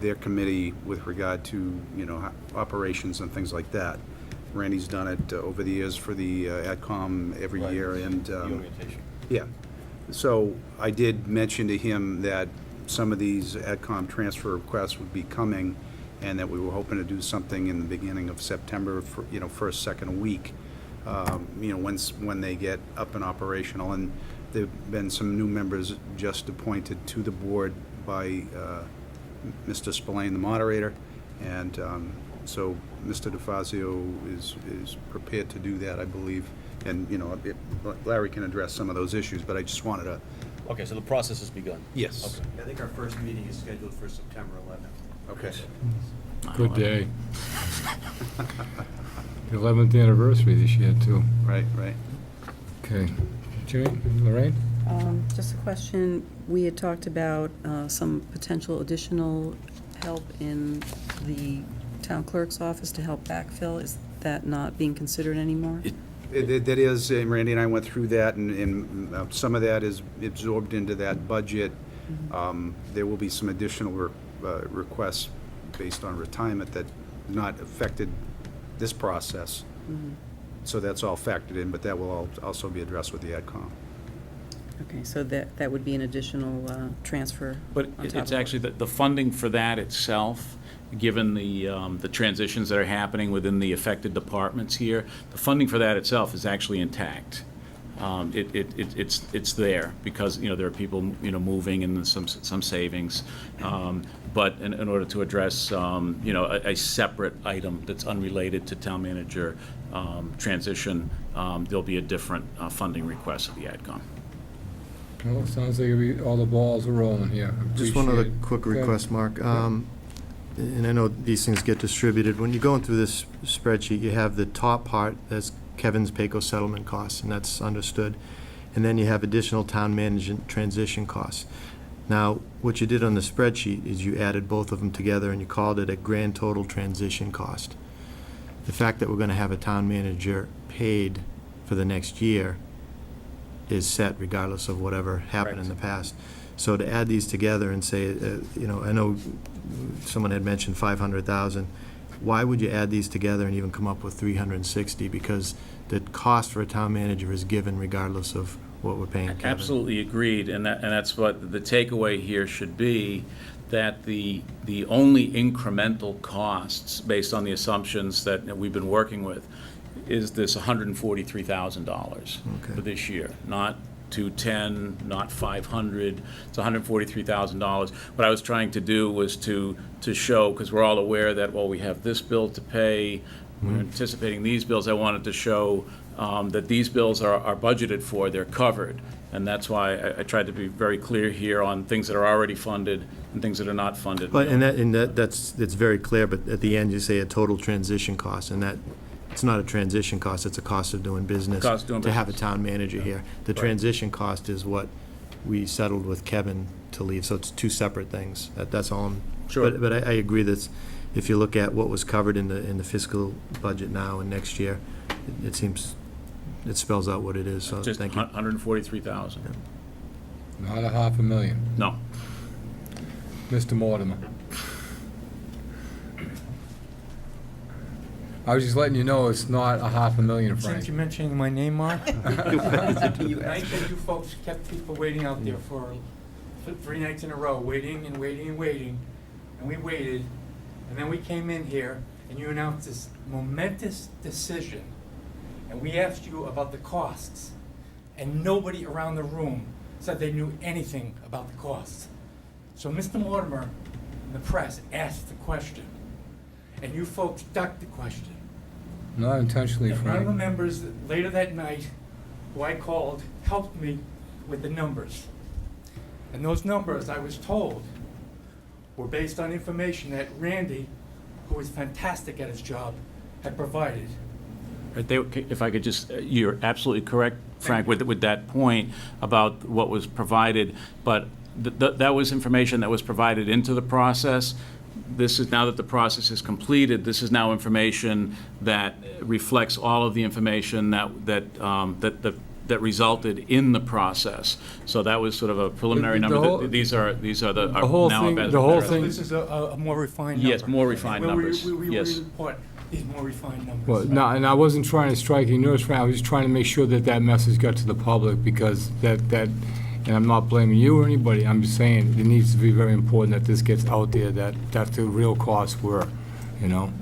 their committee with regard to, operations and things like that. Randy's done it over the years for the AdCom every year, and yeah. So I did mention to him that some of these AdCom transfer requests would be coming, and that we were hoping to do something in the beginning of September, for first, second week, when they get up and operational. And there've been some new members just appointed to the board by Mr. Spillane, the moderator, and so Mr. DeFazio is prepared to do that, I believe. And, you know, Larry can address some of those issues, but I just wanted to... Okay, so the process has begun? Yes. Okay. I think our first meeting is scheduled for September 11th. Okay. Good day. 11th anniversary this year, too. Right, right. Okay. Jimmy, Lorraine? Just a question, we had talked about some potential additional help in the town clerk's office to help backfill. Is that not being considered anymore? That is, and Randy and I went through that, and some of that is absorbed into that budget. There will be some additional requests based on retirement that not affected this process. So that's all factored in, but that will also be addressed with the AdCom. Okay, so that would be an additional transfer. But on top it's of actually, the funding for that itself, given the transitions that are happening within the affected departments here, the funding for that itself is actually intact. It's there because, you know, there are people, you know, moving and some savings. But in order to address, you know, a separate item that's unrelated to town manager transition, there'll be a different funding request of the AdCom. Well, it sounds like all the balls are rolling here. Just one other Appreciate it. quick Go ahead. request, Mark. And I know these things get distributed. When you're going through this spreadsheet, you have the top part that's Kevin's Payco settlement costs, and that's understood. And then you have additional town management transition costs. Now, what you did on the spreadsheet is you added both of them together and you called it a grand total transition cost. The fact that we're going to have a town manager paid for the next year is set regardless of whatever happened in the past. So to add these together and say, you know, I know someone had mentioned 500,000. Why would you add these together and even come up with 360? Because the cost for a town manager is given regardless of what we're paying Kevin. Absolutely agreed, and that's what the takeaway here should be, that the only incremental costs, based on the assumptions that we've been working with, is this $143,000 for this year, not 210, not 500. It's $143,000. What I was trying to do was to show, because we're all aware that, well, we have this bill to pay, we're anticipating these bills. I wanted to show that these bills are budgeted for, they're covered. And that's why I tried to be very clear here on things that are already funded and things that are not funded. But that's very clear, but at the end you say a total transition cost, and that it's not a transition cost, it's a cost of doing business. Cost of doing to have a business. town manager here. The transition cost is what we settled with Kevin to leave, so it's two separate things. That's all. Sure. But I agree that if you look at what was covered in the fiscal budget now and next year, it seems, it spells out what it is, so Just thank you. 143,000. Not a $500,000. No. Mr. Mortimer. I was just letting you know it's not a $500,000, Frank. Since you're mentioning my name, Mark. Nice that you folks kept people waiting out there for 3 nights in a row, waiting and waiting and waiting. And we waited, and then we came in here, and you announced this momentous decision. And we asked you about the costs, and nobody around the room said they knew anything about the costs. So Mr. Mortimer and the press asked the question, and you folks ducked the question. Not intentionally, And one of the Frank. members later that night, who I called, helped me with the numbers. And those numbers, I was told, were based on information that Randy, who is fantastic at his job, had provided. If I could just, you're absolutely correct, Frank, with that point about what was provided, but that was information that was provided into the process. This is, now that the process is completed, this is now information that reflects all of the information that resulted in the process. So that was sort of a preliminary The number. whole- These are the whole now thing- better- the whole better- thing- This is a more refined number. Yes, more refined numbers. We Yes. report these more refined numbers. Well, no, and I wasn't trying to strike you nerves, Frank. I was just trying to make sure that message got to the public, because and I'm not blaming you or anybody, I'm just saying it needs to be very important that this gets out there, that the real costs were, you know?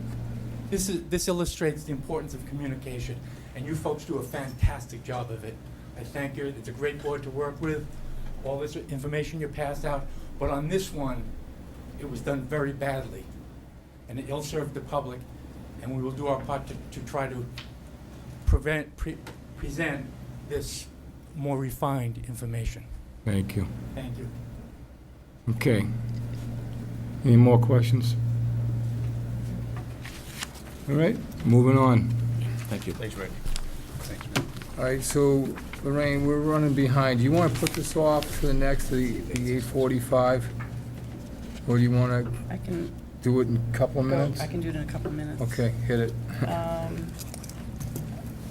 This illustrates the importance of communication, and you folks do a fantastic job of it. I thank you. It's a great board to work with. All this information you passed out, But on this one, it was done very badly, and it ill-served the public, and we will do our part to try to present this more refined information. Thank you. Thank you. Okay. Any more questions? All right, moving on. Thank you. Thanks, Rick. All right, so Lorraine, we're running behind. Do you want to put this off to the next, the 8:45? Or do you want to I can do it in a couple of minutes? I can do it in a couple of minutes. Okay, hit it.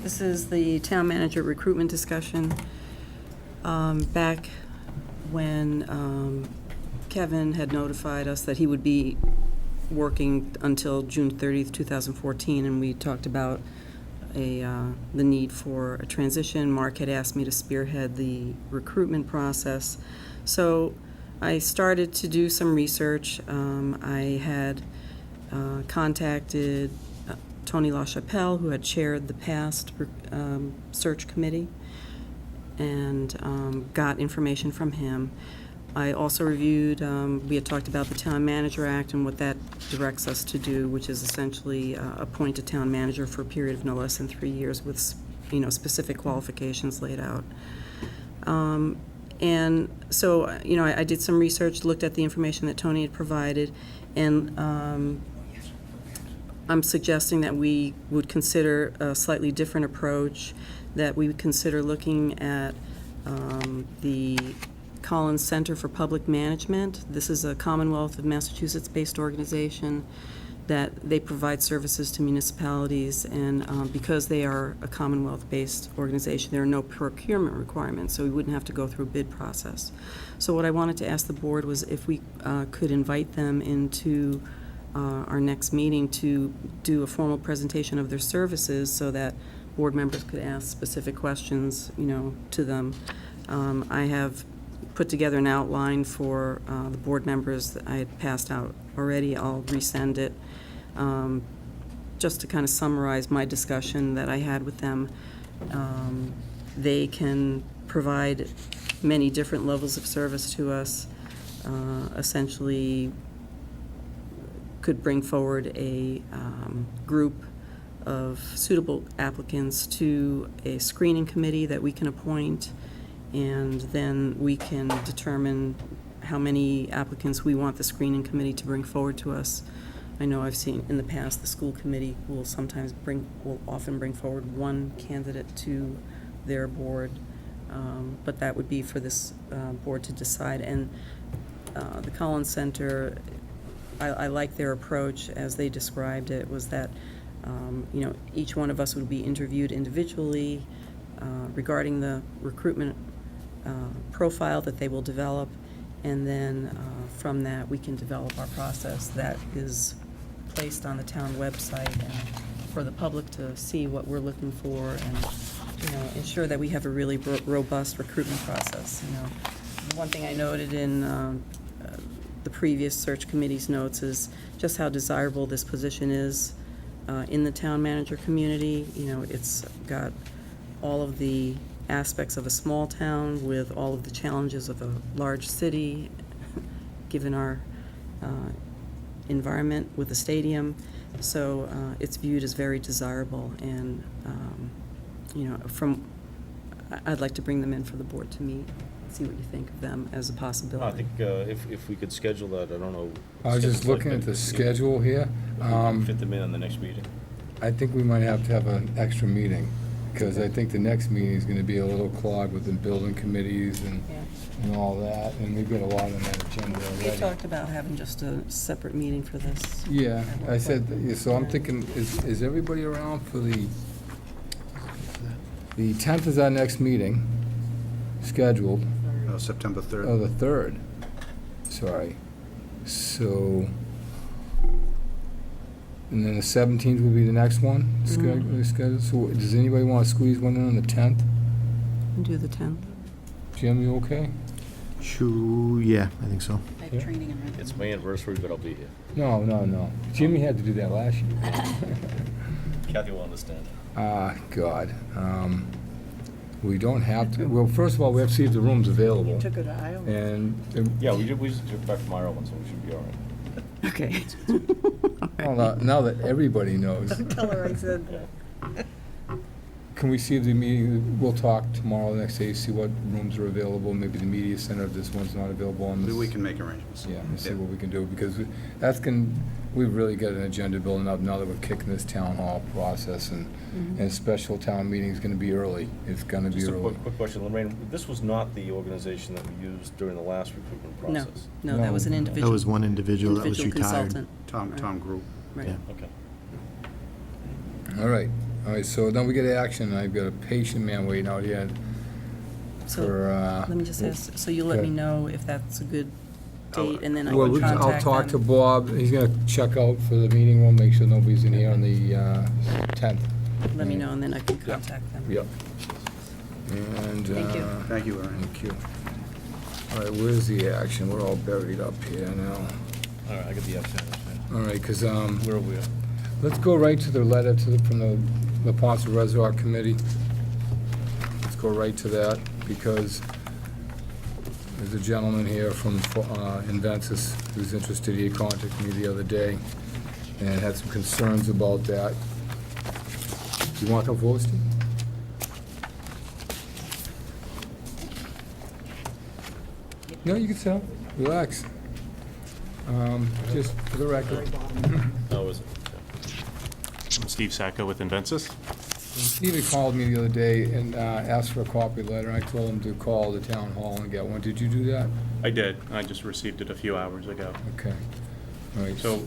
This is the town manager recruitment discussion. Back when Kevin had notified us that he would be working until June 30th, 2014, and we talked about the need for a transition. Mark had asked me to spearhead the recruitment process. So I started to do some research. I had contacted Tony LaChapelle, who had chaired the past search committee, and got information from him. I also reviewed, we had talked about the Town Manager Act and what that directs us to do, which is essentially appoint a town manager for a period of no less than 3 years with, specific qualifications laid out. And so, I did some research, looked at the information that Tony had provided, and I'm suggesting that we would consider a slightly different approach, that we would consider looking at the Collins Center for Public Management. This is a Commonwealth of Massachusetts-based organization that they provide services to municipalities, and because they are a Commonwealth-based organization, there are no procurement requirements, so we wouldn't have to go through a bid process. So what I wanted to ask the board was if we could invite them into our next meeting to do a formal presentation of their services so that board members could ask specific questions, to them. I have put together an outline for the board members that I had passed out already. I'll resend it just to kind of summarize my discussion that I had with them. They can provide many different levels of service to us. Essentially, could bring forward a group of suitable applicants to a screening committee that we can appoint, and then we can determine how many applicants we want the screening committee to bring forward to us. I know I've seen in the past the school committee will often bring forward one candidate to their board, but that would be for this board to decide. And the Collins Center, I like their approach as they described it, was that each one of us would be interviewed individually regarding the recruitment profile that they will develop, and then from that we can develop our process that is placed on the town website and for the public to see what we're looking for, and ensure that we have a really robust recruitment process. One thing I noted in the previous search committee's notes is just how desirable this position is in the town manager community. It's got all of the aspects of a small town with all of the challenges of a large city, given our environment with the stadium. So it's viewed as very desirable, and I'd like to bring them in for the board to meet, see what you think of them as a possibility. I think if we could schedule that, I don't know. I was just looking at the schedule here. Fit them in on the next meeting. I think we might have to have an extra meeting, because I think the next meeting is going to be a little clogged with the building committees and all that, and we've got a lot on that agenda We already. talked about having just a separate meeting for this. Yeah, I said, so I'm thinking, is everybody around for the 10th is our next meeting, scheduled. September 3rd. Oh, the 3rd, sorry. So, and then the 17th will be the next one, scheduled. So does anybody want to squeeze one in on the 10th? Do the 10th. Jim, you okay? Yeah, I think so. I have training in It's my anniversary, but I'll be here. No. Jimmy had to do that last year. Kathy will understand. God. We don't have to, well, first of all, we have to see if the room's available. Took it to Iowa. And, Yeah, we just took back from Ireland, so we should be all right. Okay. well, now that everybody knows. Tell her I said. Can we see if the meeting, we'll talk tomorrow, the next day, see what rooms are available, maybe the media center, if this one's not available on this. We can make arrangements. Yeah, and see Yeah. what we can do, because we've really got an agenda building up now that we're kicking this town hall process, and special town meeting's gonna be early. It's gonna be Just a early. quick question, Lorraine, this was not the organization that we used during the last recruitment No, process? no, that was an No. individual. That was one individual that was individual retired. consultant. Tom Group. Right. Yeah. Okay. All right, so then we get action, I've got a patient man waiting out here So, for, let me just ask, so you let me okay. know if that's a good date, and then I well, can contact them? I'll talk to Bob, he's gonna check out for the meeting room, make sure nobody's in here on the 10th. Let me know, and then I can contact them. Yep. And, Thank you. Thank you, Lorraine. Thank you. All right, where's the action? We're all buried up here now. All right, I got the action. All right, because, Where are we at? let's go right to the letter from the Ponce Reservoir Committee. Let's go right to that, because there's a gentleman here from Inventus who's interested. He contacted me the other day and had some concerns about that. Do you want to come forward, Steve? No, you can sit down. Relax. Just for the record. Oh, is it? I'm Steve Sacco with Inventus. Steve had called me the other day and asked for a copy letter. I told him to call the town hall and get one. Did you do that? I did. I just received it a few hours ago. Okay. All right. So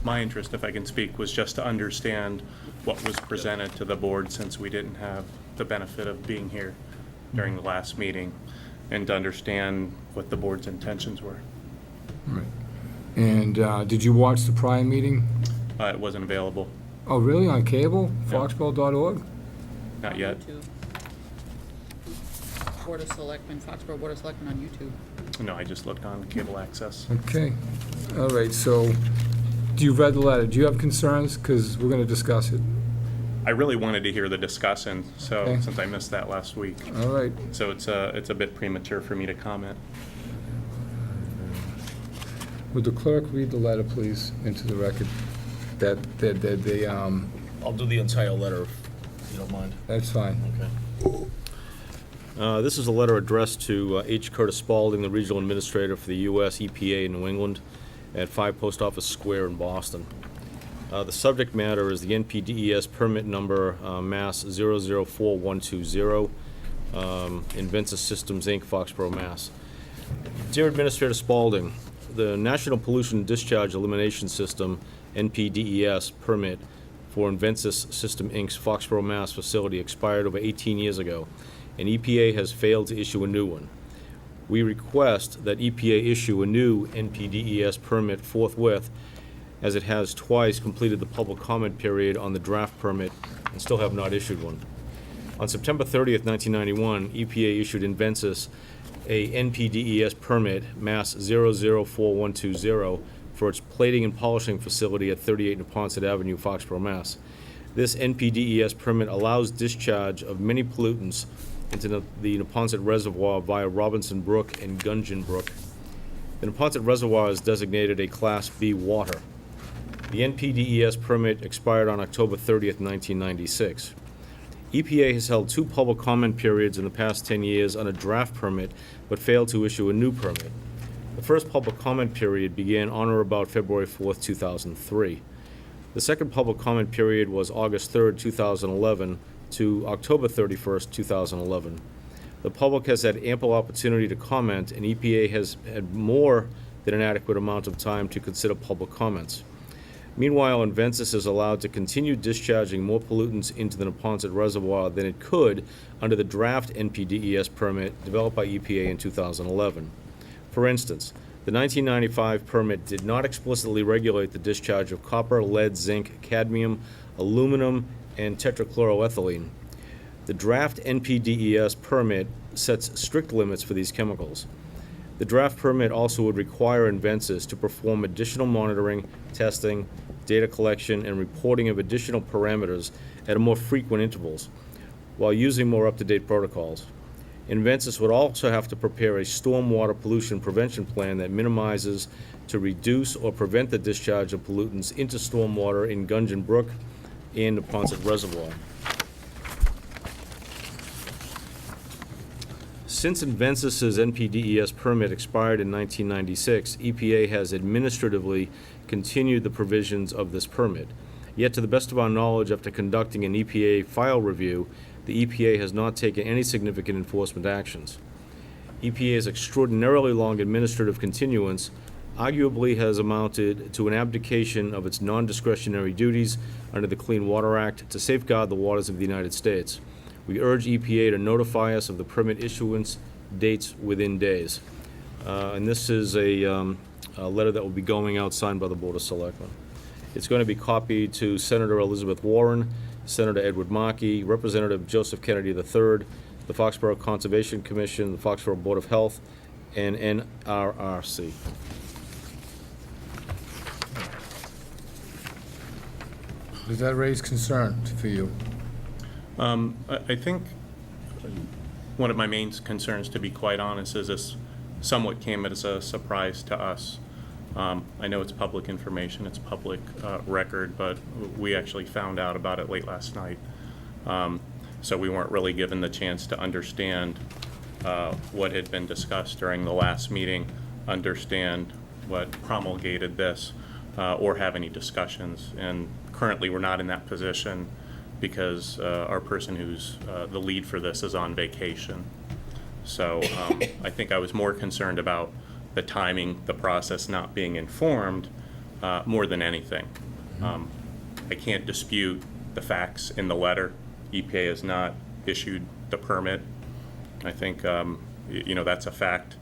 my interest, if I can speak, was just to understand what was presented to the board, since we didn't have the benefit of being here during the last meeting, and to understand what the board's intentions were. All right. And did you watch the prior meeting? It wasn't available. Oh, really? On cable? No. Foxborough.org? Not yet. Board of Selectmen, Foxborough Board of Selectmen on YouTube. No, I just looked on cable access. Okay. All right, so do you read the letter? Do you have concerns? Because we're going to discuss it. I really wanted to hear the discussion, so Okay. since I missed that last week. All right. So it's a bit premature for me to comment. Would the clerk read the letter, please, into the record? That they, I'll do the entire letter, if you don't mind. that's fine. Okay. This is a letter addressed to H. Curtis Spalding, the Regional Administrator for the U.S. EPA in New England, at 5 Post Office Square in Boston. The subject matter is the NPDES permit number Mass 004120, Inventus Systems, Inc., Foxborough, Mass. Dear Administrator Spalding, the National Pollution Discharge Elimination System, NPDES, permit for Inventus System, Inc.'s Foxborough, Mass. Facility expired over 18 years ago, and EPA has failed to issue a new one. We request that EPA issue a new NPDES permit forthwith, as it has twice completed the public comment period on the draft permit and still have not issued one. On September 30th, 1991, EPA issued Inventus a NPDES permit, Mass 004120, for its plating and polishing facility at 38 Neponset Avenue, Foxborough, Mass. This NPDES permit allows discharge of many pollutants into the Neponset Reservoir via Robinson Brook and Gungeon Brook. The Neponset Reservoir is designated a Class B water. The NPDES permit expired on October 30th, 1996. EPA has held 2 public comment periods in the past 10 years on a draft permit, but failed to issue a new permit. The first public comment period began on or about February 4th, 2003. The second public comment period was August 3rd, 2011 to October 31st, 2011. The public has had ample opportunity to comment, and EPA has had more than an adequate amount of time to consider public comments. Meanwhile, Inventus is allowed to continue discharging more pollutants into the Neponset Reservoir than it could under the draft NPDES permit developed by EPA in 2011. For instance, the 1995 permit did not explicitly regulate the discharge of copper, lead, zinc, cadmium, aluminum, and tetrachloroethylene. The draft NPDES permit sets strict limits for these chemicals. The draft permit also would require Inventus to perform additional monitoring, testing, data collection, and reporting of additional parameters at more frequent intervals. while using more up-to-date protocols. Inventus would also have to prepare a stormwater pollution prevention plan that minimizes to reduce or prevent the discharge of pollutants into stormwater in Gungeon Brook and the Ponset Reservoir. Since Inventus's NPDES permit expired in 1996, EPA has administratively continued the provisions of this permit. Yet, to the best of our knowledge, after conducting an EPA file review, the EPA has not taken any significant enforcement actions. EPA's extraordinarily long administrative continuance arguably has amounted to an abdication of its non-discretionary duties under the Clean Water Act to safeguard the waters of the United States. We urge EPA to notify us of the permit issuance dates within days. And this is a letter that will be going out signed by the Board of Selectmen. It's going to be copied to Senator Elizabeth Warren, Senator Edward Markey, Representative Joseph Kennedy III, the Foxborough Conservation Commission, the Foxborough Board of Health, and NRRC. Does that raise concern for you? I think one of my main concerns, to be quite honest, is this somewhat came as a surprise to us. I know it's public information, it's public record, but we actually found out about it late last night. So we weren't really given the chance to understand what had been discussed during the last meeting, understand what promulgated this, or have any discussions. And currently, we're not in that position because our person who's the lead for this is on vacation. So I think I was more concerned about the timing, the process not being informed, more than anything. I can't dispute the facts in the letter. EPA has not issued the permit. I think, you know, that's a fact.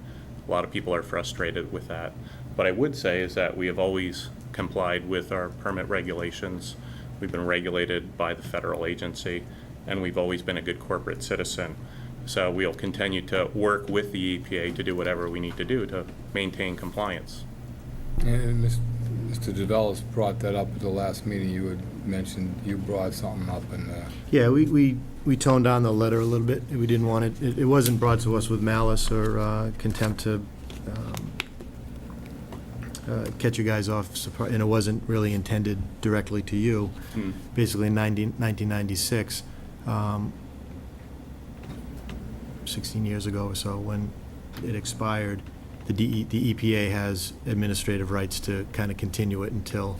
A lot of people are frustrated with that. What I would say is that we have always complied with our permit regulations. We've been regulated by the federal agency, and we've always been a good corporate citizen. So we'll continue to work with the EPA to do whatever we need to do to maintain compliance. And Mr. DeVellis brought that up at the last meeting. You had mentioned you brought something up and. Yeah, we toned down the letter a little bit. We didn't want it, it wasn't brought to us with malice or contempt to catch you guys off surprise, and it wasn't really intended directly to you. Basically, in 1996, 16 years ago or so, when it expired, the EPA has administrative rights to kind of continue it until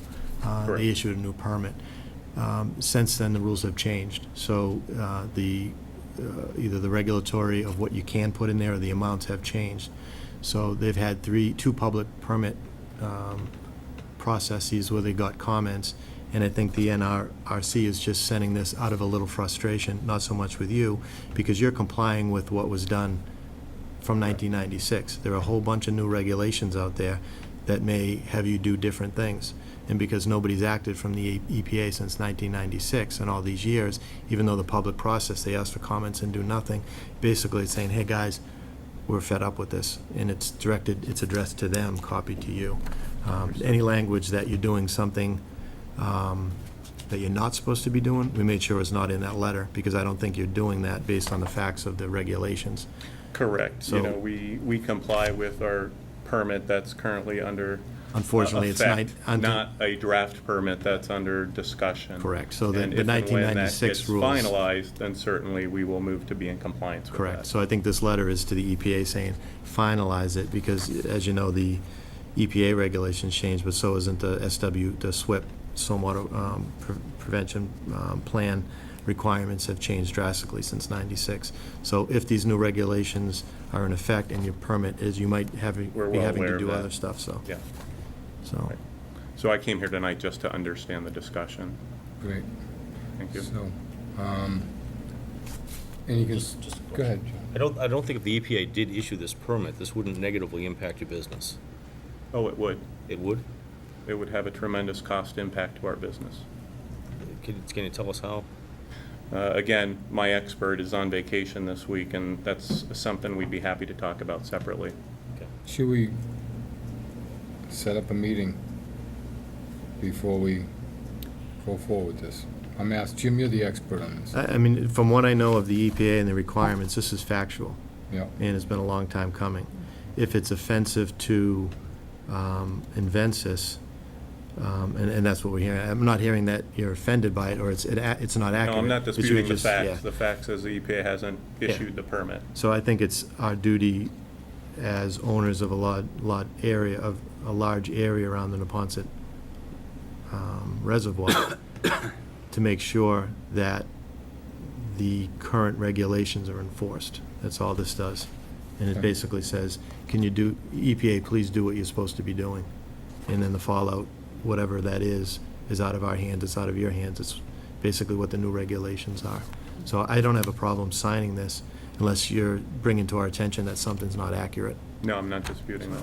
they issued a new permit. Since then, the rules have changed. So either the regulatory of what you can put in there or the amounts have changed. So they've had two public permit processes where they got comments, and I think the NRRC is just sending this out of a little frustration, not so much with you, because you're complying with what was done from 1996. There are a whole bunch of new regulations out there that may have you do different things. And because nobody's acted from the EPA since 1996 and all these years, even though the public process, they ask for comments and do nothing, basically it's saying, hey guys, we're fed up with this. And it's addressed to them, copied to you. Any language that you're doing something that you're not supposed to be doing, we made sure is not in that letter, because I don't think you're doing that based on the facts of the regulations. Correct. So, you know, we comply with our permit that's currently under unfortunately, effect, it's not a draft permit that's under discussion. Correct. So the And if and 1996 when that rules. gets finalized, then certainly we will move to be in compliance with Correct. that. So I think this letter is to the EPA saying, finalize it, because as you know, the EPA regulations changed, but so isn't the the SWIP, Stormwater Prevention Plan requirements have changed drastically since '96. So if these new regulations are in effect and your permit is, you might be having to do other stuff, so. Yeah. So. Right. So I came here tonight just to understand the discussion. Great. Thank you. So, go ahead, John. I don't think if the EPA did issue this permit, this wouldn't negatively impact your business. Oh, it would. It would? It would have a tremendous cost impact to our business. Can you tell us how? Again, my expert is on vacation this week, and that's something we'd be happy to talk about separately. Okay. Should we set up a meeting before we go forward with this? I'm asked, Jim, you're the expert on this. I mean, from what I know of the EPA and the requirements, this is factual. Yeah. And it's been a long time coming. If it's offensive to Invencis, and that's what we're hearing. I'm not hearing that you're offended by it, or it's not accurate. No, I'm not It's disputing the just- facts. yeah. The fact says the EPA hasn't Yeah. issued the permit. So I think it's our duty as owners of a large area around the Neponset reservoir to make sure that the current regulations are enforced. That's all this does. And it Okay. basically says, EPA, please do what you're supposed to be doing. And then the fallout, whatever that is out of our hands, it's out of your hands. It's basically what the new regulations are. So I don't have a problem signing this unless you're bringing to our attention that something's not accurate. No, I'm not disputing that.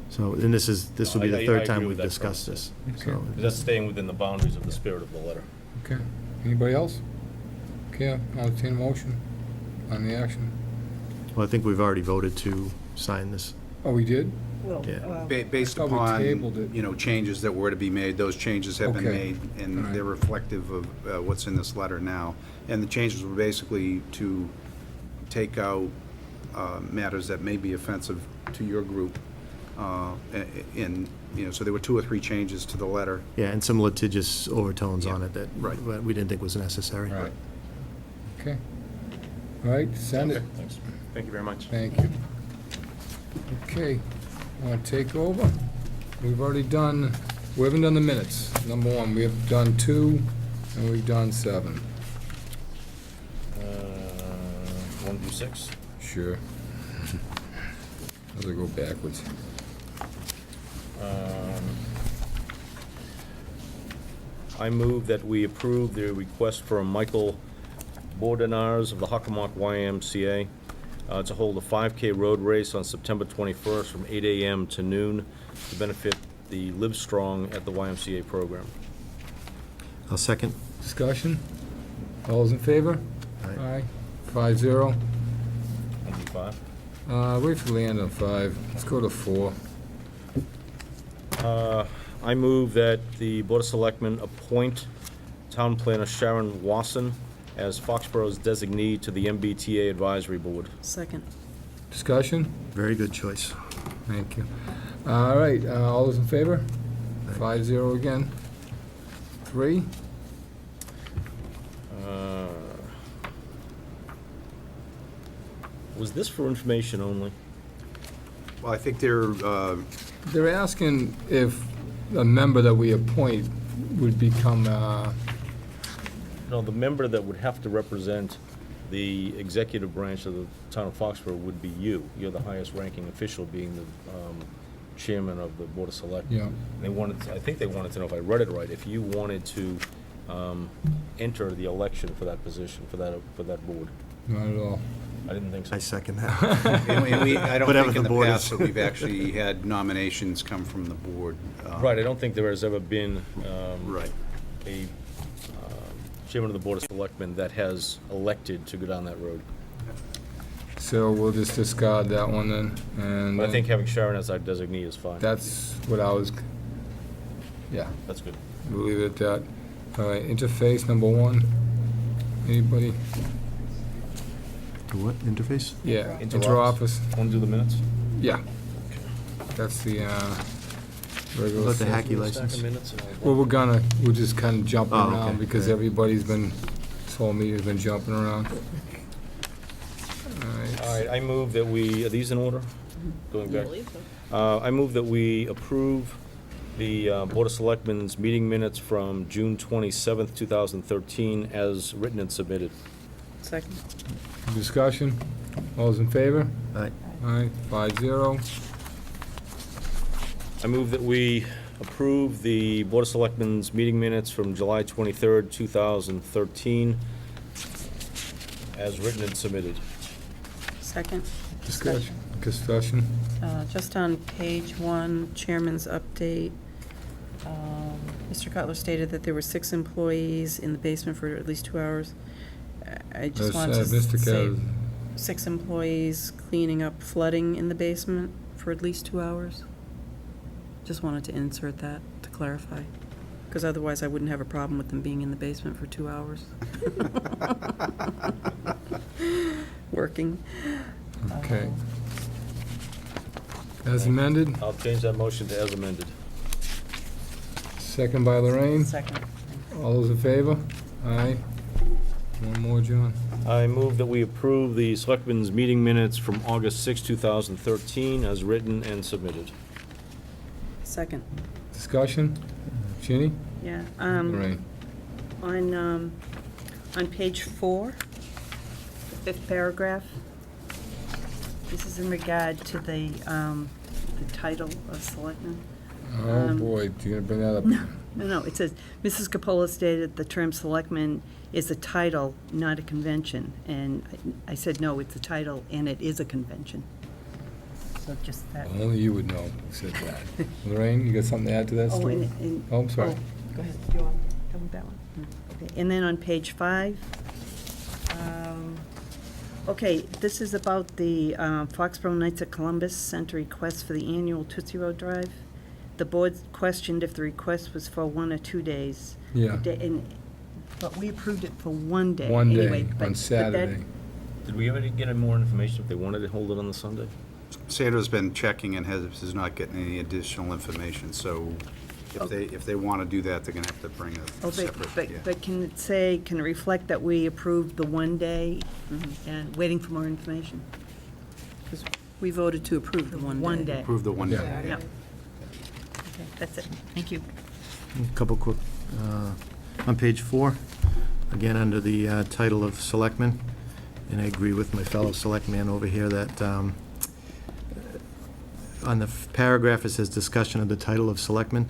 So, and this will be I the third agree time with we've that discussed premise. this. Okay. So That's staying within the boundaries of the spirit of the letter. Okay. Anybody else? Okay, I'll entertain a motion on the action. Well, I think we've already voted to sign this. Oh, we did? Well, Yeah. Based I thought we upon, tabled it. changes that were to be made, those changes have been Okay. made, All and right. they're reflective of what's in this letter now. And the changes were basically to take out matters that may be offensive to your group. So there were 2 or 3 changes to the letter. Yeah, and some litigious overtones Yeah. on it that Right. we didn't think was necessary. Right. Okay. All right, send it. Thanks. Thank you very much. Thank you. Okay, want to take over? We haven't done the minutes. Number 1, we have done 2, and we've done 7. 1 through 6. Sure. I'll go backwards. I move that we approve the request from Michael Bordenars of the Hockomock YMCA to hold a 5K road race on September 21st from 8 a.m. to noon to benefit the Live Strong at the YMCA program. I'll second. Discussion? All those in favor? Aye. 5-0. 1 through 5. Wait for land on 5. Let's go to 4. I move that the Board of Selectmen appoint Town Planner Sharon Wasson as Foxborough's designee to the MBTA Advisory Board. Second. Discussion? Very good choice. Thank you. All right, all those in favor? 5-0 again. 3? Was this for information only? Well, I think they're, They're asking if a member that we appoint would become, No, the member that would have to represent the executive branch of the town of Foxborough would be you. You're the highest ranking official, being the chairman of the Board of Selectmen. Yeah. And they wanted, I think they wanted to know, if I read it right, if you wanted to enter the election for that position, for that board. not at all. I didn't think so. I second that. I don't Whatever think in the the board past is. that we've actually had nominations come from the board. Right, I don't think there has ever been Right. a chairman of the Board of Selectmen that has elected to go down that road. So we'll just discard that one then, and But I think having Sharon as our designee is fine. that's what I was, yeah, That's good. we'll leave it at that. All right, interface number 1. Anybody? To what, interface? Yeah, Inter-office. inter-office. Want to do the minutes? Yeah. That's the regular. About the session. hacky license? Well, we're just kind of jumping Oh, okay. around because Right. everybody's told me has been jumping around. All right, I move that we, are these in order? Going back? I move that we approve the Board of Selectmen's meeting minutes from June 27th, 2013, as written and submitted. Second. Discussion? All those in favor? Aye. Aye, 5-0. I move that we approve the Board of Selectmen's meeting minutes from July 23rd, 2013, as written and submitted. Second. Discussion? Just on page 1, Chairman's update, Mr. Cutler stated that there were 6 employees in the basement for at least 2 hours. I just wanted to Mr. say Kev. 6 employees cleaning up flooding in the basement for at least 2 hours. Just wanted to insert that to clarify. Because otherwise I wouldn't have a problem with them being in the basement for 2 hours. Working. Okay. As amended, I'll change that motion to as amended. second by Lorraine. Second. All those in favor? Aye. One more, John. I move that we approve the Selectmen's meeting minutes from August 6, 2013, as written and submitted. Second. Discussion? Ginny? Yeah. Lorraine? On page 4, the 5th paragraph, this is in regard to the title of Selectmen. Oh, boy, do you gonna bring that up? No, it says, Mrs. Capola stated the term selectman is a title, not a convention. And I said, no, it's a title and it is a convention. So just that. Only you would know who said that. Lorraine, you got something to add to that Oh, story? Oh, I'm sorry. Go ahead, do you want to tell me that one? Okay, and then on page 5, okay, this is about the Foxborough Knights of Columbus sent a request for the annual Tootsie Roll Drive. The board questioned if the request was for 1 or 2 days. Yeah. But we approved it for 1 day. One day, anyway, but on that- Saturday. Did we ever get any more information if they wanted to hold it on the Sunday? Sandra's been checking and is not getting any additional information, so if they want to do that, they're going to have to bring a separate, yeah. But can it say, can it reflect that we approved the 1 day and waiting for more information? Because we voted to approve the 1 day. 1 day. Approve the 1 day. Yeah. Yeah. Okay, that's it. Thank you. A couple quick, on page 4, again, under the title of Selectmen, and I agree with my fellow selectman over here that on the paragraph it says discussion of the title of Selectmen.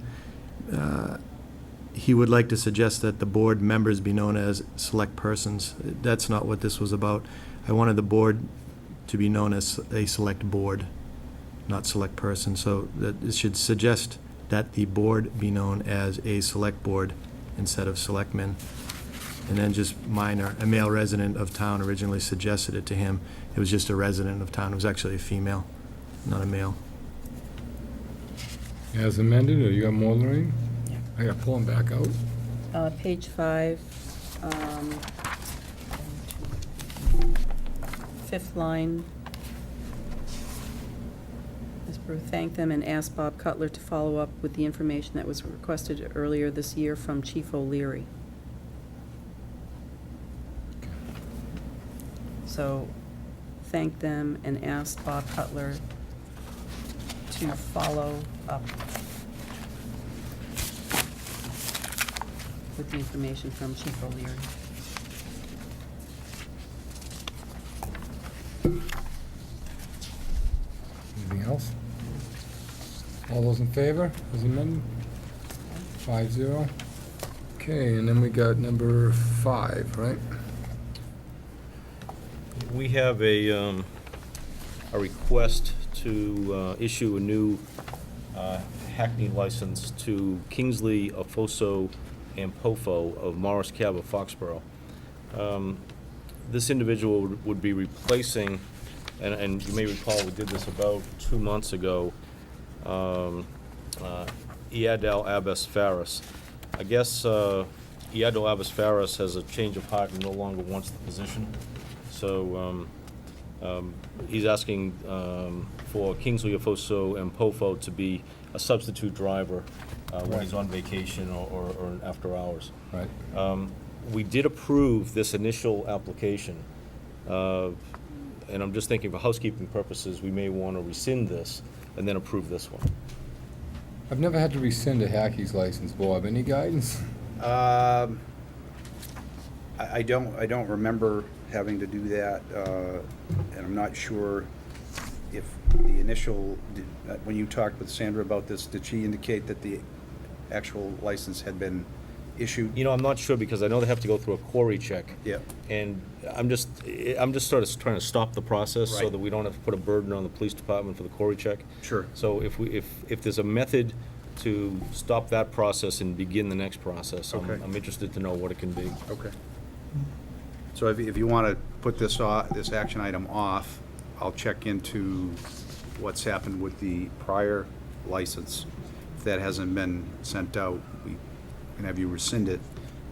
He would like to suggest that the board members be known as select persons. That's not what this was about. I wanted the board to be known as a select board, not select person. So that it should suggest that the board be known as a select board instead of selectmen. And then just minor, a male resident of town originally suggested it to him. It was just a resident of town. It was actually a female, not a male. As amended, or you got more, Lorraine? Yeah. I gotta pull them back out. Page 5, 5th line. Ms. Brew thanked them and asked Bob Cutler to follow up with the information that was requested earlier this year from Chief O'Leary. So, thanked them and asked Bob Cutler to follow up with the information from Chief O'Leary. Anything else? All those in favor, as amended? 5-0. Okay, and then we got number 5, right? We have a request to issue a new Hackney license to Kingsley, Afoso, and Pofo of Morris Cab of Foxborough. This individual would be replacing, and you may recall we did this about 2 months ago, Iadel Abbas Faris. I guess Iadel Abbas Faris has a change of heart and no longer wants the position. So he's asking for Kingsley, Afoso, and Pofo to be a substitute driver when he's on vacation or after hours. Right. We did approve this initial application, and I'm just thinking for housekeeping purposes, we may want to rescind this and then approve this one. I've never had to rescind a Hackey's license, Bob. Any guidance? I don't remember having to do that, and I'm not sure if the initial, when you talked with Sandra about this, did she indicate that the actual license had been issued? You know, I'm not sure because I know they have to go through a query check. Yeah. And I'm just sort of trying to stop the process so Right. that we don't have to put a burden on the police department for the query check. Sure. So if there's a method to stop that process and begin the next process, Okay. I'm interested to know what it can be. Okay. So if you want to put this action item off, I'll check into what's happened with the prior license. If that hasn't been sent out, can have you rescind it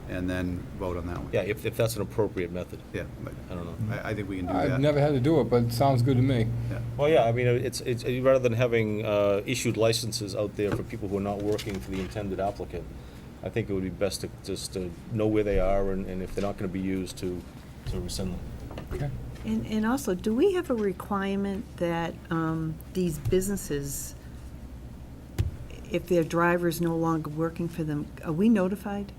and then vote on that one. Yeah, if that's an appropriate method. Yeah, but I don't know. I think we can do that. I've never had to do it, but it sounds good to me. Well, yeah, I mean, it's rather than having issued licenses out there for people who are not working for the intended applicant, I think it would be best to just to know where they are, and if they're not going to be used, to rescind them. Okay. And also, do we have a requirement that these businesses, if their driver's no longer working for them, are we notified?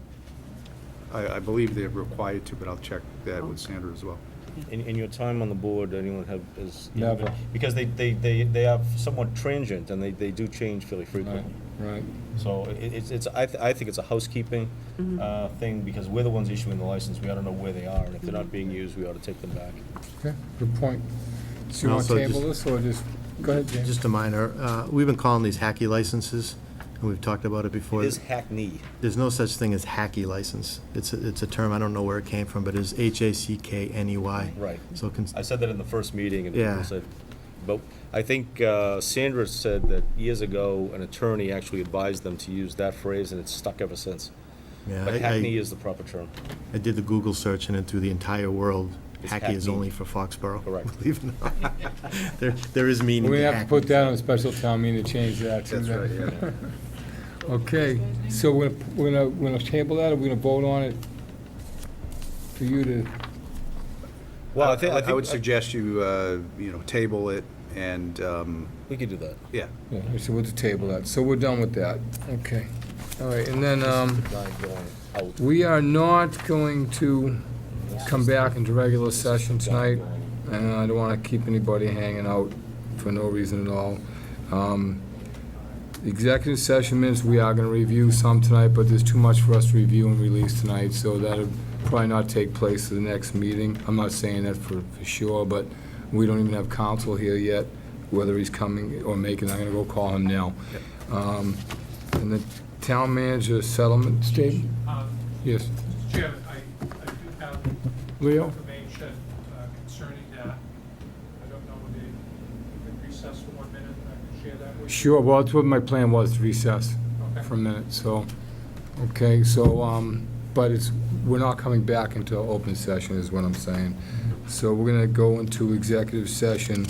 I believe they're required to, but I'll check that with Sandra as well. In your time on the board, anyone Never. Because they are somewhat transient, and they do change fairly frequently. Right. So I think it's a housekeeping thing, because we're the ones issuing the license. We ought to know where they are, and if they're not being used, we ought to take them back. Okay, good point. So you And want to also table this, or just, go ahead, James. Just a minor, we've been calling these hacky licenses, and we've talked about it before. It is hackney. There's no such thing as hacky license. It's a term, I don't know where it came from, but it's Hackney. Right. So I said that in the first meeting, and Yeah. people said, but I think Sandra said that years ago, an attorney actually advised them to use that phrase, and it's stuck ever since. Yeah, But I- hackney is the proper term. I did the Google search, and then through the entire world, It's hacky is hackneyed. only for Foxborough. Correct. Believe it or not. There is meaning We to have to hacky. put that on a special town meeting to change that. That's right, yeah. Okay, so we're gonna table that, or we're gonna vote on it for you to, Well, I think I would suggest you, table it and, we could do that. yeah. yeah, so we'll just table that. So we're done with that. Okay. All right, and then, Out. we are not going to come back into regular session tonight, and I don't want to keep anybody hanging out for no reason at all. The executive session minutes, we are going to review some tonight, but there's too much for us to review and release tonight, so that'll probably not take place at the next meeting. I'm not saying that for sure, but we don't even have counsel here yet, whether he's coming or making, I'm going to go call him now. And the town manager settlement statement? Yes. Mr. Chairman, I do have Leo? information concerning that. I don't know whether you could recess for 1 minute, and I can share that with you. Sure, well, that's what my plan was, to recess Okay. for a minute, so, okay, so, but we're not coming back into open session, is what I'm saying. So we're gonna go into executive session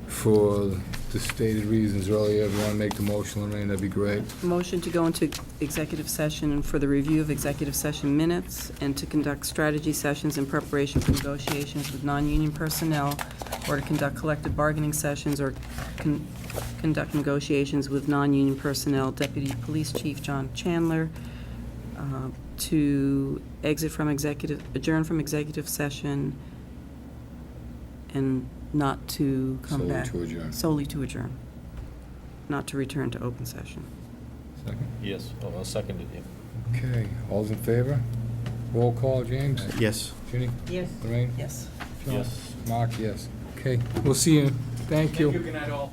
for the stated reasons earlier. If you wanna make the motion, Lorraine, that'd be great. Motion to go into executive session for the review of executive session minutes and to conduct strategy sessions in preparation for negotiations with non-union personnel, or to conduct collective bargaining sessions or conduct negotiations with non-union personnel. Deputy Police Chief John Chandler, to adjourn from executive session and not to come Solely back. to adjourn. Solely to adjourn. Not to return to open session. Second? Yes, I'll second it, yeah. Okay, all's in favor? Roll call, James? Yes. Ginny? Yes. Lorraine? Yes. John? Yes. Mark, yes. Okay, we'll see you. Thank you. Good night, all.